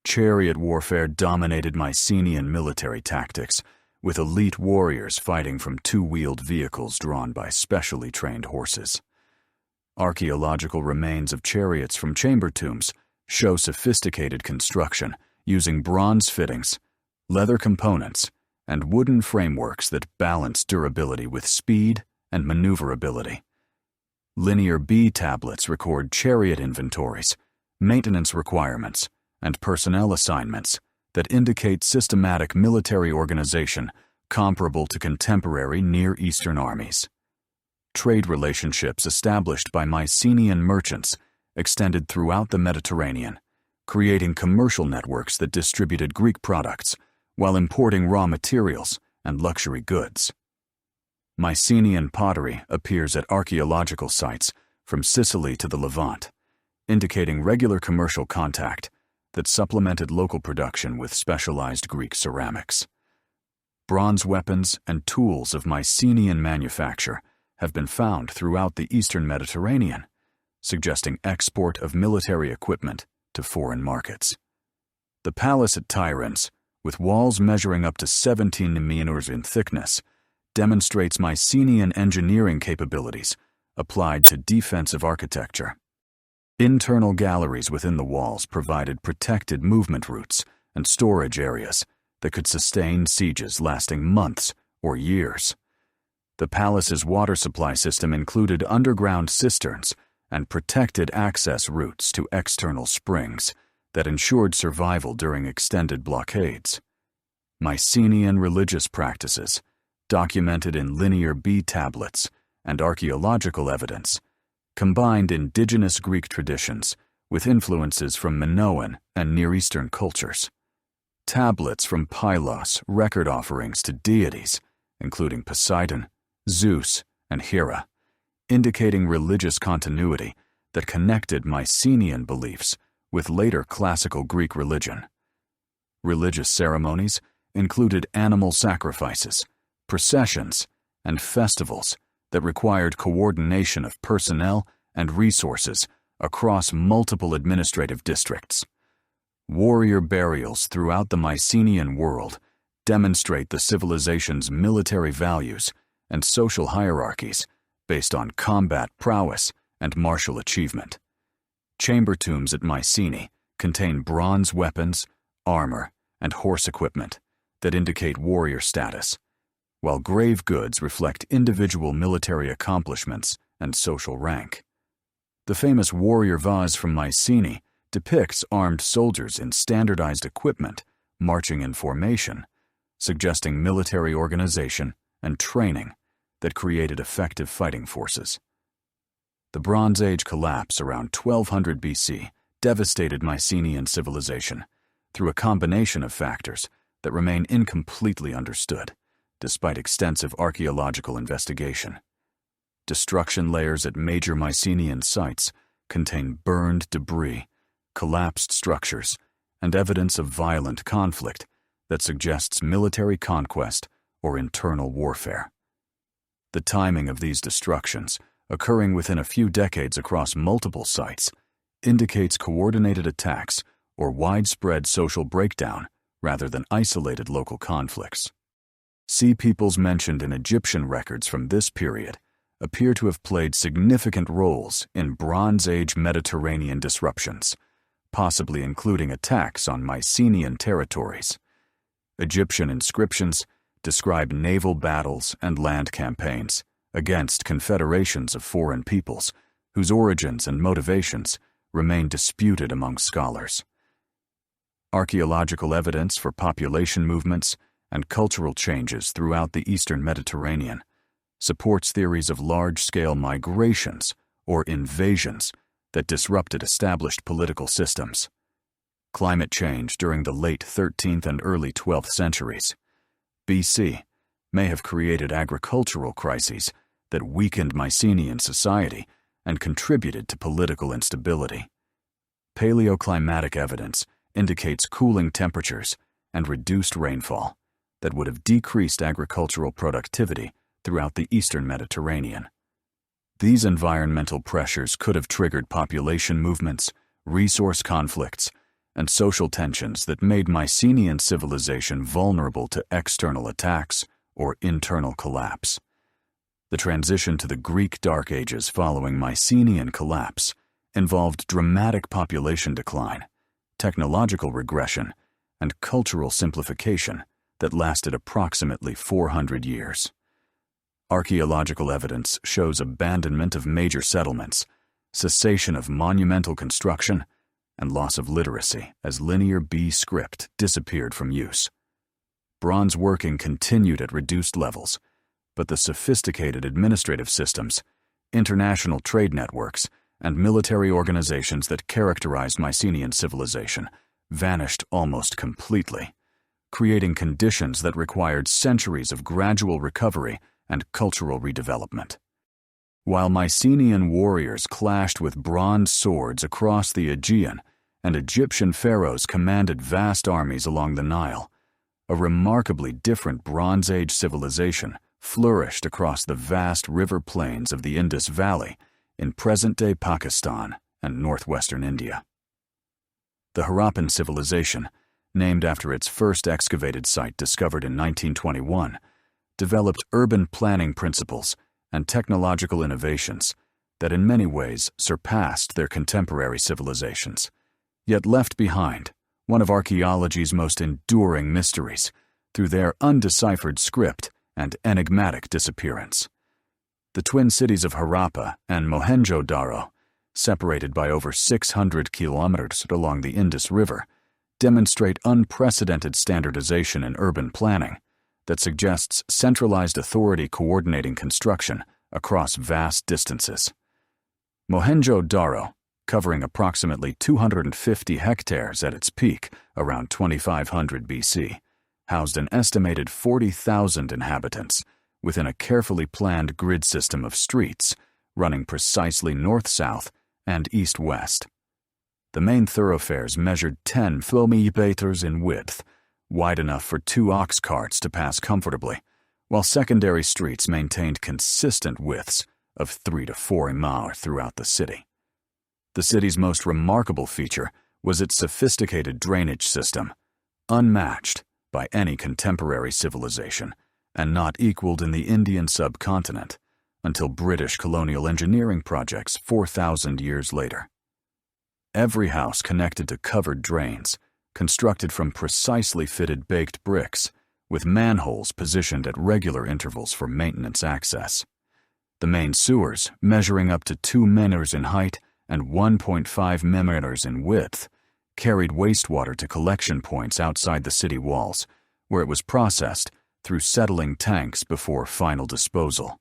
Chariot warfare dominated Mycenaean military tactics, with elite warriors fighting from two-wheeled vehicles drawn by specially trained horses. Archaeological remains of chariots from chamber tombs show sophisticated construction using bronze fittings, leather components, and wooden frameworks that balance durability with speed and maneuverability. Linear B tablets record chariot inventories, maintenance requirements, and personnel assignments that indicate systematic military organization comparable to contemporary Near Eastern armies. Trade relationships established by Mycenaean merchants extended throughout the Mediterranean, creating commercial networks that distributed Greek products while importing raw materials and luxury goods. Mycenaean pottery appears at archaeological sites from Sicily to the Levant, indicating regular commercial contact that supplemented local production with specialized Greek ceramics. Bronze weapons and tools of Mycenaean manufacture have been found throughout the eastern Mediterranean, suggesting export of military equipment to foreign markets. The palace at Tiryns, with walls measuring up to 17 meters in thickness, demonstrates Mycenaean engineering capabilities applied to defensive architecture. Internal galleries within the walls provided protected movement routes and storage areas that could sustain sieges lasting months or years. The palace's water supply system included underground cisterns and protected access routes to external springs that ensured survival during extended blockades. Mycenaean religious practices, documented in Linear B tablets and archaeological evidence, combined indigenous Greek traditions with influences from Minoan and Near Eastern cultures. Tablets from Pylos record offerings to deities, including Poseidon, Zeus, and Hera, indicating religious continuity that connected Mycenaean beliefs with later classical Greek religion. Religious ceremonies included animal sacrifices, processions, and festivals that required coordination of personnel and resources across multiple administrative districts. Warrior burials throughout the Mycenaean world demonstrate the civilization's military values and social hierarchies based on combat prowess and martial achievement. Chamber tombs at Mycenae contain bronze weapons, armor, and horse equipment that indicate warrior status, while grave goods reflect individual military accomplishments and social rank. The famous warrior vase from Mycenae depicts armed soldiers in standardized equipment marching in formation, suggesting military organization and training that created effective fighting forces. The Bronze Age collapse around 1200 BC devastated Mycenaean civilization through a combination of factors that remain incompletely understood, despite extensive archaeological investigation. Destruction layers at major Mycenaean sites contain burned debris, collapsed structures, and evidence of violent conflict that suggests military conquest or internal warfare. The timing of these destructions, occurring within a few decades across multiple sites, indicates coordinated attacks or widespread social breakdown rather than isolated local conflicts. Sea peoples mentioned in Egyptian records from this period appear to have played significant roles in Bronze Age Mediterranean disruptions, possibly including attacks on Mycenaean territories. Egyptian inscriptions describe naval battles and land campaigns against confederations of foreign peoples whose origins and motivations remain disputed among scholars. Archaeological evidence for population movements and cultural changes throughout the eastern Mediterranean supports theories of large-scale migrations or invasions that disrupted established political systems. Climate change during the late 13th and early 12th centuries BC may have created agricultural crises that weakened Mycenaean society and contributed to political instability. Paleoclimatic evidence indicates cooling temperatures and reduced rainfall that would have decreased agricultural productivity throughout the eastern Mediterranean. These environmental pressures could have triggered population movements, resource conflicts, and social tensions that made Mycenaean civilization vulnerable to external attacks or internal collapse. The transition to the Greek Dark Ages following Mycenaean collapse involved dramatic population decline, technological regression, and cultural simplification that lasted approximately 400 years. Archaeological evidence shows abandonment of major settlements, cessation of monumental construction, and loss of literacy as Linear B script disappeared from use. Bronze working continued at reduced levels, but the sophisticated administrative systems, international trade networks, and military organizations that characterized Mycenaean civilization vanished almost completely, creating conditions that required centuries of gradual recovery and cultural redevelopment. While Mycenaean warriors clashed with bronze swords across the Aegean and Egyptian pharaohs commanded vast armies along the Nile, a remarkably different Bronze Age civilization flourished across the vast river plains of the Indus Valley in present-day Pakistan and northwestern India. The Harappan civilization, named after its first excavated site discovered in 1921, developed urban planning principles and technological innovations that in many ways surpassed their contemporary civilizations, yet left behind one of archaeology's most enduring mysteries through their undeciphered script and enigmatic disappearance. The twin cities of Harappa and Mohenjo-Daro, separated by over 600 kilometers along the Indus River, demonstrate unprecedented standardization in urban planning that suggests centralized authority coordinating construction across vast distances. Mohenjo-Daro, covering approximately 250 hectares at its peak around 2500 BC, housed an estimated 40,000 inhabitants within a carefully planned grid system of streets running precisely north-south and east-west. The main thoroughfares measured 10 kilometers in width, wide enough for 2 ox carts to pass comfortably, while secondary streets maintained consistent widths of 3 to 4 miles throughout the city. The city's most remarkable feature was its sophisticated drainage system, unmatched by any contemporary civilization and not equaled in the Indian subcontinent until British colonial engineering projects 4,000 years later. Every house connected to covered drains, constructed from precisely fitted baked bricks, with manholes positioned at regular intervals for maintenance access. The main sewers, measuring up to 2 meters in height and 1.5 meters in width, carried wastewater to collection points outside the city walls, where it was processed through settling tanks before final disposal.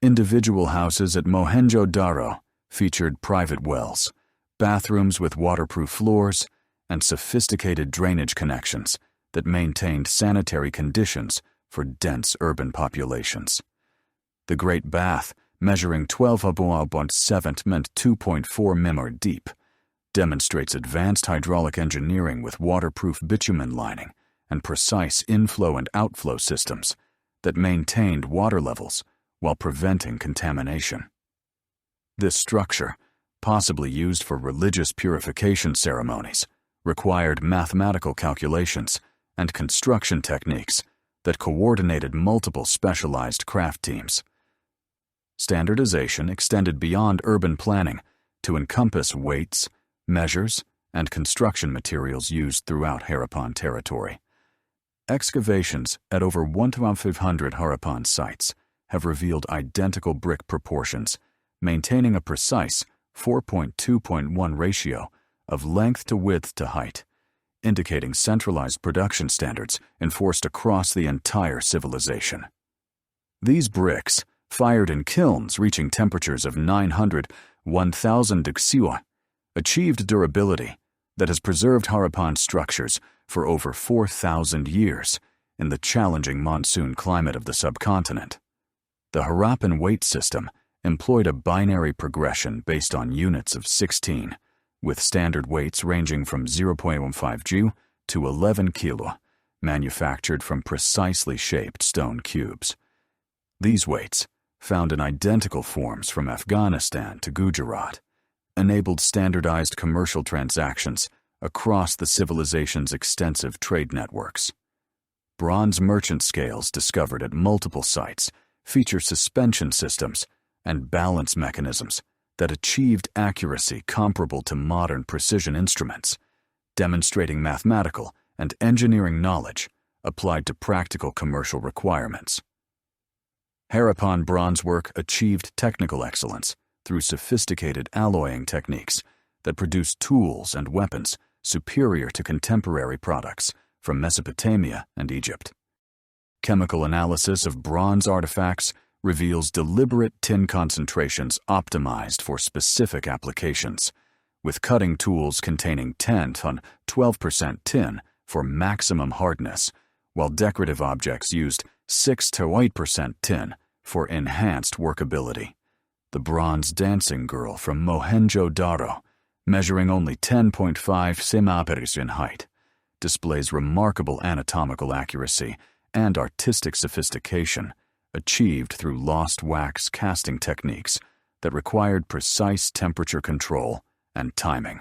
Individual houses at Mohenjo-Daro featured private wells, bathrooms with waterproof floors, and sophisticated drainage connections that maintained sanitary conditions for dense urban populations. The Great Bath, measuring 12.7 meant 2.4 mm deep, demonstrates advanced hydraulic engineering with waterproof bitumen lining and precise inflow and outflow systems that maintained water levels while preventing contamination. This structure, possibly used for religious purification ceremonies, required mathematical calculations and construction techniques that coordinated multiple specialized craft teams. Standardization extended beyond urban planning to encompass weights, measures, and construction materials used throughout Harappan territory. Excavations at over 1,500 Harappan sites have revealed identical brick proportions, maintaining a precise 4.2.1 ratio of length to width to height, indicating centralized production standards enforced across the entire civilization. These bricks, fired in kilns reaching temperatures of 900 1000 Xiu, achieved durability that has preserved Harappan structures for over 4,000 years in the challenging monsoon climate of the subcontinent. The Harappan weight system employed a binary progression based on units of 16, with standard weights ranging from 0.15 Ju to 11 kilo, manufactured from precisely shaped stone cubes. These weights, found in identical forms from Afghanistan to Gujarat, enabled standardized commercial transactions across the civilization's extensive trade networks. Bronze merchant scales discovered at multiple sites feature suspension systems and balance mechanisms that achieved accuracy comparable to modern precision instruments, demonstrating mathematical and engineering knowledge applied to practical commercial requirements. Harappan bronzework achieved technical excellence through sophisticated alloying techniques that produced tools and weapons superior to contemporary products from Mesopotamia and Egypt. Chemical analysis of bronze artifacts reveals deliberate tin concentrations optimized for specific applications, with cutting tools containing 10-12% tin for maximum hardness, while decorative objects used 6-8% tin for enhanced workability. The bronze dancing girl from Mohenjo-Daro, measuring only 10.5 centimeters in height, displays remarkable anatomical accuracy and artistic sophistication achieved through lost wax casting techniques that required precise temperature control and timing.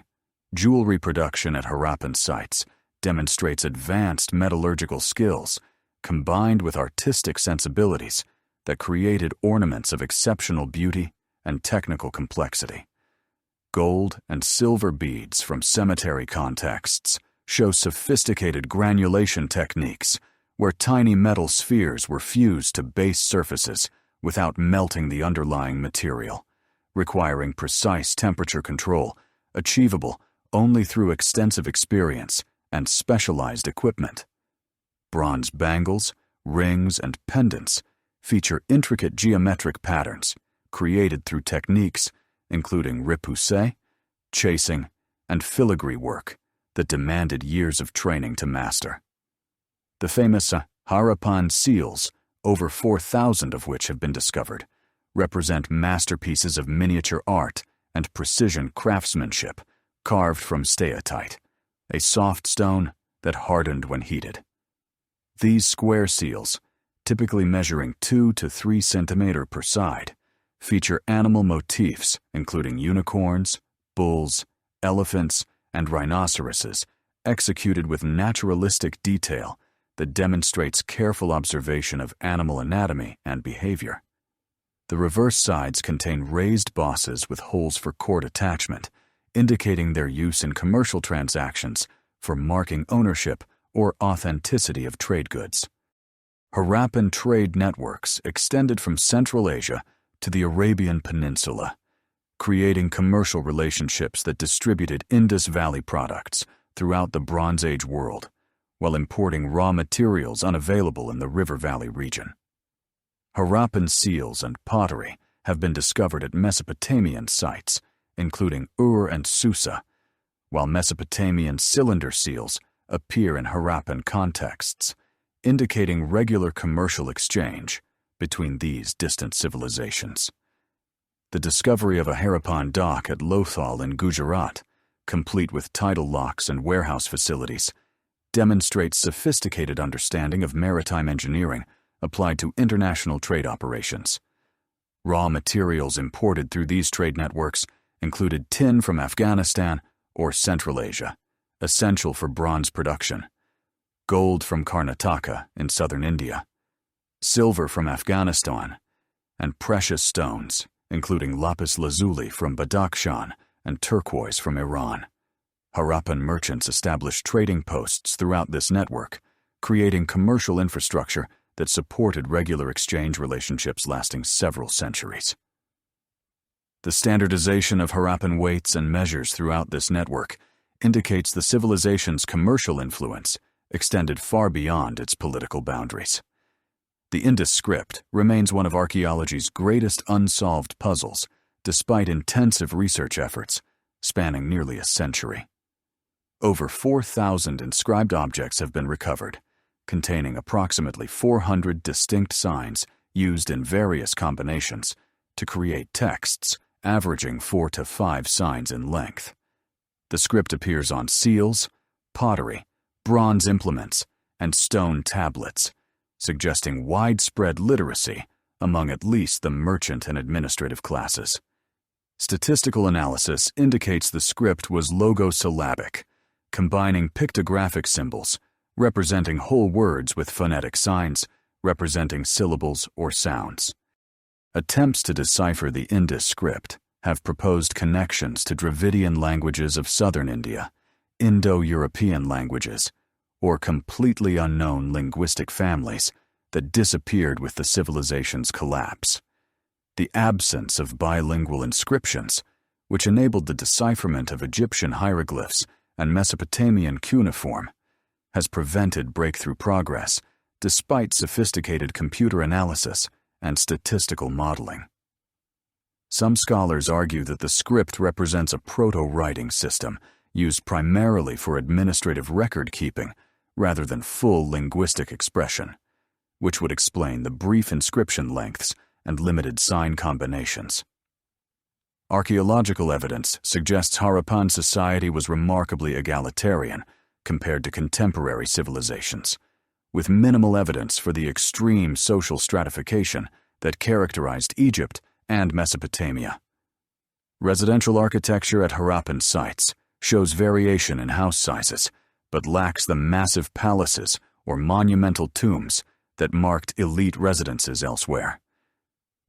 Jewelry production at Harappan sites demonstrates advanced metallurgical skills combined with artistic sensibilities that created ornaments of exceptional beauty and technical complexity. Gold and silver beads from cemetery contexts show sophisticated granulation techniques where tiny metal spheres were fused to base surfaces without melting the underlying material, requiring precise temperature control, achievable only through extensive experience and specialized equipment. Bronze bangles, rings, and pendants feature intricate geometric patterns created through techniques including repoussé, chasing, and filigree work that demanded years of training to master. The famous Harappan seals, over 4,000 of which have been discovered, represent masterpieces of miniature art and precision craftsmanship carved from steatite, a soft stone that hardened when heated. These square seals, typically measuring 2 to 3 centimeters per side, feature animal motifs including unicorns, bulls, elephants, and rhinoceroses, executed with naturalistic detail that demonstrates careful observation of animal anatomy and behavior. The reverse sides contain raised bosses with holes for cord attachment, indicating their use in commercial transactions for marking ownership or authenticity of trade goods. Harappan trade networks extended from Central Asia to the Arabian Peninsula, creating commercial relationships that distributed Indus Valley products throughout the Bronze Age world, while importing raw materials unavailable in the River Valley region. Harappan seals and pottery have been discovered at Mesopotamian sites, including Ur and Susa, while Mesopotamian cylinder seals appear in Harappan contexts, indicating regular commercial exchange between these distant civilizations. The discovery of a Harappan dock at Lothal in Gujarat, complete with tidal locks and warehouse facilities, demonstrates sophisticated understanding of maritime engineering applied to international trade operations. Raw materials imported through these trade networks included tin from Afghanistan or Central Asia, essential for bronze production, gold from Karnataka in southern India, silver from Afghanistan, and precious stones, including lapis lazuli from Badakhshan and turquoise from Iran. Harappan merchants established trading posts throughout this network, creating commercial infrastructure that supported regular exchange relationships lasting several centuries. The standardization of Harappan weights and measures throughout this network indicates the civilization's commercial influence extended far beyond its political boundaries. The Indus script remains one of archaeology's greatest unsolved puzzles despite intensive research efforts spanning nearly a century. Over 4,000 inscribed objects have been recovered, containing approximately 400 distinct signs used in various combinations to create texts averaging 4 to 5 signs in length. The script appears on seals, pottery, bronze implements, and stone tablets, suggesting widespread literacy among at least the merchant and administrative classes. Statistical analysis indicates the script was logosyllabic, combining pictographic symbols representing whole words with phonetic signs representing syllables or sounds. Attempts to decipher the Indus script have proposed connections to Dravidian languages of southern India, Indo-European languages, or completely unknown linguistic families that disappeared with the civilization's collapse. The absence of bilingual inscriptions, which enabled the decipherment of Egyptian hieroglyphs and Mesopotamian cuneiform, has prevented breakthrough progress despite sophisticated computer analysis and statistical modeling. Some scholars argue that the script represents a proto-writing system used primarily for administrative record-keeping rather than full linguistic expression, which would explain the brief inscription lengths and limited sign combinations. Archaeological evidence suggests Harappan society was remarkably egalitarian compared to contemporary civilizations, with minimal evidence for the extreme social stratification that characterized Egypt and Mesopotamia. Residential architecture at Harappan sites shows variation in house sizes, but lacks the massive palaces or monumental tombs that marked elite residences elsewhere.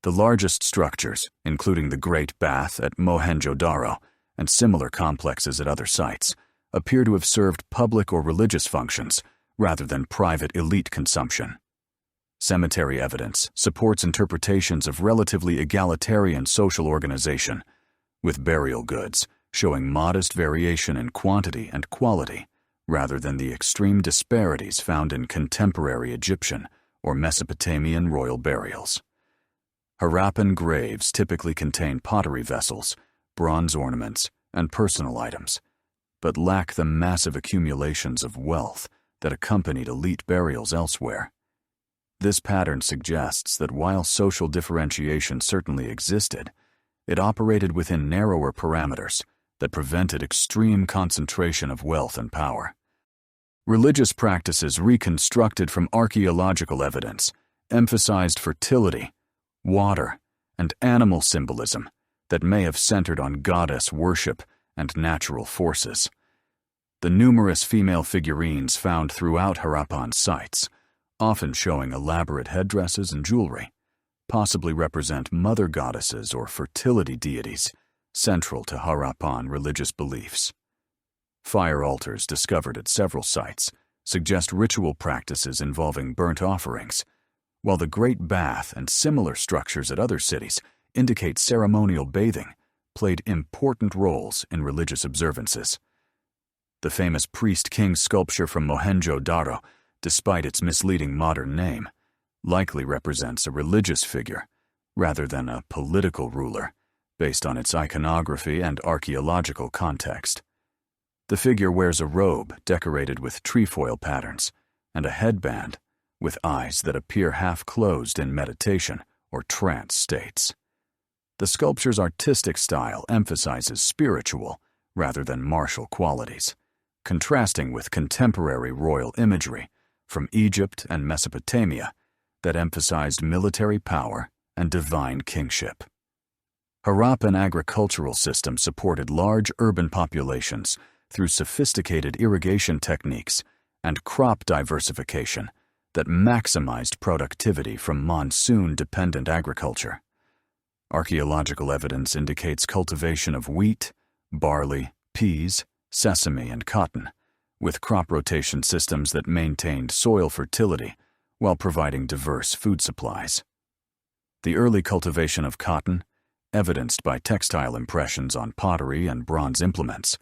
The largest structures, including the Great Bath at Mohenjo-Daro and similar complexes at other sites, appear to have served public or religious functions rather than private elite consumption. Cemetery evidence supports interpretations of relatively egalitarian social organization, with burial goods showing modest variation in quantity and quality rather than the extreme disparities found in contemporary Egyptian or Mesopotamian royal burials. Harappan graves typically contain pottery vessels, bronze ornaments, and personal items, but lack the massive accumulations of wealth that accompanied elite burials elsewhere. This pattern suggests that while social differentiation certainly existed, it operated within narrower parameters that prevented extreme concentration of wealth and power. Religious practices reconstructed from archaeological evidence emphasized fertility, water, and animal symbolism that may have centered on goddess worship and natural forces. The numerous female figurines found throughout Harappan sites, often showing elaborate headdresses and jewelry, possibly represent mother goddesses or fertility deities central to Harappan religious beliefs. Fire altars discovered at several sites suggest ritual practices involving burnt offerings, while the Great Bath and similar structures at other cities indicate ceremonial bathing played important roles in religious observances. The famous priest-king sculpture from Mohenjo-Daro, despite its misleading modern name, likely represents a religious figure rather than a political ruler based on its iconography and archaeological context. The figure wears a robe decorated with trefoil patterns and a headband with eyes that appear half-closed in meditation or trance states. The sculpture's artistic style emphasizes spiritual rather than martial qualities, contrasting with contemporary royal imagery from Egypt and Mesopotamia that emphasized military power and divine kingship. Harappan agricultural systems supported large urban populations through sophisticated irrigation techniques and crop diversification that maximized productivity from monsoon-dependent agriculture. Archaeological evidence indicates cultivation of wheat, barley, peas, sesame, and cotton, with crop rotation systems that maintained soil fertility while providing diverse food supplies. The early cultivation of cotton, evidenced by textile impressions on pottery and bronze implements,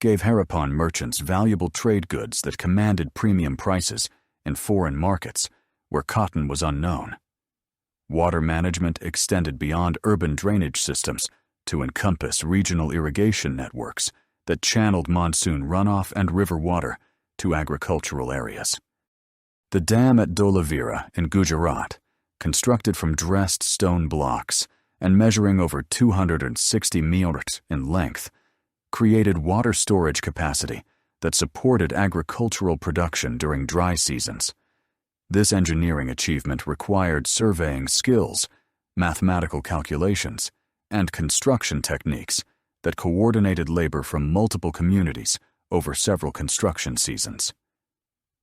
gave Harappan merchants valuable trade goods that commanded premium prices in foreign markets where cotton was unknown. Water management extended beyond urban drainage systems to encompass regional irrigation networks that channeled monsoon runoff and river water to agricultural areas. The dam at Dholavira in Gujarat, constructed from dressed stone blocks and measuring over 260 meters in length, created water storage capacity that supported agricultural production during dry seasons. This engineering achievement required surveying skills, mathematical calculations, and construction techniques that coordinated labor from multiple communities over several construction seasons.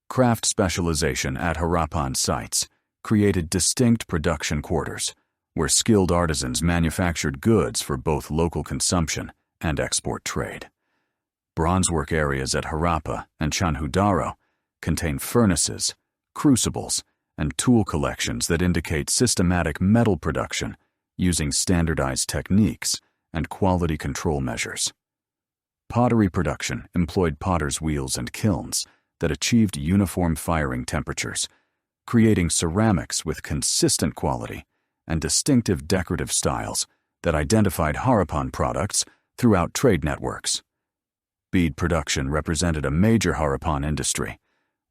Craft specialization at Harappan sites created distinct production quarters where skilled artisans manufactured goods for both local consumption and export trade. Bronzework areas at Harappa and Chanhudaro contain furnaces, crucibles, and tool collections that indicate systematic metal production using standardized techniques and quality control measures. Pottery production employed potter's wheels and kilns that achieved uniform firing temperatures, creating ceramics with consistent quality and distinctive decorative styles that identified Harappan products throughout trade networks. Bead production represented a major Harappan industry,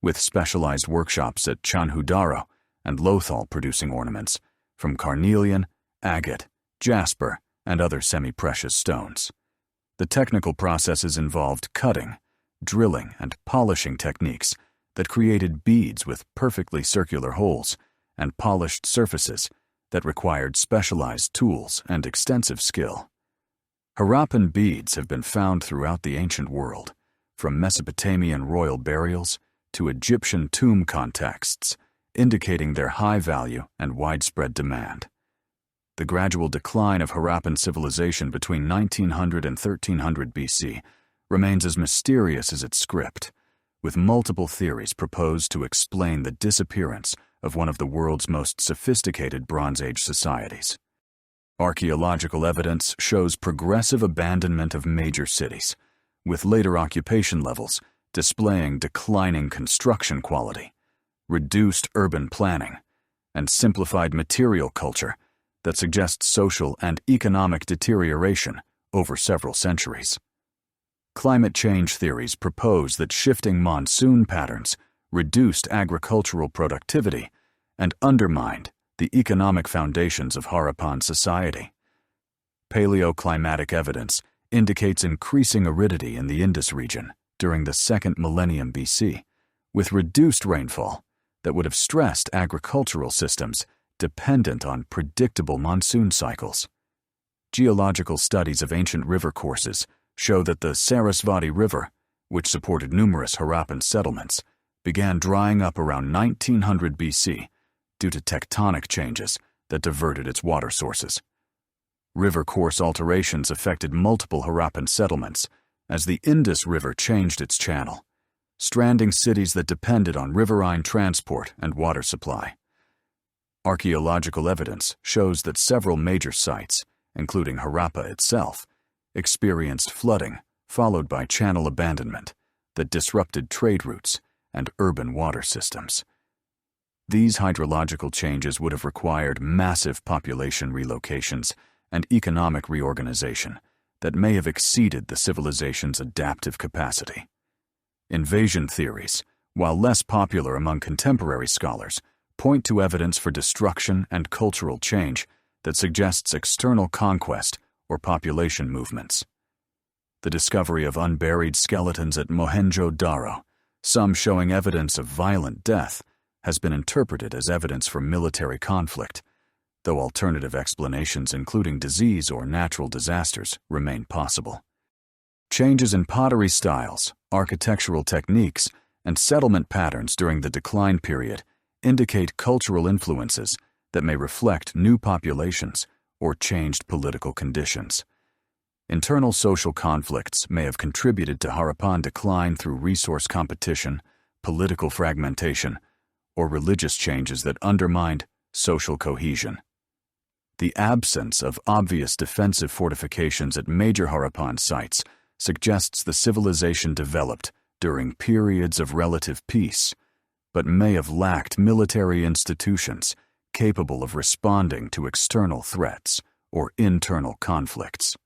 with specialized workshops at Chanhudaro and Lothal producing ornaments from carnelian, agate, jasper, and other semi-precious stones. The technical processes involved cutting, drilling, and polishing techniques that created beads with perfectly circular holes and polished surfaces that required specialized tools and extensive skill. Harappan beads have been found throughout the ancient world, from Mesopotamian royal burials to Egyptian tomb contexts, indicating their high value and widespread demand. The gradual decline of Harappan civilization between 1900 and 1300 BC remains as mysterious as its script, with multiple theories proposed to explain the disappearance of one of the world's most sophisticated Bronze Age societies. Archaeological evidence shows progressive abandonment of major cities, with later occupation levels displaying declining construction quality, reduced urban planning, and simplified material culture that suggests social and economic deterioration over several centuries. Climate change theories propose that shifting monsoon patterns reduced agricultural productivity and undermined the economic foundations of Harappan society. Paleoclimatic evidence indicates increasing aridity in the Indus region during the second millennium BC, with reduced rainfall that would have stressed agricultural systems dependent on predictable monsoon cycles. Geological studies of ancient river courses show that the Sarasvati River, which supported numerous Harappan settlements, began drying up around 1900 BC due to tectonic changes that diverted its water sources. River course alterations affected multiple Harappan settlements as the Indus River changed its channel, stranding cities that depended on riverine transport and water supply. Archaeological evidence shows that several major sites, including Harappa itself, experienced flooding followed by channel abandonment that disrupted trade routes and urban water systems. These hydrological changes would have required massive population relocations and economic reorganization that may have exceeded the civilization's adaptive capacity. Invasion theories, while less popular among contemporary scholars, point to evidence for destruction and cultural change that suggests external conquest or population movements. The discovery of unburied skeletons at Mohenjo-Daro, some showing evidence of violent death, has been interpreted as evidence for military conflict, though alternative explanations including disease or natural disasters remain possible. Changes in pottery styles, architectural techniques, and settlement patterns during the decline period indicate cultural influences that may reflect new populations or changed political conditions. Internal social conflicts may have contributed to Harappan decline through resource competition, political fragmentation, or religious changes that undermined social cohesion. The absence of obvious defensive fortifications at major Harappan sites suggests the civilization developed during periods of relative peace, but may have lacked military institutions capable of responding to external threats or internal conflicts.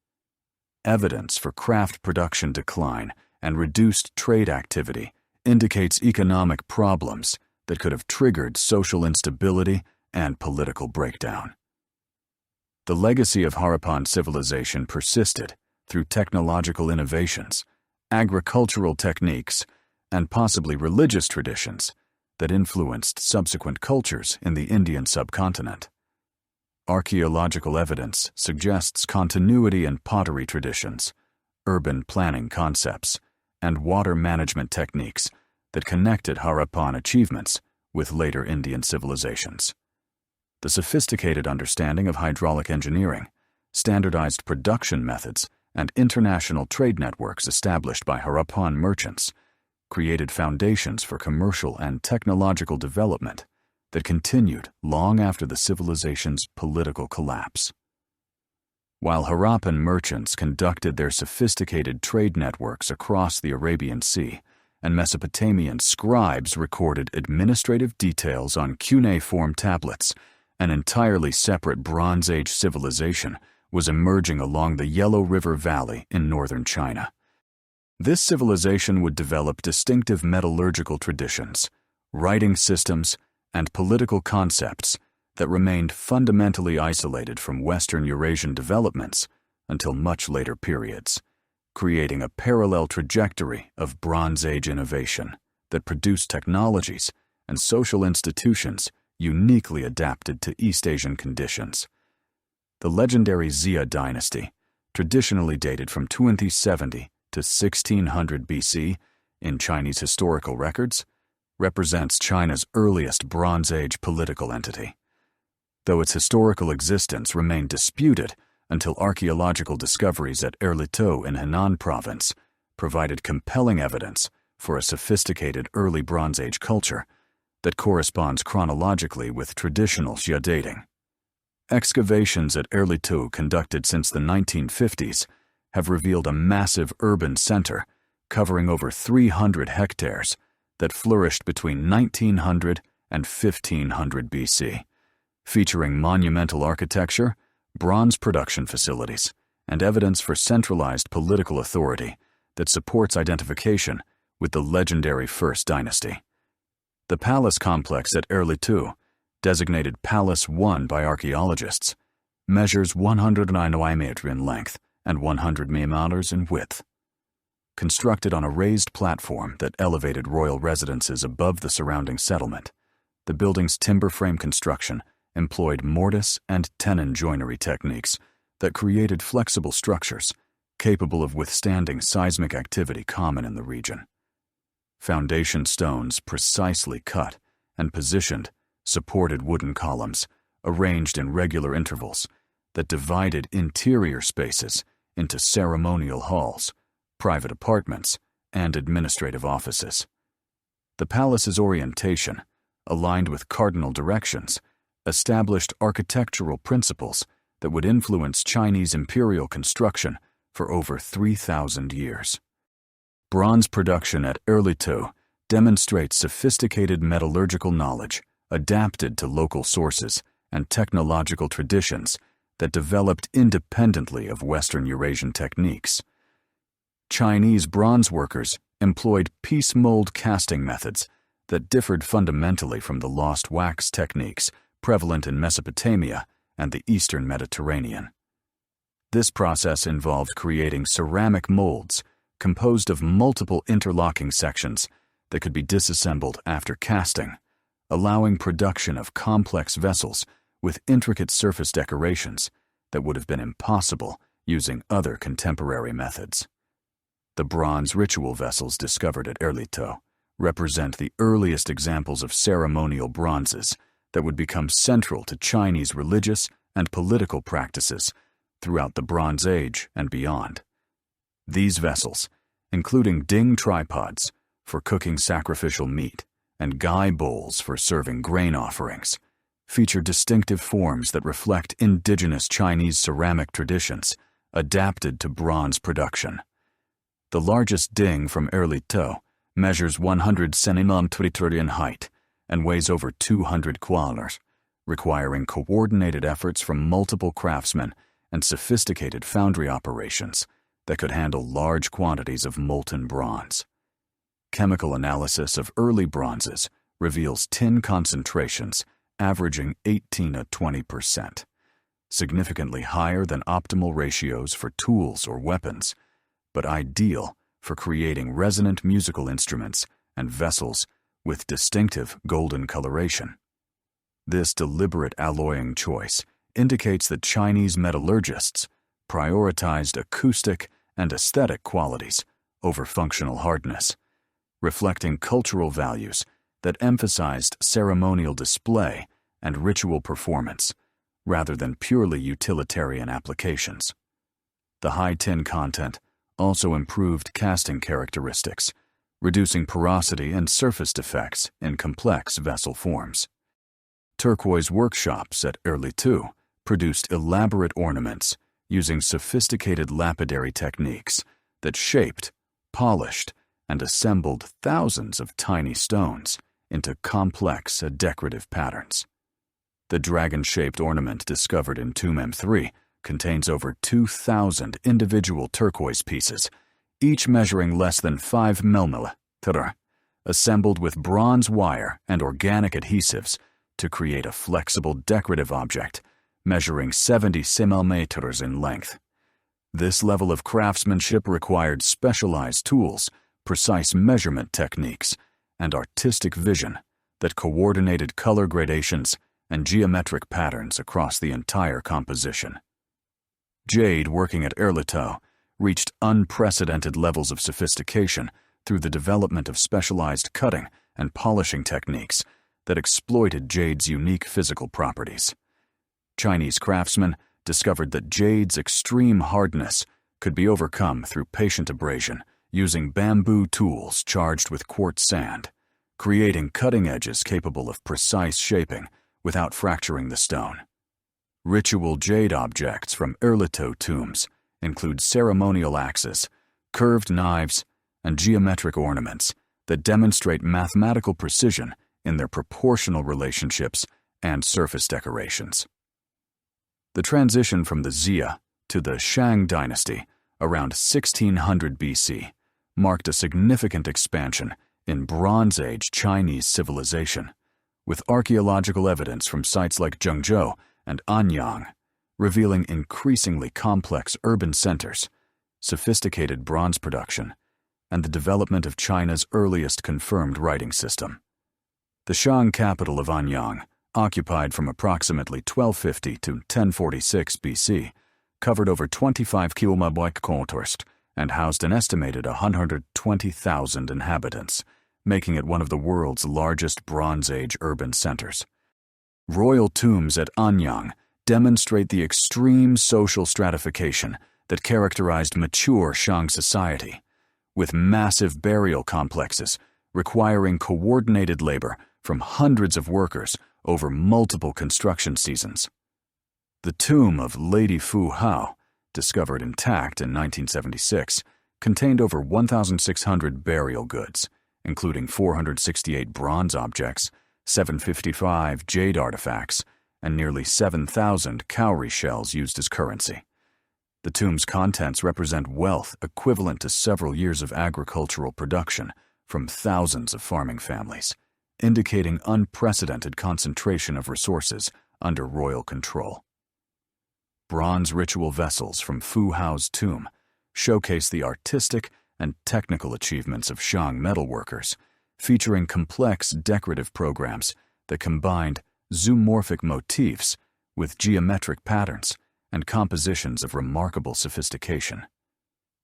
evidence for craft production decline and reduced trade activity indicates economic problems that could have triggered social instability and political breakdown. The legacy of Harappan civilization persisted through technological innovations, agricultural techniques, and possibly religious traditions that influenced subsequent cultures in the Indian subcontinent. Archaeological evidence suggests continuity in pottery traditions, urban planning concepts, and water management techniques that connected Harappan achievements with later Indian civilizations. The sophisticated understanding of hydraulic engineering, standardized production methods, and international trade networks established by Harappan merchants created foundations for commercial and technological development that continued long after the civilization's political collapse. While Harappan merchants conducted their sophisticated trade networks across the Arabian Sea, and Mesopotamian scribes recorded administrative details on cuneiform tablets, an entirely separate Bronze Age civilization was emerging along the Yellow River Valley in northern China. This civilization would develop distinctive metallurgical traditions, writing systems, and political concepts that remained fundamentally isolated from Western Eurasian developments until much later periods, creating a parallel trajectory of Bronze Age innovation that produced technologies and social institutions uniquely adapted to East Asian conditions. The legendary Xia dynasty, traditionally dated from 2070 to 1600 BC in Chinese historical records, represents China's earliest Bronze Age political entity. Though its historical existence remained disputed until archaeological discoveries at Erlitou in Henan province provided compelling evidence for a sophisticated early Bronze Age culture that corresponds chronologically with traditional Xia dating. Excavations at Erlitou conducted since the 1950s have revealed a massive urban center covering over 300 hectares that flourished between 1900 and 1500 BC, featuring monumental architecture, bronze production facilities, and evidence for centralized political authority that supports identification with the legendary First Dynasty. The palace complex at Erlitou, designated Palace 1 by archaeologists, measures 109 mm in length and 100 mm in width. Constructed on a raised platform that elevated royal residences above the surrounding settlement, the building's timber frame construction employed mortise and tenon joinery techniques that created flexible structures capable of withstanding seismic activity common in the region. Foundation stones precisely cut and positioned supported wooden columns arranged in regular intervals that divided interior spaces into ceremonial halls, private apartments, and administrative offices. The palace's orientation, aligned with cardinal directions, established architectural principles that would influence Chinese imperial construction for over 3,000 years. Bronze production at Erlitou demonstrates sophisticated metallurgical knowledge adapted to local sources and technological traditions that developed independently of Western Eurasian techniques. Chinese bronze workers employed piece mold casting methods that differed fundamentally from the lost wax techniques prevalent in Mesopotamia and the Eastern Mediterranean. This process involved creating ceramic molds composed of multiple interlocking sections that could be disassembled after casting, allowing production of complex vessels with intricate surface decorations that would have been impossible using other contemporary methods. The bronze ritual vessels discovered at Erlitou represent the earliest examples of ceremonial bronzes that would become central to Chinese religious and political practices throughout the Bronze Age and beyond. These vessels, including ding tripods for cooking sacrificial meat and gai bowls for serving grain offerings, feature distinctive forms that reflect indigenous Chinese ceramic traditions adapted to bronze production. The largest ding from Erlitou measures 100 cm in height and weighs over 200 kilos, requiring coordinated efforts from multiple craftsmen and sophisticated foundry operations that could handle large quantities of molten bronze. Chemical analysis of early bronzes reveals tin concentrations averaging 18 to 20%, significantly higher than optimal ratios for tools or weapons, but ideal for creating resonant musical instruments and vessels with distinctive golden coloration. This deliberate alloying choice indicates that Chinese metallurgists prioritized acoustic and aesthetic qualities over functional hardness, reflecting cultural values that emphasized ceremonial display and ritual performance rather than purely utilitarian applications. The high tin content also improved casting characteristics, reducing porosity and surface defects in complex vessel forms. Turquoise workshops at Erlitou produced elaborate ornaments using sophisticated lapidary techniques that shaped, polished, and assembled thousands of tiny stones into complex decorative patterns. The dragon-shaped ornament discovered in Tomb M3 contains over 2,000 individual turquoise pieces, each measuring less than 5 mm, assembled with bronze wire and organic adhesives to create a flexible decorative object measuring 70 cm in length. This level of craftsmanship required specialized tools, precise measurement techniques, and artistic vision that coordinated color gradations and geometric patterns across the entire composition. Jade, working at Erlitou, reached unprecedented levels of sophistication through the development of specialized cutting and polishing techniques that exploited jade's unique physical properties. Chinese craftsmen discovered that jade's extreme hardness could be overcome through patient abrasion using bamboo tools charged with quartz sand, creating cutting edges capable of precise shaping without fracturing the stone. Ritual jade objects from Erlitou tombs include ceremonial axes, curved knives, and geometric ornaments that demonstrate mathematical precision in their proportional relationships and surface decorations. The transition from the Xia to the Shang dynasty around 1600 BC marked a significant expansion in Bronze Age Chinese civilization, with archaeological evidence from sites like Zhengzhou and Anyang revealing increasingly complex urban centers, sophisticated bronze production, and the development of China's earliest confirmed writing system. The Shang capital of Anyang, occupied from approximately 1250 to 1046 BC, covered over 25 km² and housed an estimated 120,000 inhabitants, making it one of the world's largest Bronze Age urban centers. Royal tombs at Anyang demonstrate the extreme social stratification that characterized mature Shang society, with massive burial complexes requiring coordinated labor from hundreds of workers over multiple construction seasons. The tomb of Lady Fu Hao, discovered intact in 1976, contained over 1,600 burial goods, including 468 bronze objects, 755 jade artifacts, and nearly 7,000 cowrie shells used as currency. The tomb's contents represent wealth equivalent to several years of agricultural production from thousands of farming families, indicating unprecedented concentration of resources under royal control. Bronze ritual vessels from Fu Hao's tomb showcase the artistic and technical achievements of Shang metalworkers, featuring complex decorative programs that combined zoomorphic motifs with geometric patterns and compositions of remarkable sophistication.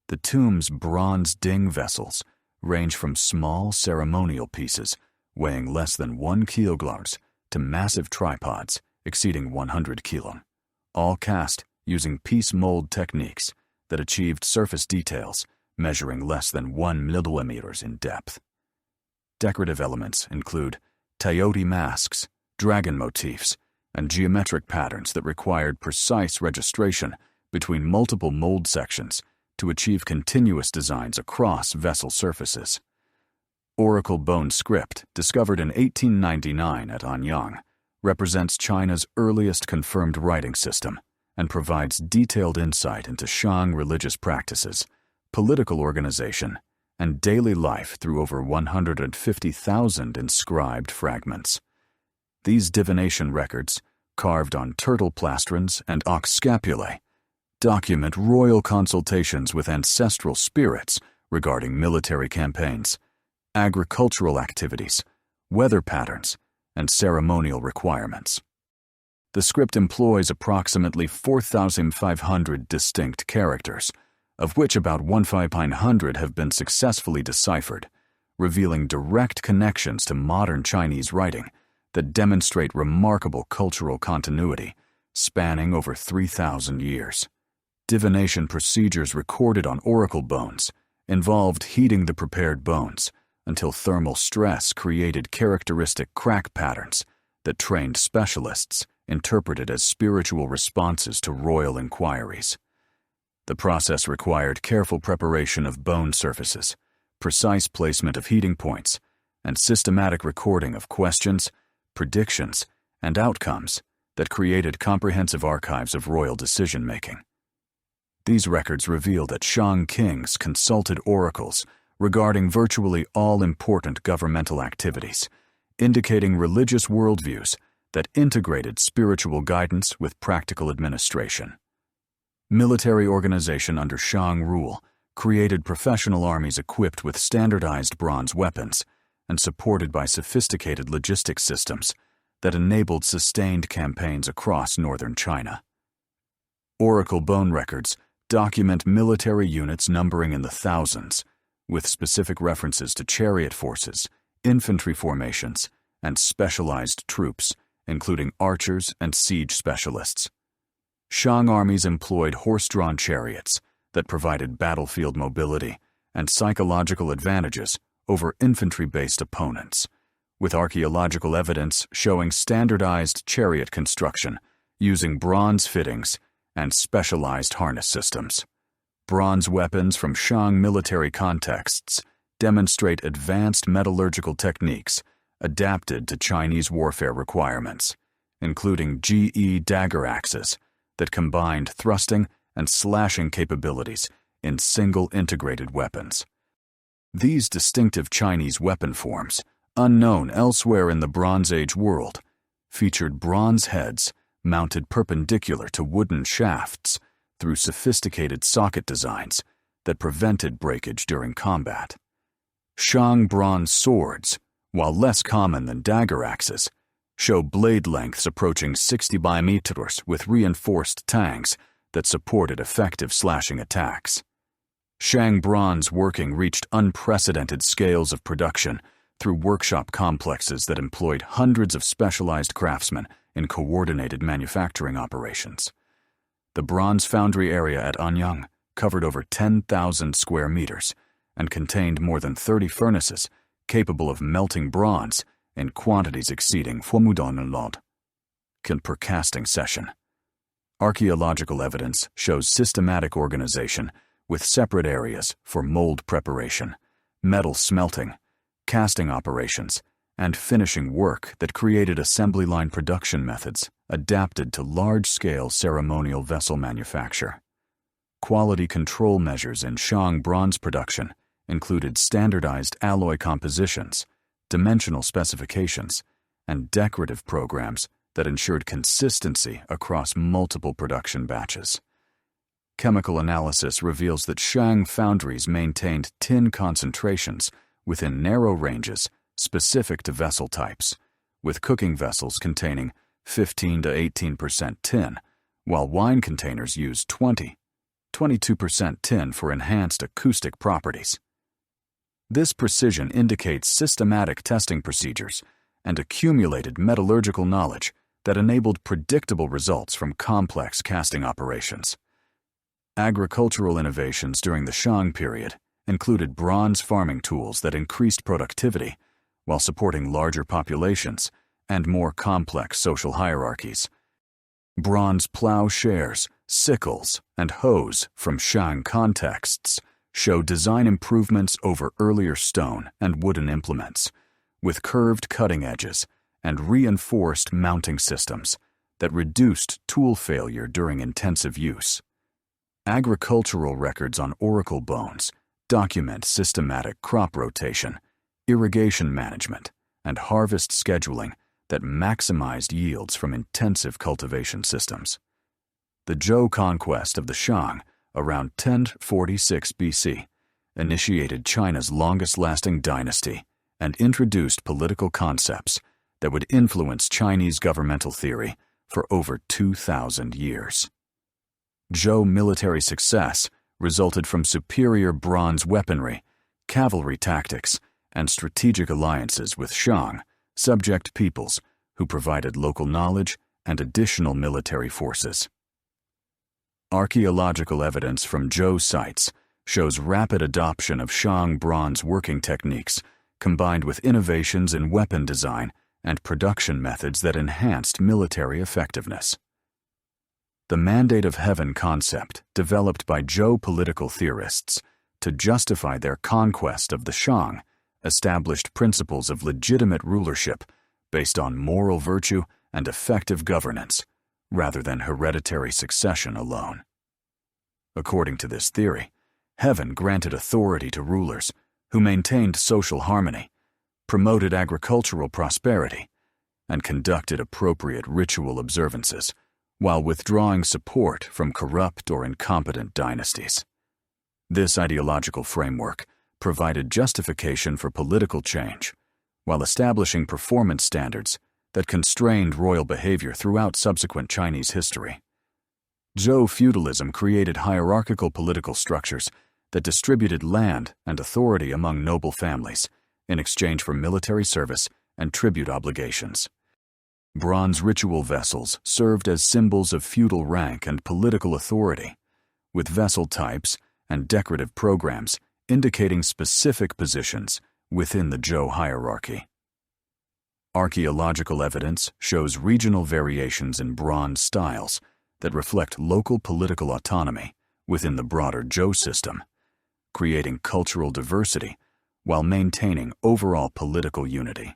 The tomb's bronze ding vessels range from small ceremonial pieces weighing less than 1 kilogram to massive tripods exceeding 100 kg, all cast using piece mold techniques that achieved surface details measuring less than 1 millimeter in depth. Decorative elements include Tayoti masks, dragon motifs, and geometric patterns that required precise registration between multiple mold sections to achieve continuous designs across vessel surfaces. Oracle bone script, discovered in 1899 at Anyang, represents China's earliest confirmed writing system and provides detailed insight into Shang religious practices, political organization, and daily life through over 150,000 inscribed fragments. These divination records, carved on turtle plastrons and ox scapulae, document royal consultations with ancestral spirits regarding military campaigns, agricultural activities, weather patterns, and ceremonial requirements. The script employs approximately 4,500 distinct characters, of which about 1,500 have been successfully deciphered, revealing direct connections to modern Chinese writing that demonstrate remarkable cultural continuity spanning over 3,000 years. Divination procedures recorded on oracle bones involved heating the prepared bones until thermal stress created characteristic crack patterns that trained specialists interpreted as spiritual responses to royal inquiries. The process required careful preparation of bone surfaces, precise placement of heating points, and systematic recording of questions, predictions, and outcomes that created comprehensive archives of royal decision-making. These records reveal that Shang kings consulted oracles regarding virtually all important governmental activities, indicating religious worldviews that integrated spiritual guidance with practical administration. Military organization under Shang rule created professional armies equipped with standardized bronze weapons and supported by sophisticated logistics systems that enabled sustained campaigns across northern China. Oracle bone records document military units numbering in the thousands, with specific references to chariot forces, infantry formations, and specialized troops, including archers and siege specialists. Shang armies employed horse-drawn chariots that provided battlefield mobility and psychological advantages over infantry-based opponents, with archaeological evidence showing standardized chariot construction using bronze fittings and specialized harness systems. Bronze weapons from Shang military contexts demonstrate advanced metallurgical techniques adapted to Chinese warfare requirements, including GE dagger axes that combined thrusting and slashing capabilities in single integrated weapons. These distinctive Chinese weapon forms, unknown elsewhere in the Bronze Age world, featured bronze heads mounted perpendicular to wooden shafts through sophisticated socket designs that prevented breakage during combat. Shang bronze swords, while less common than dagger axes, show blade lengths approaching 60 meters with reinforced tangs that supported effective slashing attacks. Shang bronze working reached unprecedented scales of production through workshop complexes that employed hundreds of specialized craftsmen in coordinated manufacturing operations. The bronze foundry area at Anyang covered over 10,000 square meters and contained more than 30 furnaces capable of melting bronze in quantities exceeding 4,000 lot per casting session. Archaeological evidence shows systematic organization with separate areas for mold preparation, metal smelting, casting operations, and finishing work that created assembly line production methods adapted to large-scale ceremonial vessel manufacture. Quality control measures in Shang bronze production included standardized alloy compositions, dimensional specifications, and decorative programs that ensured consistency across multiple production batches. Chemical analysis reveals that Shang foundries maintained tin concentrations within narrow ranges specific to vessel types, with cooking vessels containing 15 to 18% tin, while wine containers used 22% tin for enhanced acoustic properties. This precision indicates systematic testing procedures and accumulated metallurgical knowledge that enabled predictable results from complex casting operations. Agricultural innovations during the Shang period included bronze farming tools that increased productivity while supporting larger populations and more complex social hierarchies. Bronze plowshares, sickles, and hoes from Shang contexts show design improvements over earlier stone and wooden implements, with curved cutting edges and reinforced mounting systems that reduced tool failure during intensive use. Agricultural records on oracle bones document systematic crop rotation, irrigation management, and harvest scheduling that maximized yields from intensive cultivation systems. The Zhou conquest of the Shang around 1046 BC initiated China's longest-lasting dynasty and introduced political concepts that would influence Chinese governmental theory for over 2,000 years. Zhou military success resulted from superior bronze weaponry, cavalry tactics, and strategic alliances with Shang, subject peoples who provided local knowledge and additional military forces. Archaeological evidence from Zhou sites shows rapid adoption of Shang bronze working techniques combined with innovations in weapon design and production methods that enhanced military effectiveness. The mandate of heaven concept, developed by Zhou political theorists to justify their conquest of the Shang, established principles of legitimate rulership based on moral virtue and effective governance, rather than hereditary succession alone. According to this theory, heaven granted authority to rulers who maintained social harmony, promoted agricultural prosperity, and conducted appropriate ritual observances, while withdrawing support from corrupt or incompetent dynasties. This ideological framework provided justification for political change, while establishing performance standards that constrained royal behavior throughout subsequent Chinese history. Zhou feudalism created hierarchical political structures that distributed land and authority among noble families in exchange for military service and tribute obligations. Bronze ritual vessels served as symbols of feudal rank and political authority, with vessel types and decorative programs indicating specific positions within the Zhou hierarchy. Archaeological evidence shows regional variations in bronze styles that reflect local political autonomy within the broader Zhou system, creating cultural diversity while maintaining overall political unity.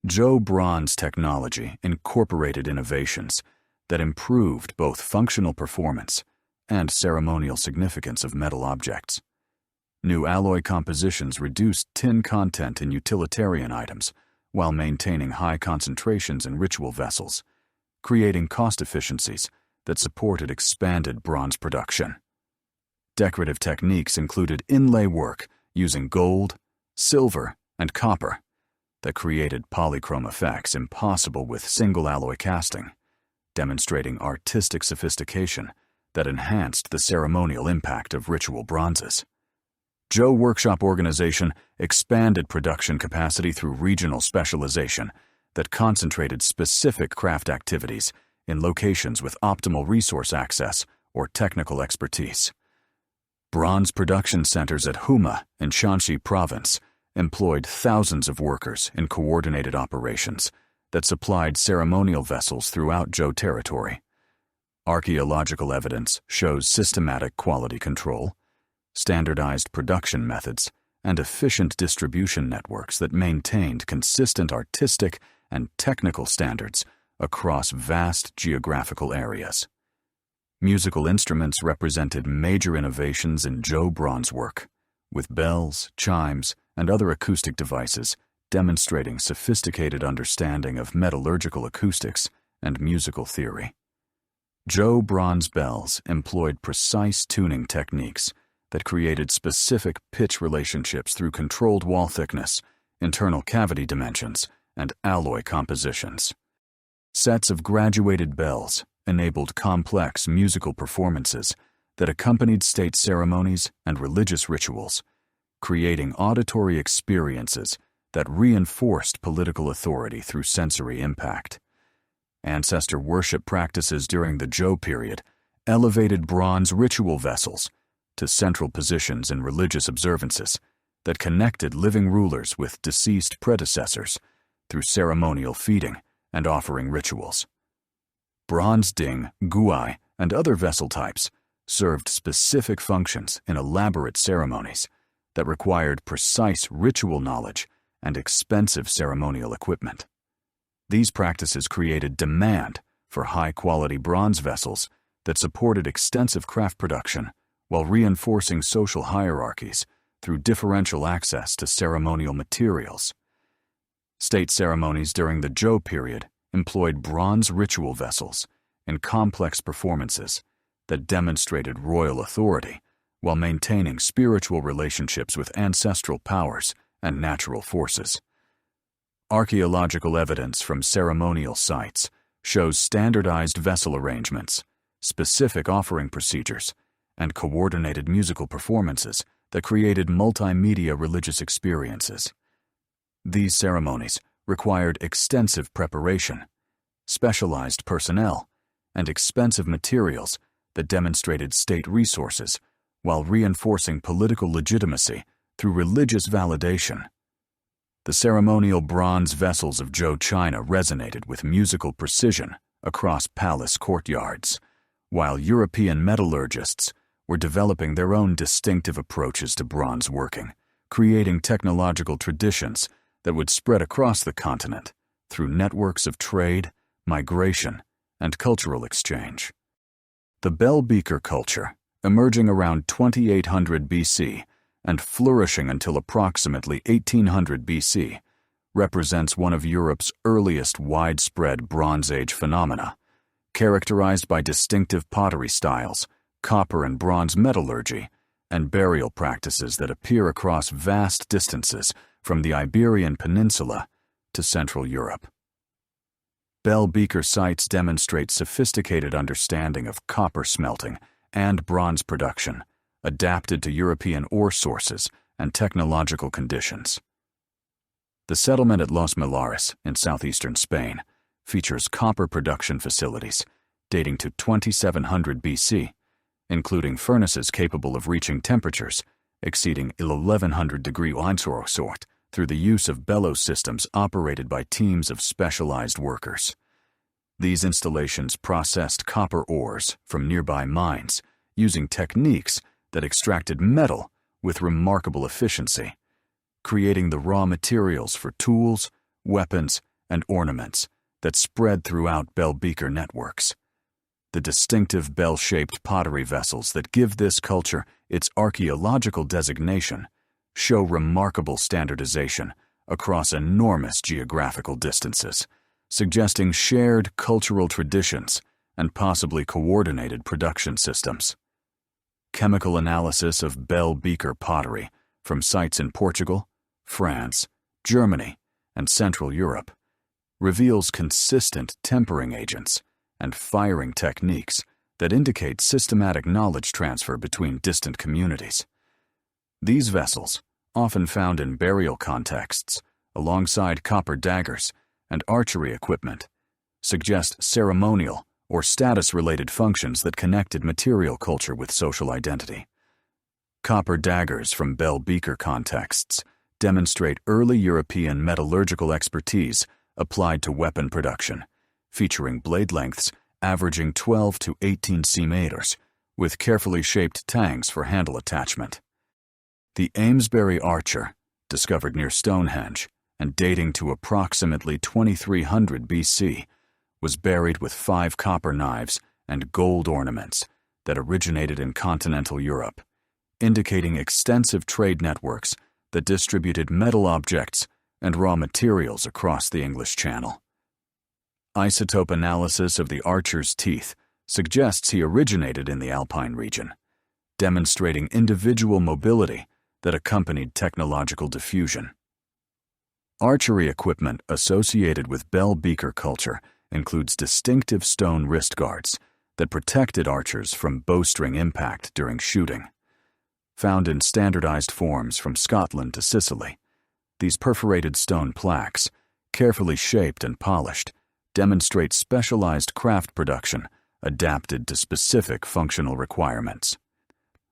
Zhou bronze technology incorporated innovations that improved both functional performance and ceremonial significance of metal objects. New alloy compositions reduced tin content in utilitarian items while maintaining high concentrations in ritual vessels, creating cost efficiencies that supported expanded bronze production. Decorative techniques included inlay work using gold, silver, and copper that created polychrome effects impossible with single alloy casting, demonstrating artistic sophistication that enhanced the ceremonial impact of ritual bronzes. Zhou workshop organization expanded production capacity through regional specialization that concentrated specific craft activities in locations with optimal resource access or technical expertise. Bronze production centers at Huma in Shanxi province employed thousands of workers in coordinated operations that supplied ceremonial vessels throughout Zhou territory. Archaeological evidence shows systematic quality control, standardized production methods, and efficient distribution networks that maintained consistent artistic and technical standards across vast geographical areas. Musical instruments represented major innovations in Zhou bronze work, with bells, chimes, and other acoustic devices demonstrating sophisticated understanding of metallurgical acoustics and musical theory. Zhou bronze bells employed precise tuning techniques that created specific pitch relationships through controlled wall thickness, internal cavity dimensions, and alloy compositions. Sets of graduated bells enabled complex musical performances that accompanied state ceremonies and religious rituals, creating auditory experiences that reinforced political authority through sensory impact. Ancestor worship practices during the Zhou period elevated bronze ritual vessels to central positions in religious observances that connected living rulers with deceased predecessors through ceremonial feeding and offering rituals. Bronze ding, guai, and other vessel types served specific functions in elaborate ceremonies that required precise ritual knowledge and expensive ceremonial equipment. These practices created demand for high-quality bronze vessels that supported extensive craft production while reinforcing social hierarchies through differential access to ceremonial materials. State ceremonies during the Zhou period employed bronze ritual vessels in complex performances that demonstrated royal authority while maintaining spiritual relationships with ancestral powers and natural forces. Archaeological evidence from ceremonial sites shows standardized vessel arrangements, specific offering procedures, and coordinated musical performances that created multimedia religious experiences. These ceremonies required extensive preparation, specialized personnel, and expensive materials that demonstrated state resources while reinforcing political legitimacy through religious validation. The ceremonial bronze vessels of Zhou China resonated with musical precision across palace courtyards, while European metallurgists were developing their own distinctive approaches to bronze working, creating technological traditions that would spread across the continent through networks of trade, migration, and cultural exchange. The bell beaker culture, emerging around 2800 BC and flourishing until approximately 1800 BC, represents one of Europe's earliest widespread Bronze Age phenomena, characterized by distinctive pottery styles, copper and bronze metallurgy, and burial practices that appear across vast distances from the Iberian Peninsula to Central Europe. Bell beaker sites demonstrate sophisticated understanding of copper smelting and bronze production, adapted to European ore sources and technological conditions. The settlement at Los Millares in southeastern Spain features copper production facilities dating to 2700 BC, including furnaces capable of reaching temperatures exceeding 1100 degrees Celsius through the use of bellows systems operated by teams of specialized workers. These installations processed copper ores from nearby mines using techniques that extracted metal with remarkable efficiency, creating the raw materials for tools, weapons, and ornaments that spread throughout bell beaker networks. The distinctive bell-shaped pottery vessels that give this culture its archaeological designation show remarkable standardization across enormous geographical distances, suggesting shared cultural traditions and possibly coordinated production systems. Chemical analysis of bell beaker pottery from sites in Portugal, France, Germany, and Central Europe reveals consistent tempering agents and firing techniques that indicate systematic knowledge transfer between distant communities. These vessels, often found in burial contexts, alongside copper daggers and archery equipment, suggest ceremonial or status-related functions that connected material culture with social identity. Copper daggers from bell beaker contexts demonstrate early European metallurgical expertise applied to weapon production, featuring blade lengths averaging 12 to 18 cm, with carefully shaped tangs for handle attachment. The Amesbury archer, discovered near Stonehenge and dating to approximately 2300 BC, was buried with 5 copper knives and gold ornaments that originated in continental Europe, indicating extensive trade networks that distributed metal objects and raw materials across the English Channel. Isotope analysis of the archer's teeth suggests he originated in the Alpine region, demonstrating individual mobility that accompanied technological diffusion. Archery equipment associated with bell beaker culture includes distinctive stone wrist guards that protected archers from bowstring impact during shooting. Found in standardized forms from Scotland to Sicily, these perforated stone plaques, carefully shaped and polished, demonstrate specialized craft production adapted to specific functional requirements.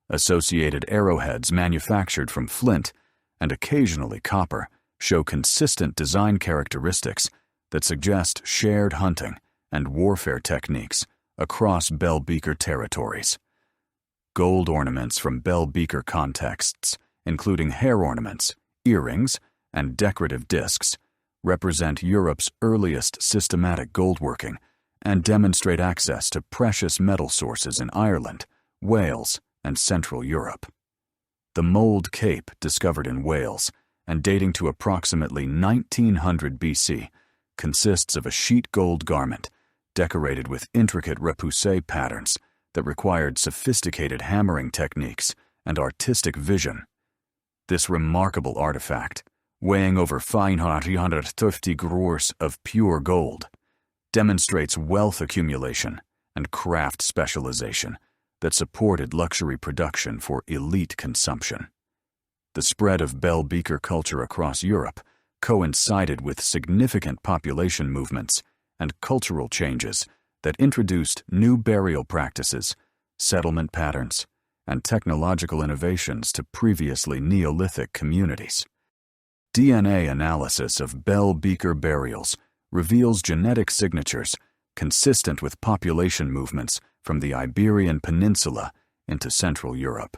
Associated arrowheads manufactured from flint and occasionally copper show consistent design characteristics that suggest shared hunting and warfare techniques across bell beaker territories. Gold ornaments from bell beaker contexts, including hair ornaments, earrings, and decorative discs, represent Europe's earliest systematic goldworking and demonstrate access to precious metal sources in Ireland, Wales, and Central Europe. The mold cape, discovered in Wales and dating to approximately 1900 BC, consists of a sheet gold garment decorated with intricate repoussé patterns that required sophisticated hammering techniques and artistic vision. This remarkable artifact, weighing over 550 grams of pure gold, demonstrates wealth accumulation and craft specialization that supported luxury production for elite consumption. The spread of bell beaker culture across Europe coincided with significant population movements and cultural changes that introduced new burial practices, settlement patterns, and technological innovations to previously Neolithic communities. DNA analysis of bell beaker burials reveals genetic signatures consistent with population movements from the Iberian Peninsula into Central Europe,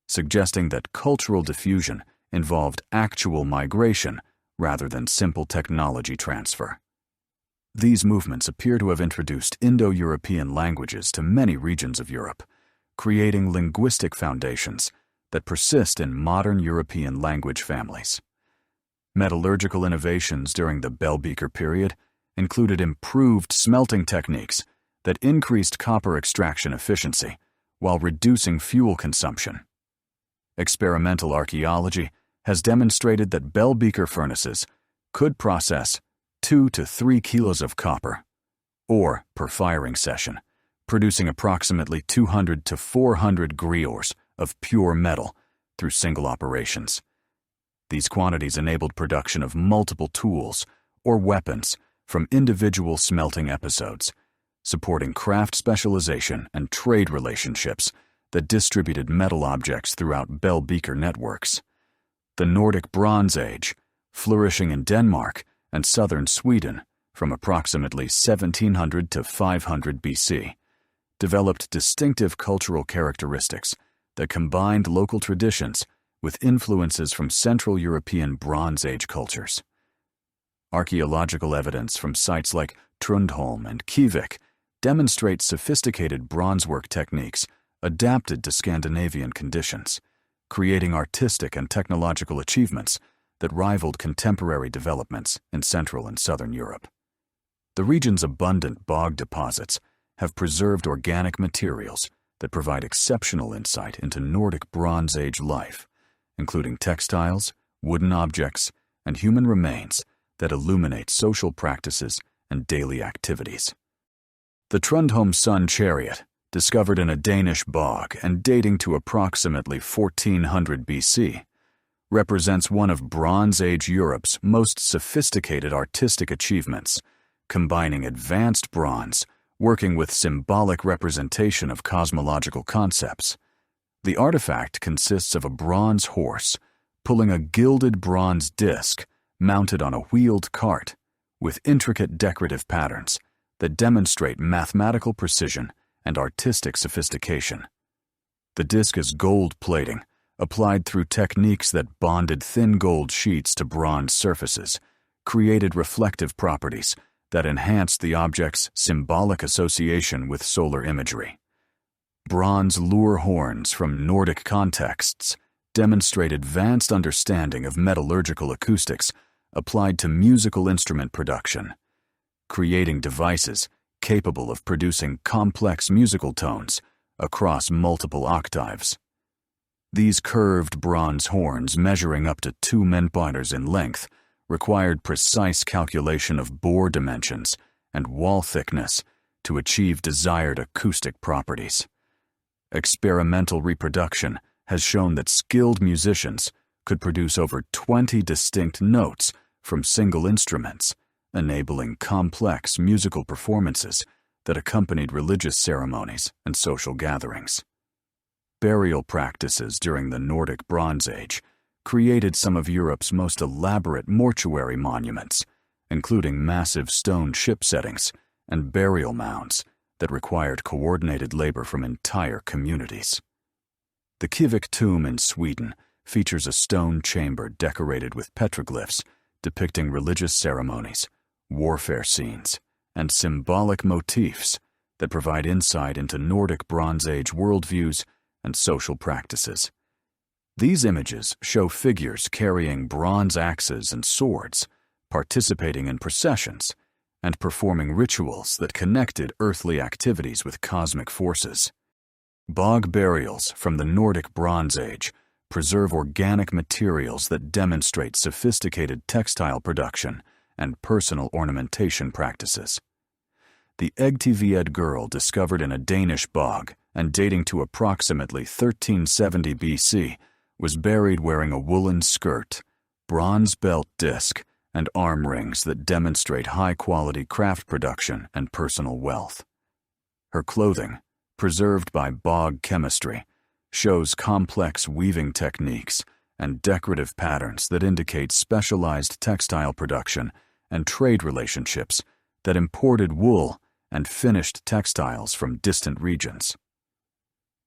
suggesting that cultural diffusion involved actual migration rather than simple technology transfer. These movements appear to have introduced Indo-European languages to many regions of Europe, creating linguistic foundations that persist in modern European language families. Metallurgical innovations during the bell beaker period included improved smelting techniques that increased copper extraction efficiency while reducing fuel consumption. Experimental archaeology has demonstrated that bell beaker furnaces could process 2 to 3 kilos of copper, ore per firing session, producing approximately 200 to 400 griots of pure metal through single operations. These quantities enabled production of multiple tools or weapons from individual smelting episodes, supporting craft specialization and trade relationships that distributed metal objects throughout bell beaker networks. The Nordic Bronze Age, flourishing in Denmark and southern Sweden from approximately 1700 to 500 BC, developed distinctive cultural characteristics that combined local traditions with influences from Central European Bronze Age cultures. Archaeological evidence from sites like Trundholm and Kivik demonstrates sophisticated bronzework techniques adapted to Scandinavian conditions, creating artistic and technological achievements that rivaled contemporary developments in Central and Southern Europe. The region's abundant bog deposits have preserved organic materials that provide exceptional insight into Nordic Bronze Age life, including textiles, wooden objects, and human remains that illuminate social practices and daily activities. The Trundholm sun chariot, discovered in a Danish bog and dating to approximately 1400 BC, represents one of Bronze Age Europe's most sophisticated artistic achievements, combining advanced bronze working with symbolic representation of cosmological concepts. The artifact consists of a bronze horse pulling a gilded bronze disc mounted on a wheeled cart with intricate decorative patterns that demonstrate mathematical precision and artistic sophistication. The disc is gold plating, applied through techniques that bonded thin gold sheets to bronze surfaces, created reflective properties that enhanced the object's symbolic association with solar imagery. Bronze lure horns from Nordic contexts demonstrate advanced understanding of metallurgical acoustics applied to musical instrument production, creating devices capable of producing complex musical tones across multiple octaves. These curved bronze horns, measuring up to 2 meters in length, required precise calculation of bore dimensions and wall thickness to achieve desired acoustic properties. Experimental reproduction has shown that skilled musicians could produce over 20 distinct notes from single instruments, enabling complex musical performances that accompanied religious ceremonies and social gatherings. Burial practices during the Nordic Bronze Age created some of Europe's most elaborate mortuary monuments, including massive stone ship settings and burial mounds that required coordinated labor from entire communities. The Kivik tomb in Sweden features a stone chamber decorated with petroglyphs depicting religious ceremonies, warfare scenes, and symbolic motifs that provide insight into Nordic Bronze Age worldviews and social practices. These images show figures carrying bronze axes and swords, participating in processions, and performing rituals that connected earthly activities with cosmic forces. Bog burials from the Nordic Bronze Age preserve organic materials that demonstrate sophisticated textile production and personal ornamentation practices. The Egtived girl discovered in a Danish bog and dating to approximately 1370 BC was buried wearing a woolen skirt, bronze belt disc, and arm rings that demonstrate high-quality craft production and personal wealth. Her clothing, preserved by bog chemistry, shows complex weaving techniques and decorative patterns that indicate specialized textile production and trade relationships that imported wool and finished textiles from distant regions.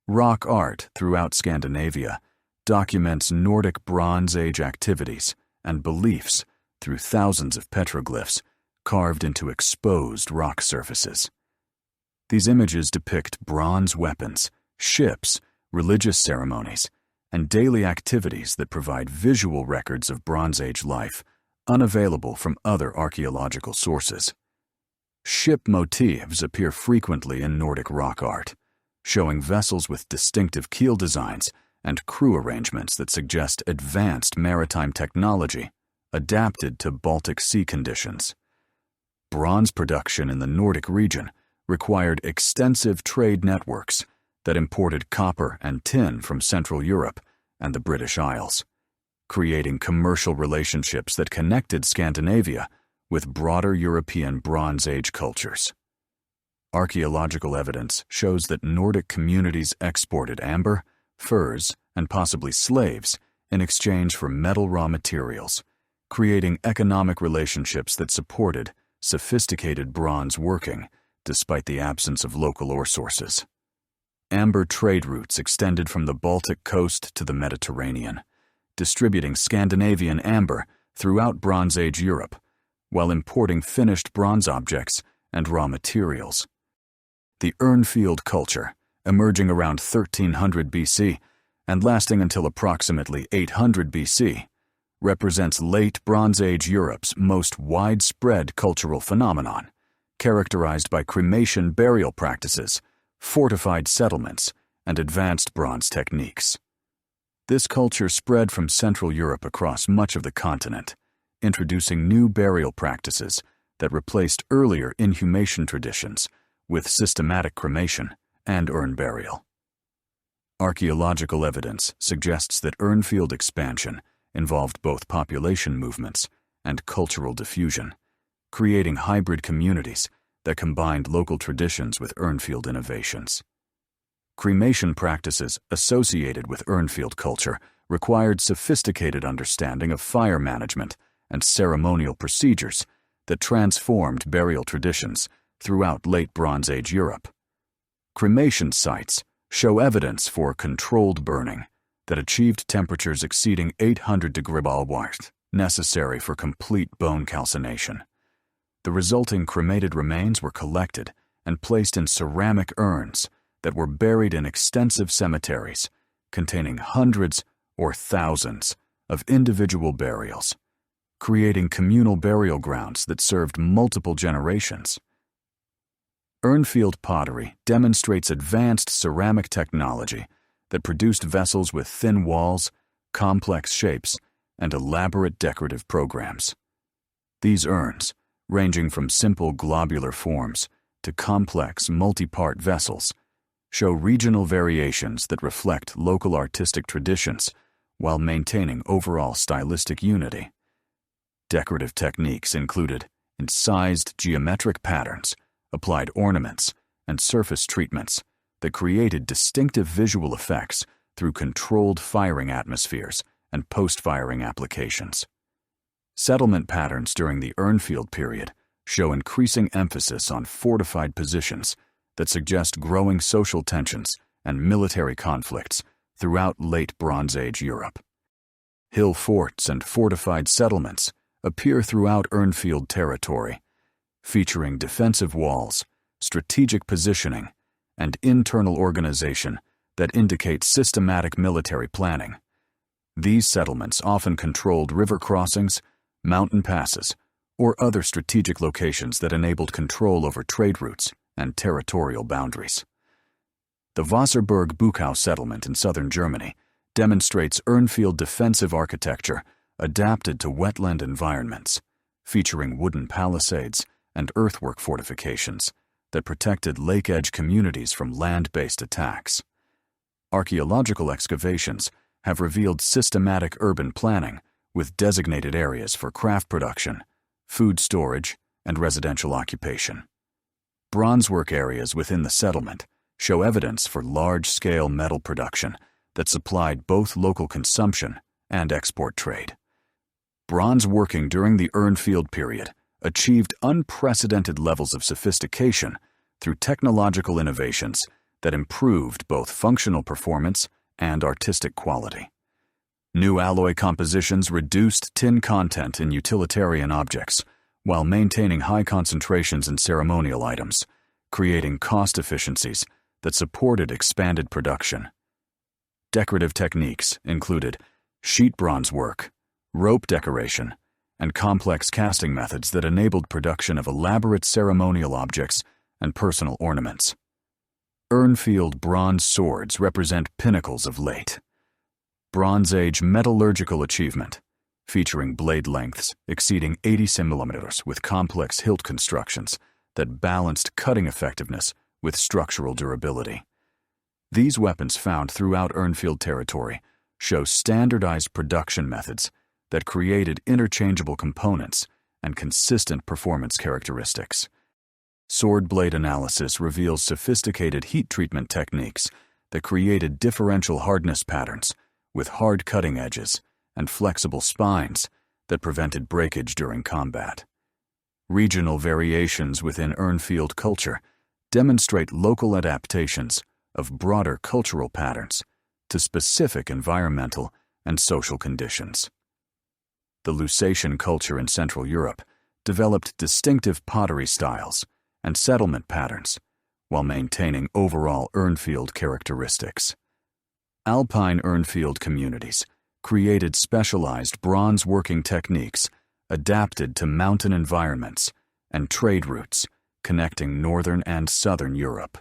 Rock art throughout Scandinavia documents Nordic Bronze Age activities and beliefs through thousands of petroglyphs carved into exposed rock surfaces. These images depict bronze weapons, ships, religious ceremonies, and daily activities that provide visual records of Bronze Age life unavailable from other archaeological sources. Ship motifs appear frequently in Nordic rock art, showing vessels with distinctive keel designs and crew arrangements that suggest advanced maritime technology adapted to Baltic Sea conditions. Bronze production in the Nordic region required extensive trade networks that imported copper and tin from Central Europe and the British Isles, creating commercial relationships that connected Scandinavia with broader European Bronze Age cultures. Archaeological evidence shows that Nordic communities exported amber, furs, and possibly slaves in exchange for metal raw materials, creating economic relationships that supported sophisticated bronze working despite the absence of local ore sources. Amber trade routes extended from the Baltic coast to the Mediterranean, distributing Scandinavian amber throughout Bronze Age Europe, while importing finished bronze objects and raw materials. The Urnfield culture, emerging around 1300 BC and lasting until approximately 800 BC, represents late Bronze Age Europe's most widespread cultural phenomenon, characterized by cremation burial practices, fortified settlements, and advanced bronze techniques. This culture spread from Central Europe across much of the continent, introducing new burial practices that replaced earlier inhumation traditions with systematic cremation and urn burial. Archaeological evidence suggests that Urnfield expansion involved both population movements and cultural diffusion, creating hybrid communities that combined local traditions with Urnfield innovations. Cremation practices associated with Urnfield culture required sophisticated understanding of fire management and ceremonial procedures that transformed burial traditions throughout late Bronze Age Europe. Cremation sites show evidence for controlled burning that achieved temperatures exceeding 800 degrees Celsius, necessary for complete bone calcination. The resulting cremated remains were collected and placed in ceramic urns that were buried in extensive cemeteries containing hundreds or thousands of individual burials, creating communal burial grounds that served multiple generations. Urnfield pottery demonstrates advanced ceramic technology that produced vessels with thin walls, complex shapes, and elaborate decorative programs. These urns, ranging from simple globular forms to complex multi-part vessels, show regional variations that reflect local artistic traditions while maintaining overall stylistic unity. Decorative techniques included incised geometric patterns, applied ornaments, and surface treatments that created distinctive visual effects through controlled firing atmospheres and post-firing applications. Settlement patterns during the Urnfield period show increasing emphasis on fortified positions that suggest growing social tensions and military conflicts throughout late Bronze Age Europe. Hill forts and fortified settlements appear throughout Urnfield territory, featuring defensive walls, strategic positioning, and internal organization that indicate systematic military planning. These settlements often controlled river crossings, mountain passes, or other strategic locations that enabled control over trade routes and territorial boundaries. The Wasserburg-Buchau settlement in southern Germany demonstrates Urnfield defensive architecture adapted to wetland environments, featuring wooden palisades and earthwork fortifications that protected lake-edge communities from land-based attacks. Archaeological excavations have revealed systematic urban planning with designated areas for craft production, food storage, and residential occupation. Bronzework areas within the settlement show evidence for large-scale metal production that supplied both local consumption and export trade. Bronze working during the Urnfield period achieved unprecedented levels of sophistication through technological innovations that improved both functional performance and artistic quality. New alloy compositions reduced tin content in utilitarian objects while maintaining high concentrations in ceremonial items, creating cost efficiencies that supported expanded production. Decorative techniques included sheet bronze work, rope decoration, and complex casting methods that enabled production of elaborate ceremonial objects and personal ornaments. Urnfield bronze swords represent pinnacles of late Bronze Age metallurgical achievement, featuring blade lengths exceeding 80 cm with complex hilt constructions that balanced cutting effectiveness with structural durability. These weapons found throughout Urnfield territory show standardized production methods that created interchangeable components and consistent performance characteristics. Sword blade analysis reveals sophisticated heat treatment techniques that created differential hardness patterns with hard cutting edges and flexible spines that prevented breakage during combat. Regional variations within Urnfield culture demonstrate local adaptations of broader cultural patterns to specific environmental and social conditions. The Lusatian culture in Central Europe developed distinctive pottery styles and settlement patterns while maintaining overall Urnfield characteristics. Alpine Urnfield communities created specialized bronze working techniques adapted to mountain environments and trade routes connecting northern and southern Europe.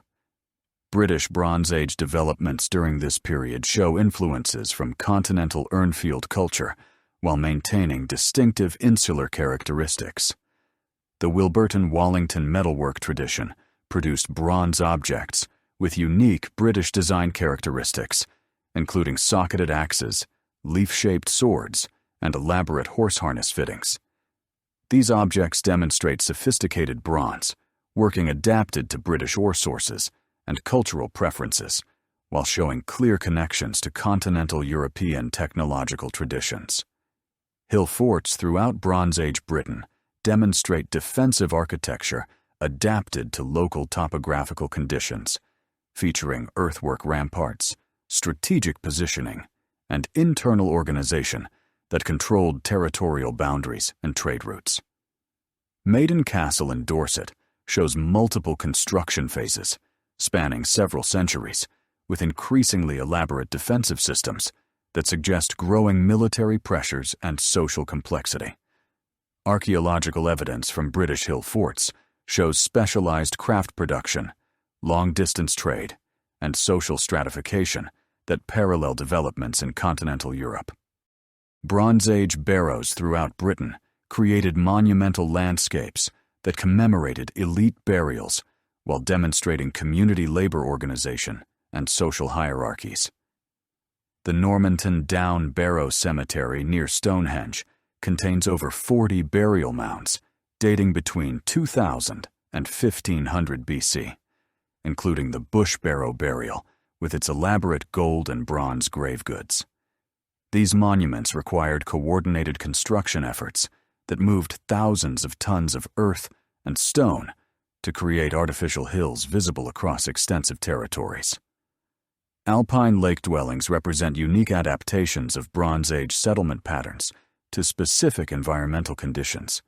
British Bronze Age developments during this period show influences from continental Urnfield culture while maintaining distinctive insular characteristics. The Wilburton-Wallington metalwork tradition produced bronze objects with unique British design characteristics, including socketed axes, leaf-shaped swords, and elaborate horse harness fittings. These objects demonstrate sophisticated bronze, working adapted to British ore sources and cultural preferences, while showing clear connections to continental European technological traditions. Hill forts throughout Bronze Age Britain demonstrate defensive architecture adapted to local topographical conditions, featuring earthwork ramparts, strategic positioning, and internal organization that controlled territorial boundaries and trade routes. Maiden Castle in Dorset shows multiple construction phases, spanning several centuries, with increasingly elaborate defensive systems that suggest growing military pressures and social complexity. Archaeological evidence from British hill forts shows specialized craft production, long-distance trade, and social stratification that parallel developments in continental Europe. Bronze Age barrows throughout Britain created monumental landscapes that commemorated elite burials while demonstrating community labor organization and social hierarchies. The Normanton Down Barrow Cemetery near Stonehenge contains over 40 burial mounds dating between 2000 and 1500 BC, including the Bush Barrow burial with its elaborate gold and bronze grave goods. These monuments required coordinated construction efforts that moved thousands of tons of earth and stone to create artificial hills visible across extensive territories. Alpine lake dwellings represent unique adaptations of Bronze Age settlement patterns to specific environmental conditions,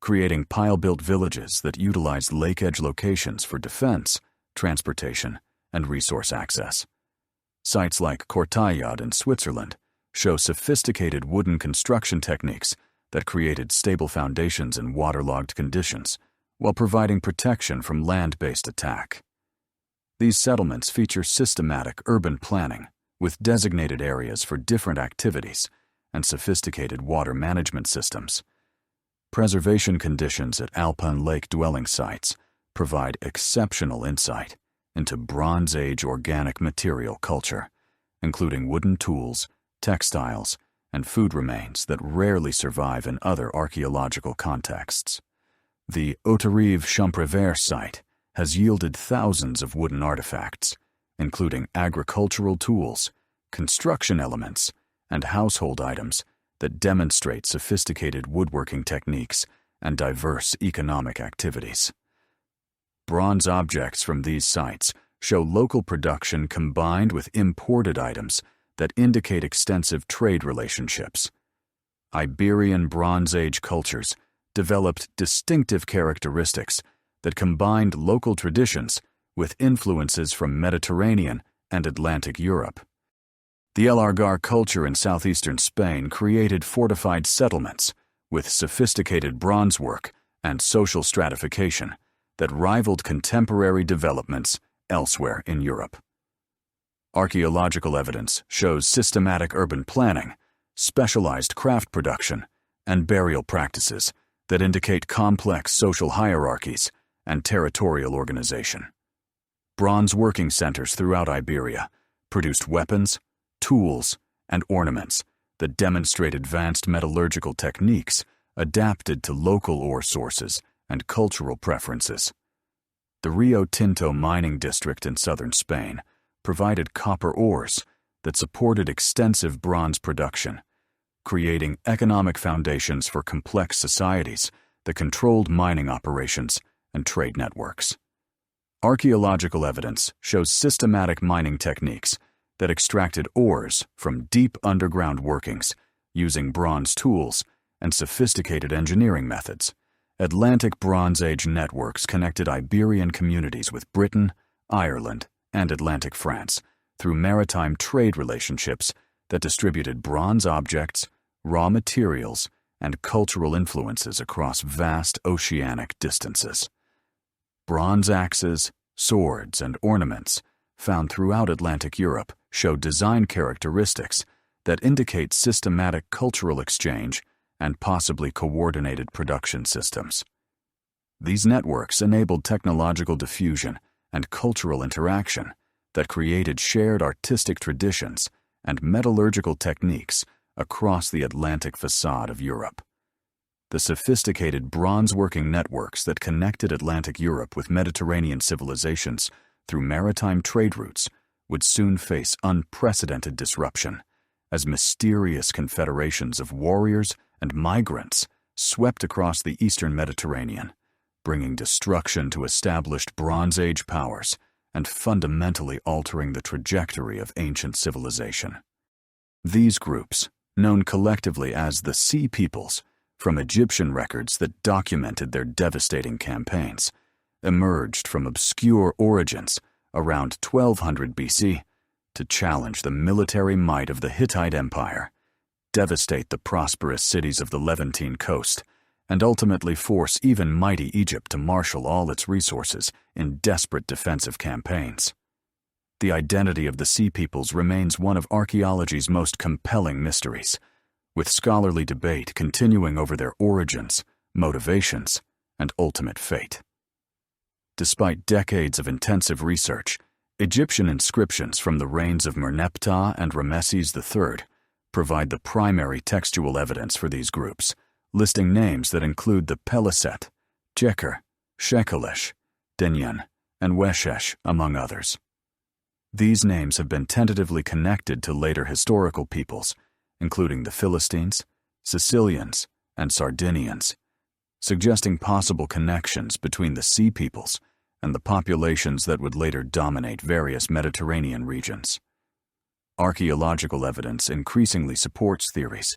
creating pile-built villages that utilized lake-edge locations for defense, transportation, and resource access. Sites like Kortayad in Switzerland show sophisticated wooden construction techniques that created stable foundations in waterlogged conditions while providing protection from land-based attack. These settlements feature systematic urban planning with designated areas for different activities and sophisticated water management systems. Preservation conditions at alpine lake dwelling sites provide exceptional insight into Bronze Age organic material culture, including wooden tools, textiles, and food remains that rarely survive in other archaeological contexts. The Hauterive-Champrévert site has yielded thousands of wooden artifacts, including agricultural tools, construction elements, and household items that demonstrate sophisticated woodworking techniques and diverse economic activities. Bronze objects from these sites show local production combined with imported items that indicate extensive trade relationships. Iberian Bronze Age cultures developed distinctive characteristics that combined local traditions with influences from Mediterranean and Atlantic Europe. The El Argar culture in southeastern Spain created fortified settlements with sophisticated bronze work and social stratification that rivaled contemporary developments elsewhere in Europe. Archaeological evidence shows systematic urban planning, specialized craft production, and burial practices that indicate complex social hierarchies and territorial organization. Bronze working centers throughout Iberia produced weapons, tools, and ornaments that demonstrate advanced metallurgical techniques adapted to local ore sources and cultural preferences. The Rio Tinto mining district in southern Spain provided copper ores that supported extensive bronze production, creating economic foundations for complex societies that controlled mining operations and trade networks. Archaeological evidence shows systematic mining techniques that extracted ores from deep underground workings using bronze tools and sophisticated engineering methods. Atlantic Bronze Age networks connected Iberian communities with Britain, Ireland, and Atlantic France through maritime trade relationships that distributed bronze objects, raw materials, and cultural influences across vast oceanic distances. Bronze axes, swords, and ornaments found throughout Atlantic Europe show design characteristics that indicate systematic cultural exchange and possibly coordinated production systems. These networks enabled technological diffusion and cultural interaction that created shared artistic traditions and metallurgical techniques across the Atlantic facade of Europe. The sophisticated bronze-working networks that connected Atlantic Europe with Mediterranean civilizations through maritime trade routes would soon face unprecedented disruption as mysterious confederations of warriors and migrants swept across the eastern Mediterranean, bringing destruction to established Bronze Age powers and fundamentally altering the trajectory of ancient civilization. These groups, known collectively as the Sea Peoples, from Egyptian records that documented their devastating campaigns, emerged from obscure origins around 1200 BC to challenge the military might of the Hittite Empire, devastate the prosperous cities of the Levantine coast, and ultimately force even mighty Egypt to marshal all its resources in desperate defensive campaigns. The identity of the Sea Peoples remains one of archaeology's most compelling mysteries, with scholarly debate continuing over their origins, motivations, and ultimate fate. Despite decades of intensive research, Egyptian inscriptions from the reigns of Merneptah and Ramesses III provide the primary textual evidence for these groups, listing names that include the Peliset, Jeker, Shekelesh, Denyen, and Weshesh, among others. These names have been tentatively connected to later historical peoples, including the Philistines, Sicilians, and Sardinians, suggesting possible connections between the Sea Peoples and the populations that would later dominate various Mediterranean regions. Archaeological evidence increasingly supports theories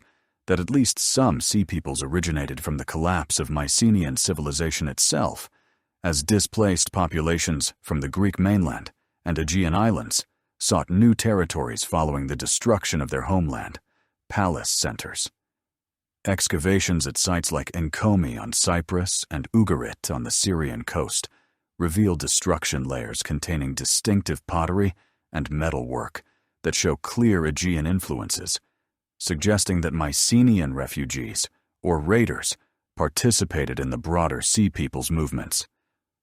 that at least some sea peoples originated from the collapse of Mycenaean civilization itself, as displaced populations from the Greek mainland and Aegean islands sought new territories following the destruction of their homeland, palace centers. Excavations at sites like Enkomi on Cyprus and Ugarit on the Syrian coast reveal destruction layers containing distinctive pottery and metalwork that show clear Aegean influences, suggesting that Mycenaean refugees, or raiders, participated in the broader Sea Peoples movements.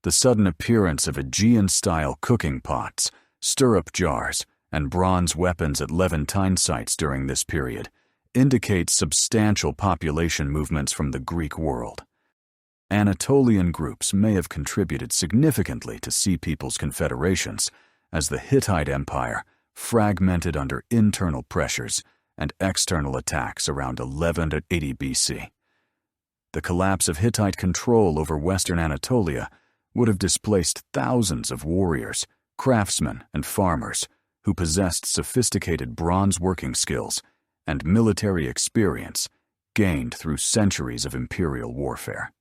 The sudden appearance of Aegean-style cooking pots, stirrup jars, and bronze weapons at Levantine sites during this period indicates substantial population movements from the Greek world. Anatolian groups may have contributed significantly to Sea Peoples' confederations as the Hittite Empire fragmented under internal pressures and external attacks around 1180 BC. The collapse of Hittite control over western Anatolia would have displaced thousands of warriors, craftsmen, and farmers who possessed sophisticated bronze working skills and military experience gained through centuries of imperial warfare.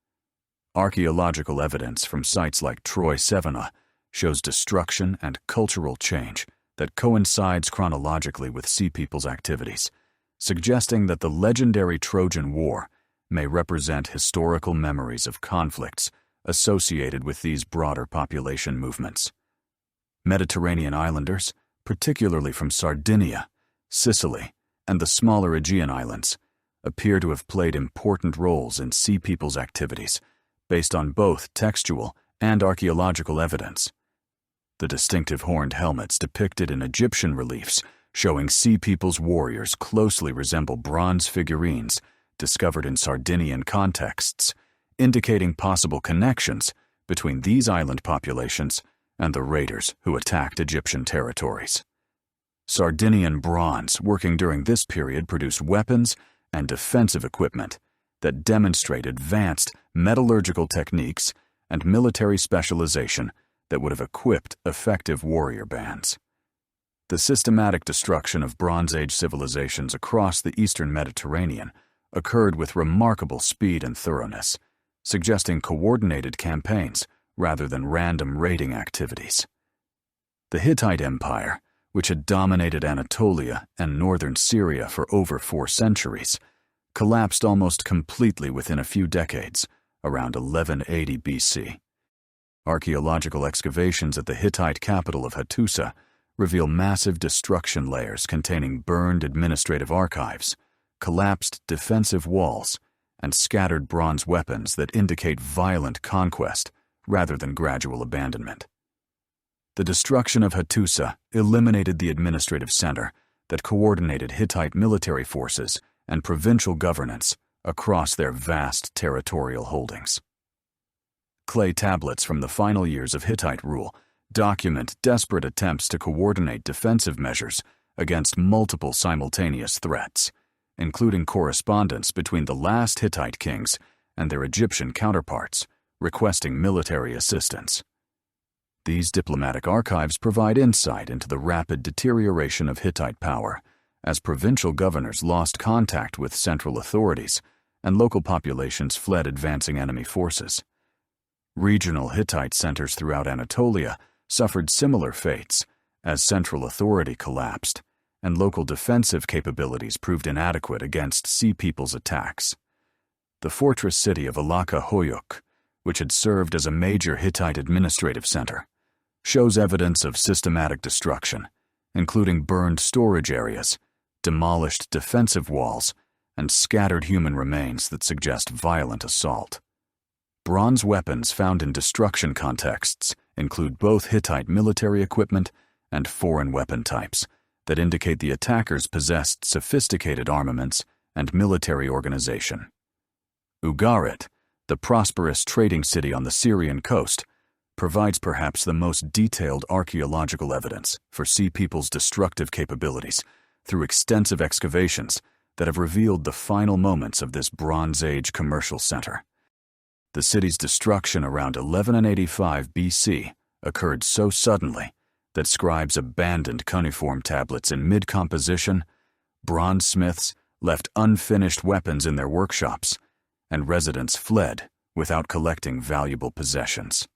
Archaeological evidence from sites like Troy Sevena shows destruction and cultural change that coincides chronologically with Sea Peoples' activities, suggesting that the legendary Trojan War may represent historical memories of conflicts associated with these broader population movements. Mediterranean islanders, particularly from Sardinia, Sicily, and the smaller Aegean islands, appear to have played important roles in Sea Peoples' activities, based on both textual and archaeological evidence. The distinctive horned helmets depicted in Egyptian reliefs showing Sea Peoples' warriors closely resemble bronze figurines discovered in Sardinian contexts, indicating possible connections between these island populations and the raiders who attacked Egyptian territories. Sardinian bronze working during this period produced weapons and defensive equipment that demonstrate advanced metallurgical techniques and military specialization that would have equipped effective warrior bands. The systematic destruction of Bronze Age civilizations across the eastern Mediterranean occurred with remarkable speed and thoroughness, suggesting coordinated campaigns rather than random raiding activities. The Hittite Empire, which had dominated Anatolia and northern Syria for over 4 centuries, collapsed almost completely within a few decades, around 1180 BC. Archaeological excavations at the Hittite capital of Hattusa reveal massive destruction layers containing burned administrative archives, collapsed defensive walls, and scattered bronze weapons that indicate violent conquest rather than gradual abandonment. The destruction of Hattusa eliminated the administrative center that coordinated Hittite military forces and provincial governance across their vast territorial holdings. Clay tablets from the final years of Hittite rule document desperate attempts to coordinate defensive measures against multiple simultaneous threats, including correspondence between the last Hittite kings and their Egyptian counterparts, requesting military assistance. These diplomatic archives provide insight into the rapid deterioration of Hittite power as provincial governors lost contact with central authorities and local populations fled advancing enemy forces. Regional Hittite centers throughout Anatolia suffered similar fates as central authority collapsed and local defensive capabilities proved inadequate against Sea Peoples' attacks. The fortress city of Alaka Hoyuk, which had served as a major Hittite administrative center, shows evidence of systematic destruction, including burned storage areas, demolished defensive walls, and scattered human remains that suggest violent assault. Bronze weapons found in destruction contexts include both Hittite military equipment and foreign weapon types that indicate the attackers possessed sophisticated armaments and military organization. Ugarit, the prosperous trading city on the Syrian coast, provides perhaps the most detailed archaeological evidence for Sea Peoples' destructive capabilities through extensive excavations that have revealed the final moments of this Bronze Age commercial center. The city's destruction around 1185 BC occurred so suddenly that scribes abandoned cuneiform tablets in mid-composition, bronze smiths left unfinished weapons in their workshops, and residents fled without collecting valuable possessions.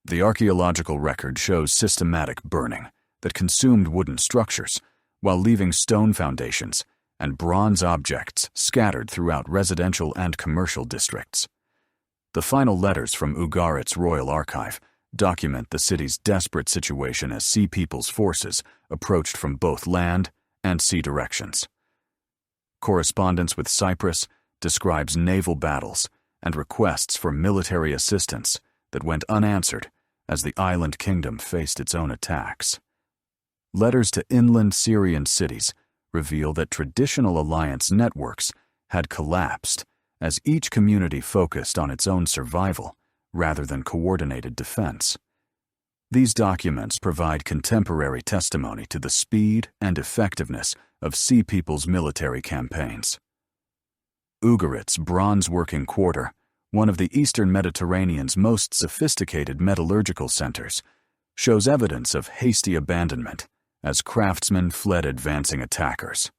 The archaeological record shows systematic burning that consumed wooden structures while leaving stone foundations and bronze objects scattered throughout residential and commercial districts. The final letters from Ugarit's royal archive document the city's desperate situation as Sea People's forces approached from both land and sea directions. Correspondence with Cyprus describes naval battles and requests for military assistance that went unanswered as the island kingdom faced its own attacks. Letters to inland Syrian cities reveal that traditional alliance networks had collapsed as each community focused on its own survival rather than coordinated defense. These documents provide contemporary testimony to the speed and effectiveness of Sea People's military campaigns. Ugarit's bronze working quarter, one of the Eastern Mediterranean's most sophisticated metallurgical centers, shows evidence of hasty abandonment as craftsmen fled advancing attackers.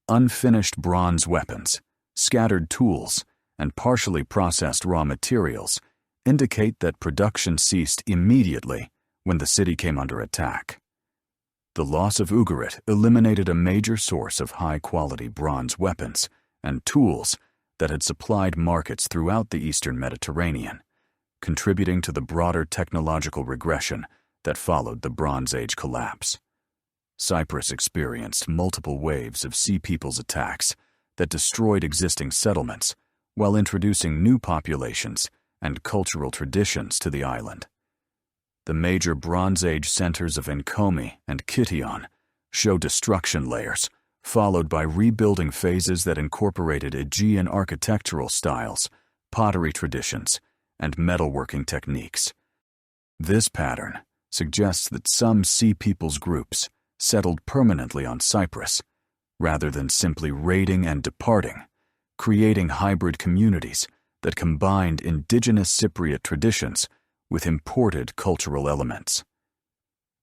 Unfinished bronze weapons, scattered tools, and partially processed raw materials indicate that production ceased immediately when the city came under attack. The loss of Ugarit eliminated a major source of high-quality bronze weapons and tools that had supplied markets throughout the Eastern Mediterranean, contributing to the broader technological regression that followed the Bronze Age collapse. Cyprus experienced multiple waves of Sea People's attacks that destroyed existing settlements while introducing new populations and cultural traditions to the island. The major Bronze Age centers of Enkomi and Kition show destruction layers, followed by rebuilding phases that incorporated Aegean architectural styles, pottery traditions, and metalworking techniques. This pattern suggests that some Sea People's groups settled permanently on Cyprus, rather than simply raiding and departing, creating hybrid communities that combined indigenous Cypriot traditions with imported cultural elements.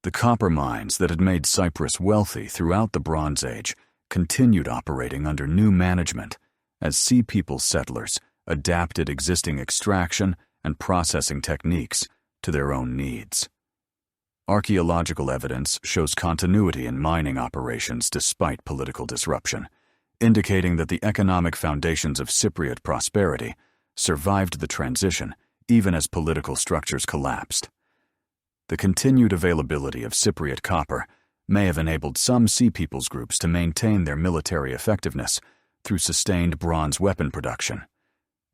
The copper mines that had made Cyprus wealthy throughout the Bronze Age continued operating under new management as Sea People settlers adapted existing extraction and processing techniques to their own needs. Archaeological evidence shows continuity in mining operations despite political disruption, indicating that the economic foundations of Cypriot prosperity survived the transition even as political structures collapsed. The continued availability of Cypriot copper may have enabled some Sea People's groups to maintain their military effectiveness through sustained bronze weapon production.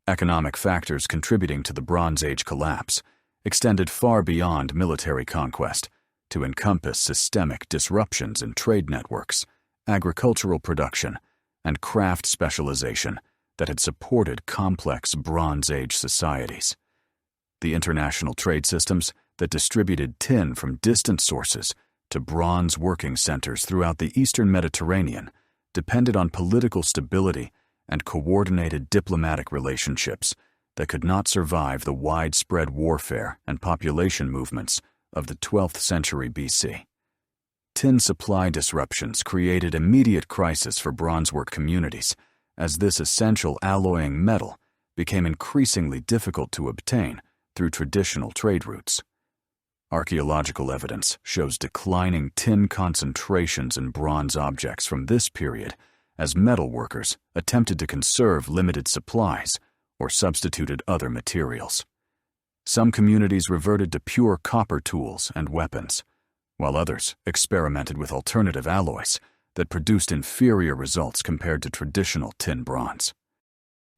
Economic factors contributing to the Bronze Age collapse extended far beyond military conquest to encompass systemic disruptions in trade networks, agricultural production, and craft specialization that had supported complex Bronze Age societies. The international trade systems that distributed tin from distant sources to bronze working centers throughout the Eastern Mediterranean depended on political stability and coordinated diplomatic relationships that could not survive the widespread warfare and population movements of the 12th century BC. Tin supply disruptions created immediate crisis for bronzework communities, as this essential alloying metal became increasingly difficult to obtain through traditional trade routes. Archaeological evidence shows declining tin concentrations in bronze objects from this period as metalworkers attempted to conserve limited supplies or substituted other materials. Some communities reverted to pure copper tools and weapons, while others experimented with alternative alloys that produced inferior results compared to traditional tin bronze.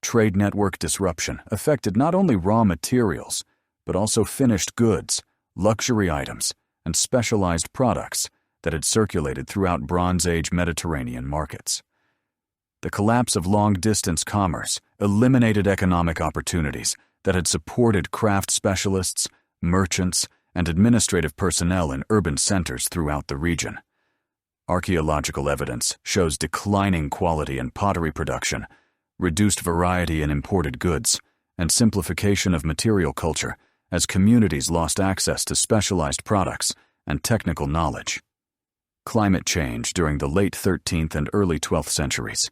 Trade network disruption affected not only raw materials, but also finished goods, luxury items, and specialized products that had circulated throughout Bronze Age Mediterranean markets. The collapse of long-distance commerce eliminated economic opportunities that had supported craft specialists, merchants, and administrative personnel in urban centers throughout the region. Archaeological evidence shows declining quality in pottery production, reduced variety in imported goods, and simplification of material culture as communities lost access to specialized products and technical knowledge. Climate change during the late 13th and early 12th centuries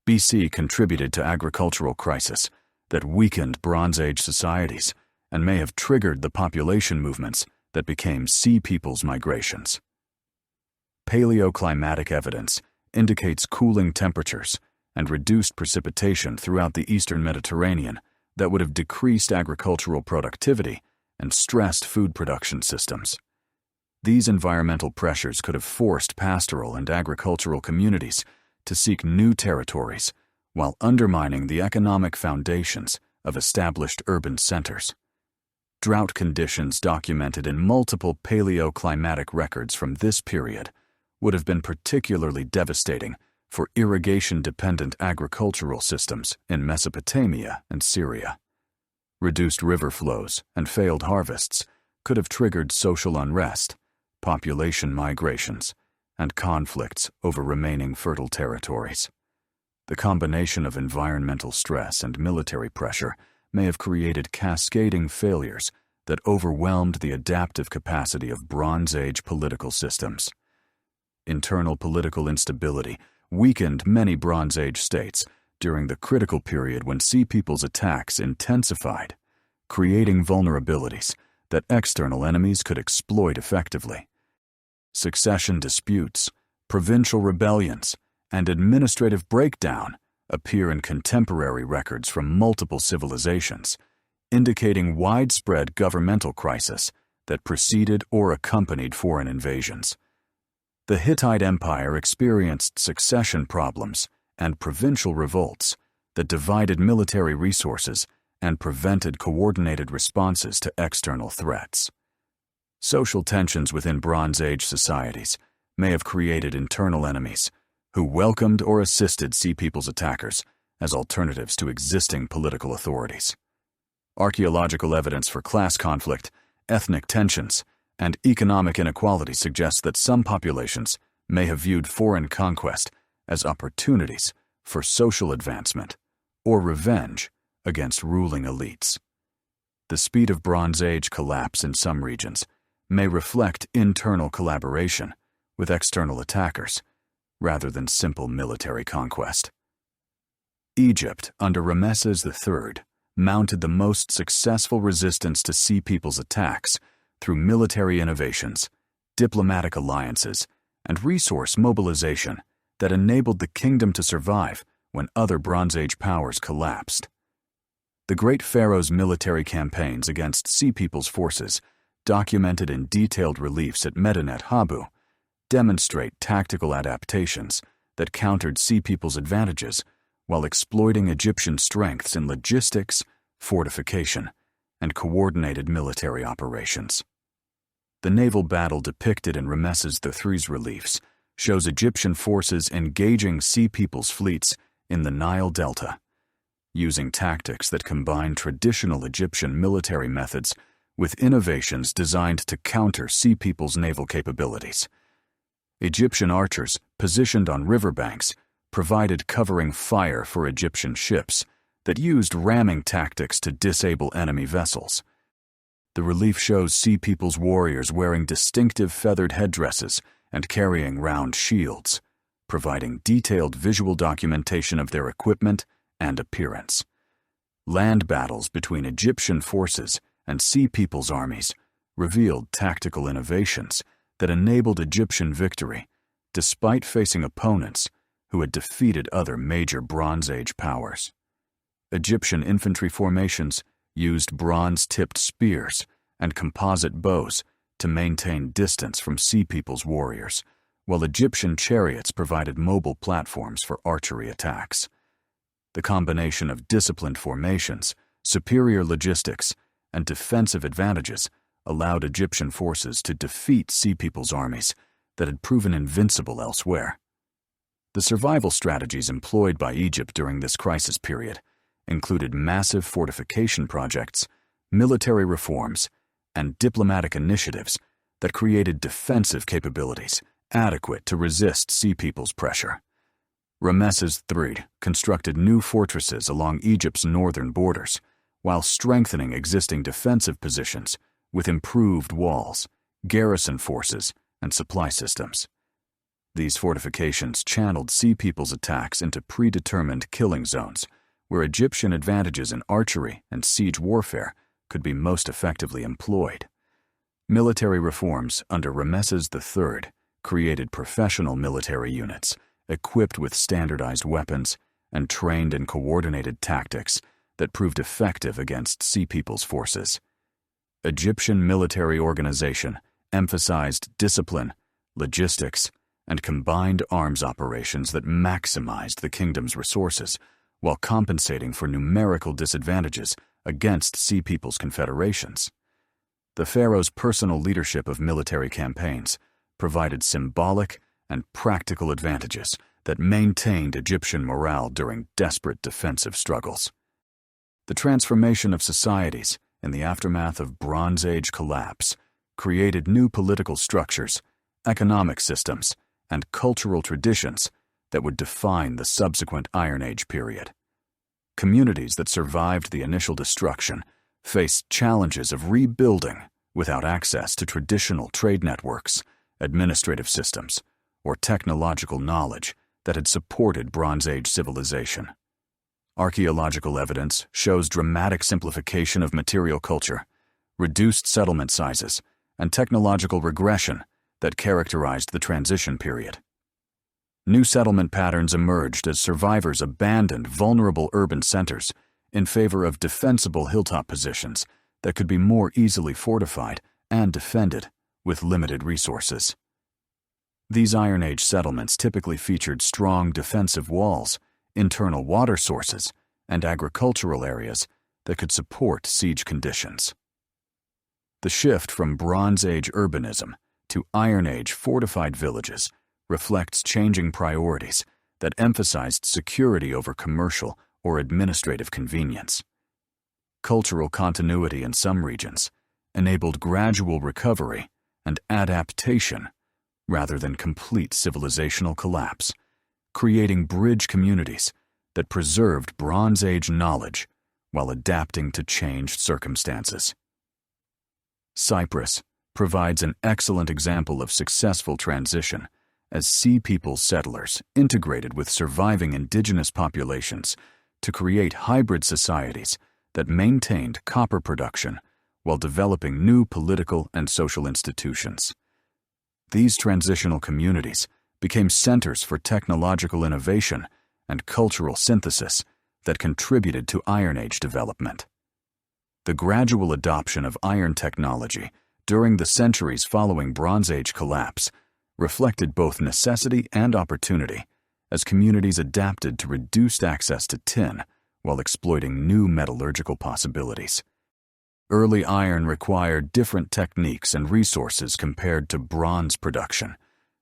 BC contributed to agricultural crisis that weakened Bronze Age societies and may have triggered the population movements that became Sea Peoples migrations. Paleoclimatic evidence indicates cooling temperatures and reduced precipitation throughout the eastern Mediterranean that would have decreased agricultural productivity and stressed food production systems. These environmental pressures could have forced pastoral and agricultural communities to seek new territories while undermining the economic foundations of established urban centers. Drought conditions documented in multiple paleoclimatic records from this period would have been particularly devastating for irrigation-dependent agricultural systems in Mesopotamia and Syria. Reduced river flows and failed harvests could have triggered social unrest, population migrations, and conflicts over remaining fertile territories. The combination of environmental stress and military pressure may have created cascading failures that overwhelmed the adaptive capacity of Bronze Age political systems. Internal political instability weakened many Bronze Age states during the critical period when Sea Peoples' attacks intensified, creating vulnerabilities that external enemies could exploit effectively. Succession disputes, provincial rebellions, and administrative breakdown appear in contemporary records from multiple civilizations, indicating widespread governmental crisis that preceded or accompanied foreign invasions. The Hittite Empire experienced succession problems and provincial revolts that divided military resources and prevented coordinated responses to external threats. Social tensions within Bronze Age societies may have created internal enemies who welcomed or assisted Sea Peoples attackers as alternatives to existing political authorities. Archaeological evidence for class conflict, ethnic tensions, and economic inequality suggests that some populations may have viewed foreign conquest as opportunities for social advancement or revenge against ruling elites. The speed of Bronze Age collapse in some regions may reflect internal collaboration with external attackers rather than simple military conquest. Egypt, under Ramesses III, mounted the most successful resistance to Sea Peoples' attacks through military innovations, diplomatic alliances, and resource mobilization that enabled the kingdom to survive when other Bronze Age powers collapsed. The great pharaoh's military campaigns against Sea Peoples' forces, documented in detailed reliefs at Medinet Habu, demonstrate tactical adaptations that countered Sea Peoples' advantages while exploiting Egyptian strengths in logistics, fortification, and coordinated military operations. The naval battle depicted in Ramesses III's reliefs shows Egyptian forces engaging Sea Peoples' fleets in the Nile Delta, using tactics that combine traditional Egyptian military methods with innovations designed to counter Sea Peoples' naval capabilities. Egyptian archers positioned on riverbanks provided covering fire for Egyptian ships that used ramming tactics to disable enemy vessels. The relief shows Sea Peoples' warriors wearing distinctive feathered headdresses and carrying round shields, providing detailed visual documentation of their equipment and appearance. Land battles between Egyptian forces and Sea Peoples' armies revealed tactical innovations that enabled Egyptian victory, despite facing opponents who had defeated other major Bronze Age powers. Egyptian infantry formations used bronze-tipped spears and composite bows to maintain distance from Sea Peoples' warriors, while Egyptian chariots provided mobile platforms for archery attacks. The combination of disciplined formations, superior logistics, and defensive advantages allowed Egyptian forces to defeat Sea Peoples' armies that had proven invincible elsewhere. The survival strategies employed by Egypt during this crisis period included massive fortification projects, military reforms, and diplomatic initiatives that created defensive capabilities adequate to resist Sea Peoples' pressure. Ramesses III constructed new fortresses along Egypt's northern borders, while strengthening existing defensive positions with improved walls, garrison forces, and supply systems. These fortifications channeled Sea People's attacks into predetermined killing zones, where Egyptian advantages in archery and siege warfare could be most effectively employed. Military reforms under Ramesses III created professional military units equipped with standardized weapons and trained in coordinated tactics that proved effective against Sea People's forces. Egyptian military organization emphasized discipline, logistics, and combined arms operations that maximized the kingdom's resources while compensating for numerical disadvantages against Sea People's confederations. The pharaoh's personal leadership of military campaigns provided symbolic and practical advantages that maintained Egyptian morale during desperate defensive struggles. The transformation of societies in the aftermath of Bronze Age collapse created new political structures, economic systems, and cultural traditions that would define the subsequent Iron Age period. Communities that survived the initial destruction faced challenges of rebuilding without access to traditional trade networks, administrative systems, or technological knowledge that had supported Bronze Age civilization. Archaeological evidence shows dramatic simplification of material culture, reduced settlement sizes, and technological regression that characterized the transition period. New settlement patterns emerged as survivors abandoned vulnerable urban centers in favor of defensible hilltop positions that could be more easily fortified and defended with limited resources. These Iron Age settlements typically featured strong defensive walls, internal water sources, and agricultural areas that could support siege conditions. The shift from Bronze Age urbanism to Iron Age fortified villages reflects changing priorities that emphasized security over commercial or administrative convenience. Cultural continuity in some regions enabled gradual recovery and adaptation rather than complete civilizational collapse, creating bridge communities that preserved Bronze Age knowledge while adapting to changed circumstances. Cyprus provides an excellent example of successful transition as Sea People settlers integrated with surviving indigenous populations to create hybrid societies that maintained copper production while developing new political and social institutions. These transitional communities became centers for technological innovation and cultural synthesis that contributed to Iron Age development. The gradual adoption of iron technology during the centuries following Bronze Age collapse reflected both necessity and opportunity as communities adapted to reduced access to tin while exploiting new metallurgical possibilities. Early iron required different techniques and resources compared to bronze production,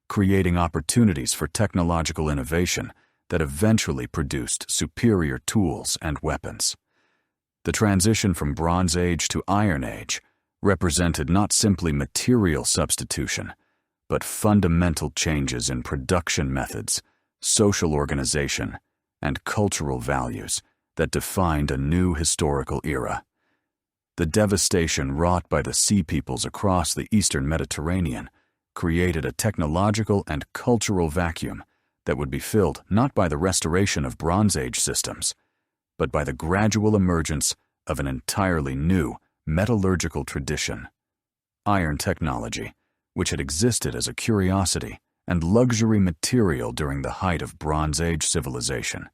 creating opportunities for technological innovation that eventually produced superior tools and weapons. The transition from Bronze Age to Iron Age represented not simply material substitution, but fundamental changes in production methods, social organization, and cultural values that defined a new historical era. The devastation wrought by the Sea Peoples across the eastern Mediterranean created a technological and cultural vacuum that would be filled not by the restoration of Bronze Age systems, but by the gradual emergence of an entirely new metallurgical tradition. Iron technology, which had existed as a curiosity and luxury material during the height of Bronze Age civilization,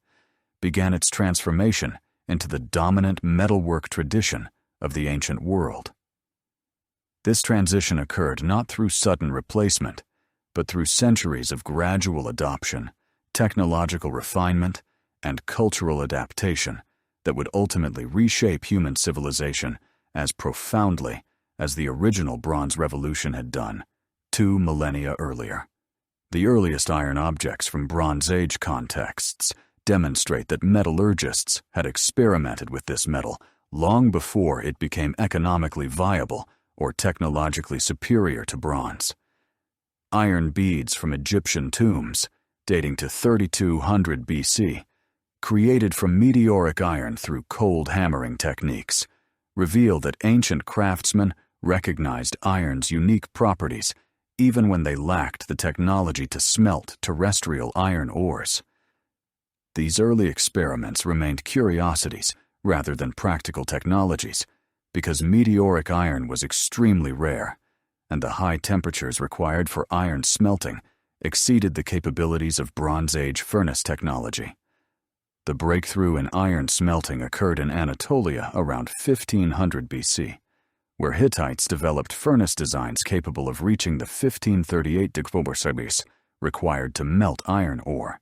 began its transformation into the dominant metalwork tradition of the ancient world. This transition occurred not through sudden replacement, but through centuries of gradual adoption, technological refinement, and cultural adaptation that would ultimately reshape human civilization as profoundly as the original Bronze Revolution had done 2 millennia earlier. The earliest iron objects from Bronze Age contexts demonstrate that metallurgists had experimented with this metal long before it became economically viable or technologically superior to bronze. Iron beads from Egyptian tombs, dating to 3200 BC, created from meteoric iron through cold hammering techniques, reveal that ancient craftsmen recognized iron's unique properties even when they lacked the technology to smelt terrestrial iron ores. These early experiments remained curiosities rather than practical technologies, because meteoric iron was extremely rare, and the high temperatures required for iron smelting exceeded the capabilities of Bronze Age furnace technology. The breakthrough in iron smelting occurred in Anatolia around 1500 BC, where Hittites developed furnace designs capable of reaching the 1538 degrees required to melt iron ore.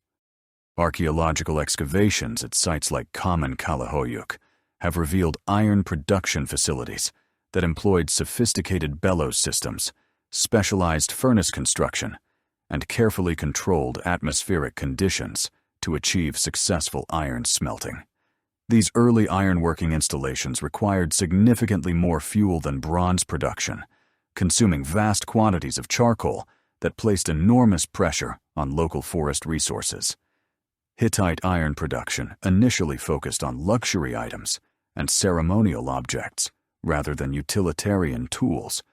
Archaeological excavations at sites like Common Kalahoyuk have revealed iron production facilities that employed sophisticated bellows systems, specialized furnace construction, and carefully controlled atmospheric conditions to achieve successful iron smelting. These early ironworking installations required significantly more fuel than bronze production, consuming vast quantities of charcoal that placed enormous pressure on local forest resources. Hittite iron production initially focused on luxury items and ceremonial objects rather than utilitarian tools,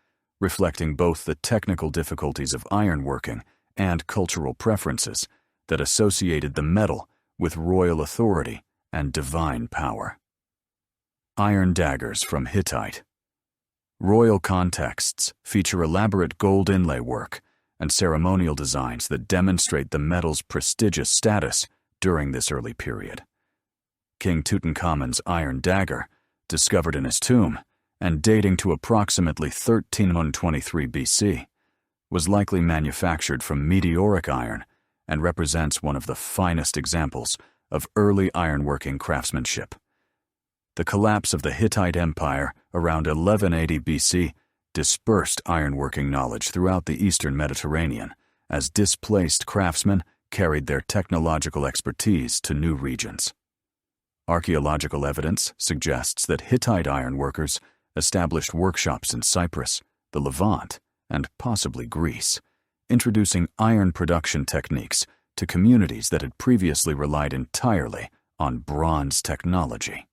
reflecting both the technical difficulties of ironworking and cultural preferences that associated the metal with royal authority and divine power. Iron daggers from Hittite. Royal contexts feature elaborate gold inlay work and ceremonial designs that demonstrate the metal's prestigious status during this early period. King Tutankhamun's iron dagger, discovered in his tomb and dating to approximately 1323 BC, was likely manufactured from meteoric iron and represents one of the finest examples of early ironworking craftsmanship. The collapse of the Hittite Empire around 1180 BC dispersed ironworking knowledge throughout the eastern Mediterranean as displaced craftsmen carried their technological expertise to new regions. Archaeological evidence suggests that Hittite ironworkers established workshops in Cyprus, the Levant, and possibly Greece, introducing iron production techniques to communities that had previously relied entirely on bronze technology.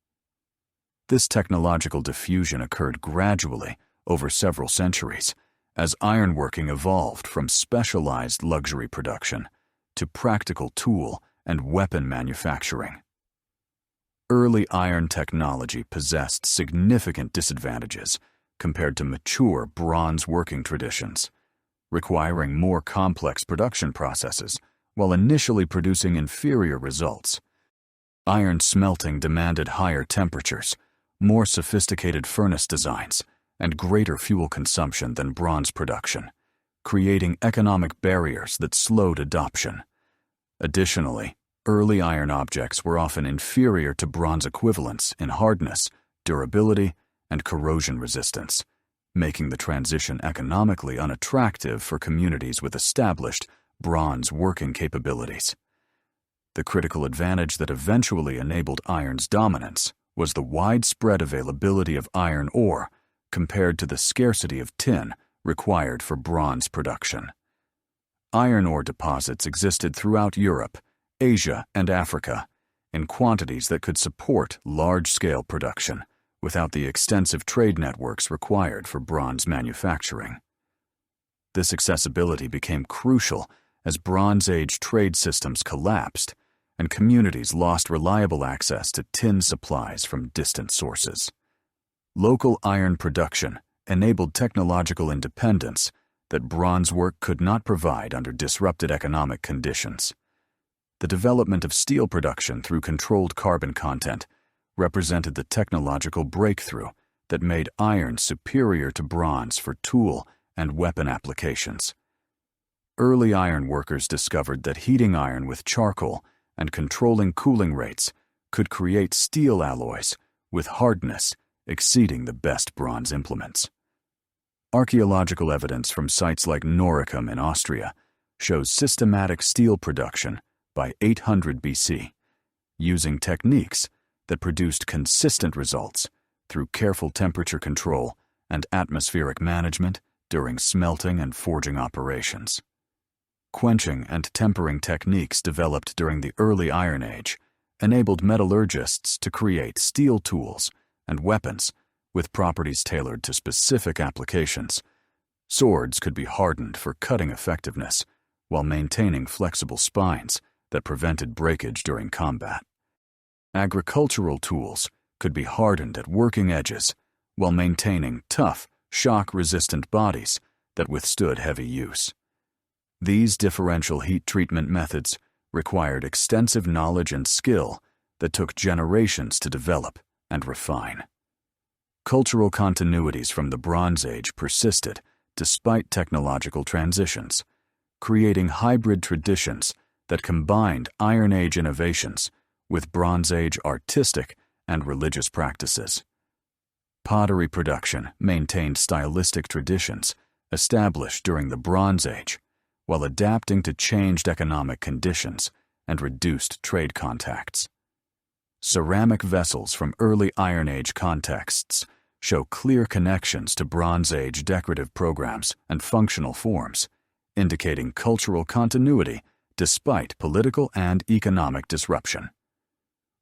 This technological diffusion occurred gradually over several centuries as ironworking evolved from specialized luxury production to practical tool and weapon manufacturing. Early iron technology possessed significant disadvantages compared to mature bronze working traditions, requiring more complex production processes while initially producing inferior results. Iron smelting demanded higher temperatures, more sophisticated furnace designs, and greater fuel consumption than bronze production, creating economic barriers that slowed adoption. Additionally, early iron objects were often inferior to bronze equivalents in hardness, durability, and corrosion resistance, making the transition economically unattractive for communities with established bronze working capabilities. The critical advantage that eventually enabled iron's dominance was the widespread availability of iron ore compared to the scarcity of tin required for bronze production. Iron ore deposits existed throughout Europe, Asia, and Africa in quantities that could support large-scale production without the extensive trade networks required for bronze manufacturing. This accessibility became crucial as Bronze Age trade systems collapsed and communities lost reliable access to tin supplies from distant sources. Local iron production enabled technological independence that bronze work could not provide under disrupted economic conditions. The development of steel production through controlled carbon content represented the technological breakthrough that made iron superior to bronze for tool and weapon applications. Early iron workers discovered that heating iron with charcoal and controlling cooling rates could create steel alloys with hardness exceeding the best bronze implements. Archaeological evidence from sites like Noricum in Austria shows systematic steel production by 800 BC, using techniques that produced consistent results through careful temperature control and atmospheric management during smelting and forging operations. Quenching and tempering techniques developed during the early Iron Age enabled metallurgists to create steel tools and weapons with properties tailored to specific applications, Swords could be hardened for cutting effectiveness, while maintaining flexible spines that prevented breakage during combat. Agricultural tools could be hardened at working edges, while maintaining tough, shock-resistant bodies that withstood heavy use. These differential heat treatment methods required extensive knowledge and skill that took generations to develop and refine. Cultural continuities from the Bronze Age persisted despite technological transitions, creating hybrid traditions that combined Iron Age innovations with Bronze Age artistic and religious practices. Pottery production maintained stylistic traditions established during the Bronze Age, while adapting to changed economic conditions and reduced trade contacts. Ceramic vessels from early Iron Age contexts show clear connections to Bronze Age decorative programs and functional forms, indicating cultural continuity despite political and economic disruption.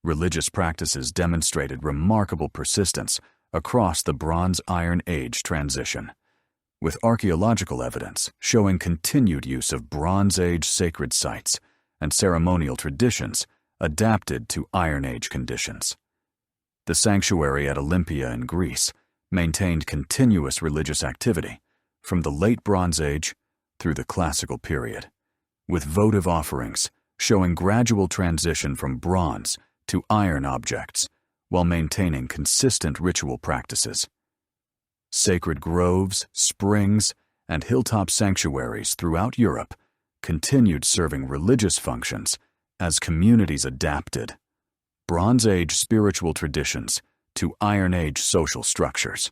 Religious practices demonstrated remarkable persistence across the Bronze-Iron Age transition, with archaeological evidence showing continued use of Bronze Age sacred sites and ceremonial traditions adapted to Iron Age conditions. The sanctuary at Olympia in Greece maintained continuous religious activity from the late Bronze Age through the Classical period, with votive offerings showing gradual transition from bronze to iron objects while maintaining consistent ritual practices. Sacred groves, springs, and hilltop sanctuaries throughout Europe continued serving religious functions as communities adapted Bronze Age spiritual traditions to Iron Age social structures.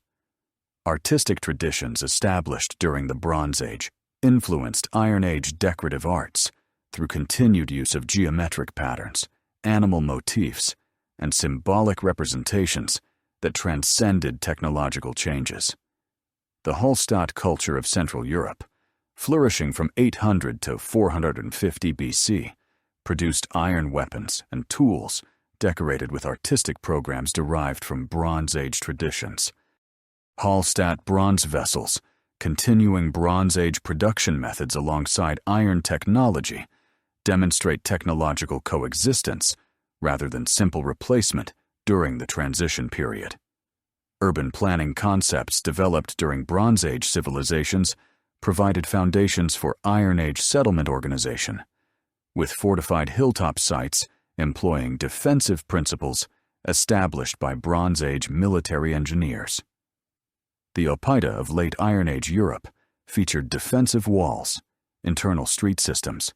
Artistic traditions established during the Bronze Age influenced Iron Age decorative arts through continued use of geometric patterns, animal motifs, and symbolic representations that transcended technological changes. The Hallstatt culture of Central Europe, flourishing from 800 to 450 BC, produced iron weapons and tools decorated with artistic programs derived from Bronze Age traditions. Hallstatt bronze vessels, continuing Bronze Age production methods alongside iron technology, demonstrate technological coexistence rather than simple replacement during the transition period. Urban planning concepts developed during Bronze Age civilizations provided foundations for Iron Age settlement organization, with fortified hilltop sites employing defensive principles established by Bronze Age military engineers. The Oppida of late Iron Age Europe featured defensive walls, internal street systems,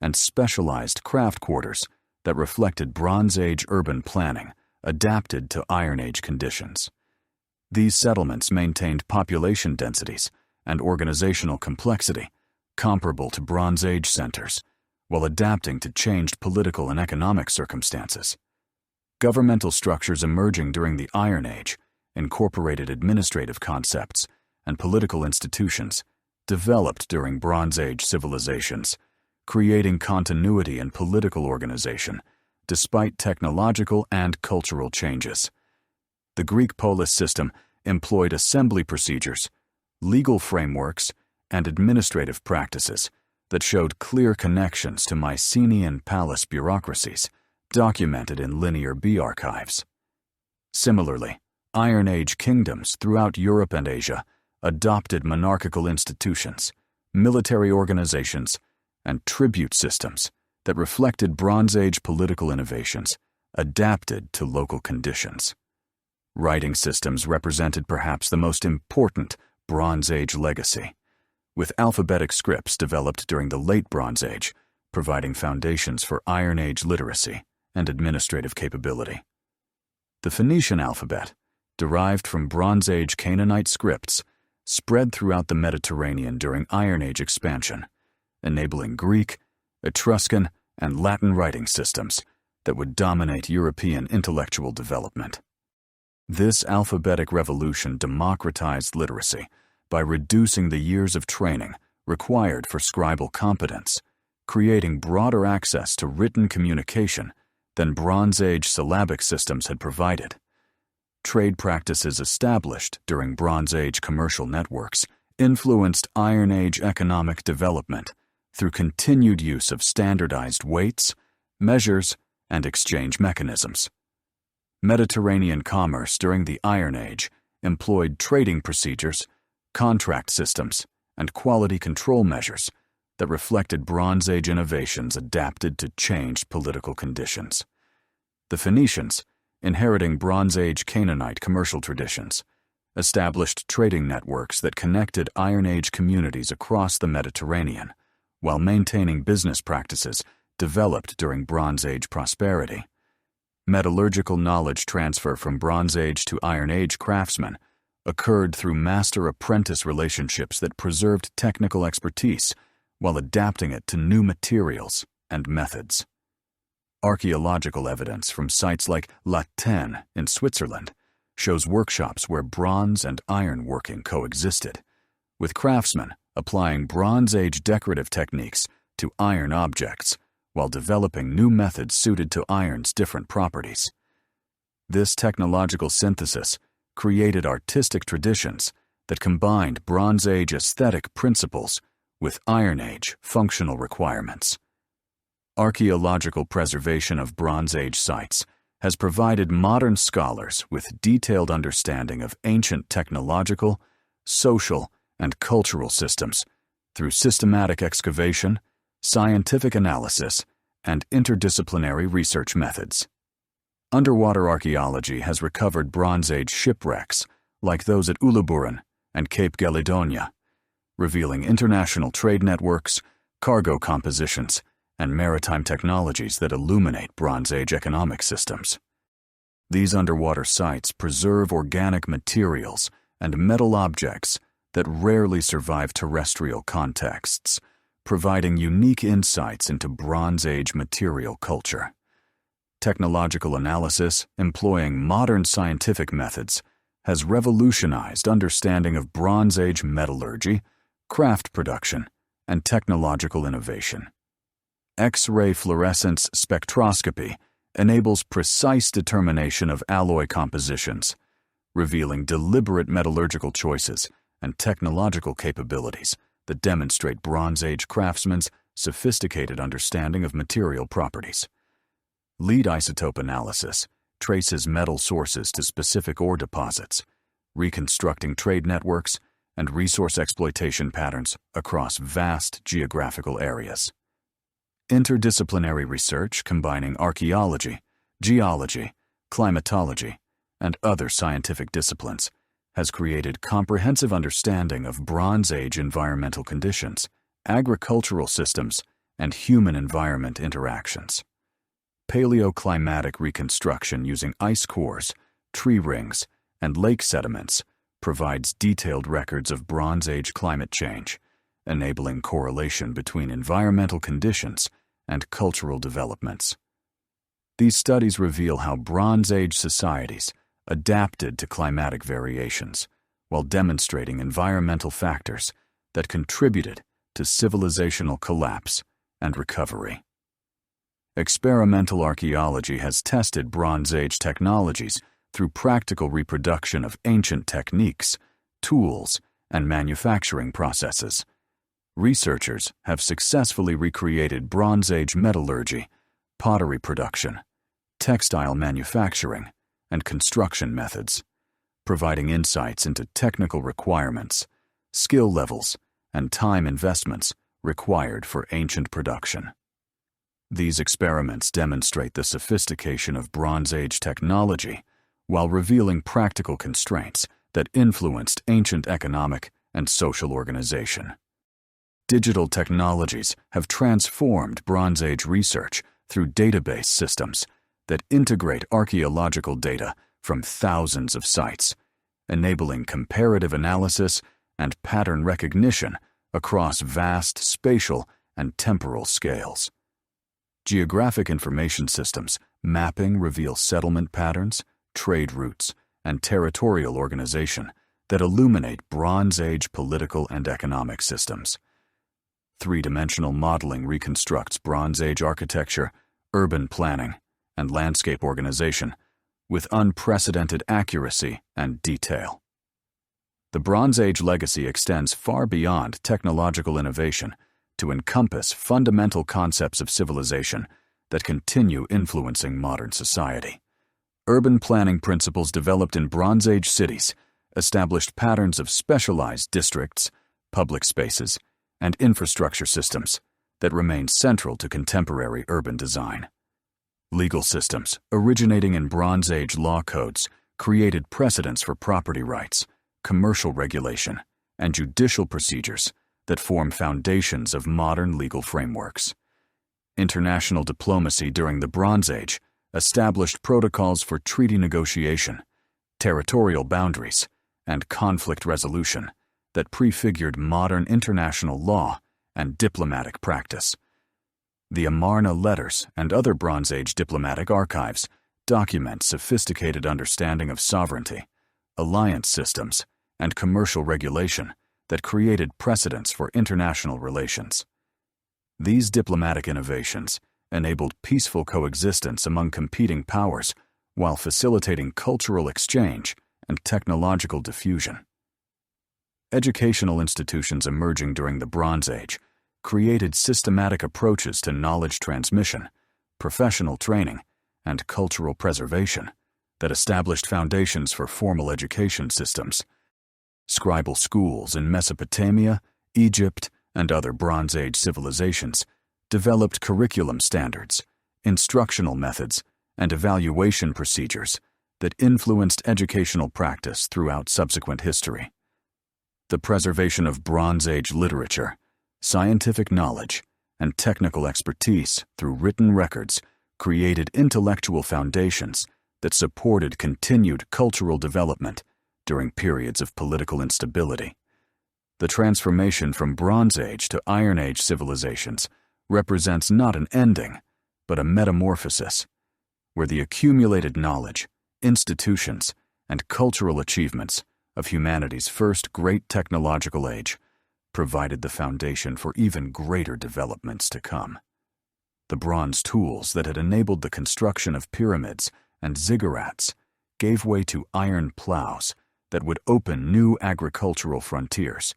and specialized craft quarters that reflected Bronze Age urban planning adapted to Iron Age conditions. These settlements maintained population densities and organizational complexity comparable to Bronze Age centers, while adapting to changed political and economic circumstances. Governmental structures emerging during the Iron Age incorporated administrative concepts and political institutions developed during Bronze Age civilizations, creating continuity in political organization despite technological and cultural changes. The Greek polis system employed assembly procedures, legal frameworks, and administrative practices that showed clear connections to Mycenaean palace bureaucracies documented in Linear B archives. Similarly, Iron Age kingdoms throughout Europe and Asia adopted monarchical institutions, military organizations, and tribute systems that reflected Bronze Age political innovations adapted to local conditions. Writing systems represented perhaps the most important Bronze Age legacy, with alphabetic scripts developed during the Late Bronze Age, providing foundations for Iron Age literacy and administrative capability. The Phoenician alphabet, derived from Bronze Age Canaanite scripts, spread throughout the Mediterranean during Iron Age expansion, enabling Greek, Etruscan, and Latin writing systems that would dominate European intellectual development. This alphabetic revolution democratized literacy by reducing the years of training required for scribal competence, creating broader access to written communication than Bronze Age syllabic systems had provided. Trade practices established during Bronze Age commercial networks influenced Iron Age economic development through continued use of standardized weights, measures, and exchange mechanisms. Mediterranean commerce during the Iron Age employed trading procedures, contract systems, and quality control measures that reflected Bronze Age innovations adapted to changed political conditions. The Phoenicians, inheriting Bronze Age Canaanite commercial traditions, established trading networks that connected Iron Age communities across the Mediterranean, while maintaining business practices developed during Bronze Age prosperity. Metallurgical knowledge transfer from Bronze Age to Iron Age craftsmen occurred through master-apprentice relationships that preserved technical expertise while adapting it to new materials and methods. Archaeological evidence from sites like La Tène in Switzerland shows workshops where bronze and iron working coexisted, with craftsmen applying Bronze Age decorative techniques to iron objects while developing new methods suited to iron's different properties. This technological synthesis created artistic traditions that combined Bronze Age aesthetic principles with Iron Age functional requirements. Archaeological preservation of Bronze Age sites has provided modern scholars with detailed understanding of ancient technological, social, and cultural systems through systematic excavation, scientific analysis, and interdisciplinary research methods. Underwater archaeology has recovered Bronze Age shipwrecks like those at Uluburun and Cape Gelidonia, revealing international trade networks, cargo compositions, and maritime technologies that illuminate Bronze Age economic systems. These underwater sites preserve organic materials and metal objects that rarely survive terrestrial contexts, providing unique insights into Bronze Age material culture. Technological analysis employing modern scientific methods has revolutionized understanding of Bronze Age metallurgy, craft production, and technological innovation. X-ray fluorescence spectroscopy enables precise determination of alloy compositions, revealing deliberate metallurgical choices and technological capabilities that demonstrate Bronze Age craftsmen's sophisticated understanding of material properties. Lead isotope analysis traces metal sources to specific ore deposits, reconstructing trade networks and resource exploitation patterns across vast geographical areas. Interdisciplinary research combining archaeology, geology, climatology, and other scientific disciplines has created comprehensive understanding of Bronze Age environmental conditions, agricultural systems, and human-environment interactions. Paleoclimatic reconstruction using ice cores, tree rings, and lake sediments provides detailed records of Bronze Age climate change, enabling correlation between environmental conditions and cultural developments. These studies reveal how Bronze Age societies adapted to climatic variations while demonstrating environmental factors that contributed to civilizational collapse and recovery. Experimental archaeology has tested Bronze Age technologies through practical reproduction of ancient techniques, tools, and manufacturing processes. Researchers have successfully recreated Bronze Age metallurgy, pottery production, textile manufacturing, and construction methods, providing insights into technical requirements, skill levels, and time investments required for ancient production. These experiments demonstrate the sophistication of Bronze Age technology while revealing practical constraints that influenced ancient economic and social organization. Digital technologies have transformed Bronze Age research through database systems that integrate archaeological data from thousands of sites, enabling comparative analysis and pattern recognition across vast spatial and temporal scales. Geographic information systems mapping reveal settlement patterns, trade routes, and territorial organization that illuminate Bronze Age political and economic systems. Three-dimensional modeling reconstructs Bronze Age architecture, urban planning, and landscape organization with unprecedented accuracy and detail. The Bronze Age legacy extends far beyond technological innovation to encompass fundamental concepts of civilization that continue influencing modern society. Urban planning principles developed in Bronze Age cities established patterns of specialized districts, public spaces, and infrastructure systems that remain central to contemporary urban design. Legal systems, originating in Bronze Age law codes, created precedents for property rights, commercial regulation, and judicial procedures that form foundations of modern legal frameworks. International diplomacy during the Bronze Age established protocols for treaty negotiation, territorial boundaries, and conflict resolution that prefigured modern international law and diplomatic practice. The Amarna letters and other Bronze Age diplomatic archives document sophisticated understanding of sovereignty, alliance systems, and commercial regulation that created precedents for international relations. These diplomatic innovations enabled peaceful coexistence among competing powers while facilitating cultural exchange and technological diffusion. Educational institutions emerging during the Bronze Age created systematic approaches to knowledge transmission, professional training, and cultural preservation that established foundations for formal education systems. Scribal schools in Mesopotamia, Egypt, and other Bronze Age civilizations developed curriculum standards, instructional methods, and evaluation procedures that influenced educational practice throughout subsequent history. The preservation of Bronze Age literature, scientific knowledge, and technical expertise through written records created intellectual foundations that supported continued cultural development during periods of political instability. The transformation from Bronze Age to Iron Age civilizations represents not an ending, but a metamorphosis, where the accumulated knowledge, institutions, and cultural achievements of humanity's first great technological age provided the foundation for even greater developments to come. The bronze tools that had enabled the construction of pyramids and ziggurats gave way to iron plows that would open new agricultural frontiers,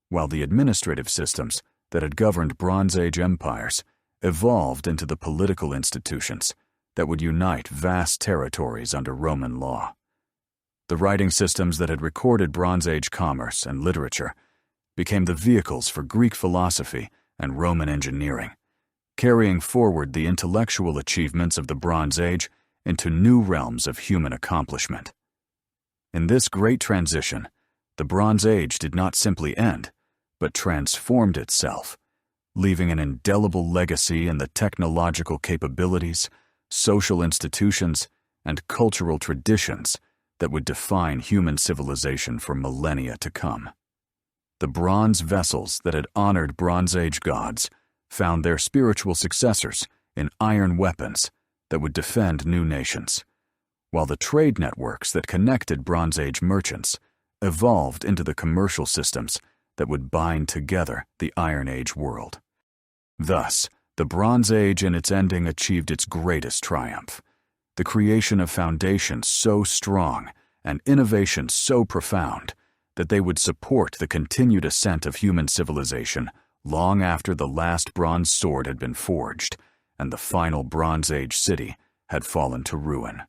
while the administrative systems that had governed Bronze Age empires evolved into the political institutions that would unite vast territories under Roman law. The writing systems that had recorded Bronze Age commerce and literature became the vehicles for Greek philosophy and Roman engineering, carrying forward the intellectual achievements of the Bronze Age into new realms of human accomplishment. In this great transition, the Bronze Age did not simply end, but transformed itself, leaving an indelible legacy in the technological capabilities, social institutions, and cultural traditions that would define human civilization for millennia to come. The bronze vessels that had honored Bronze Age gods found their spiritual successors in iron weapons that would defend new nations, while the trade networks that connected Bronze Age merchants evolved into the commercial systems that would bind together the Iron Age world. Thus, the Bronze Age in its ending achieved its greatest triumph, the creation of foundations so strong and innovations so profound that they would support the continued ascent of human civilization long after the last bronze sword had been forged and the final Bronze Age city had fallen to ruin.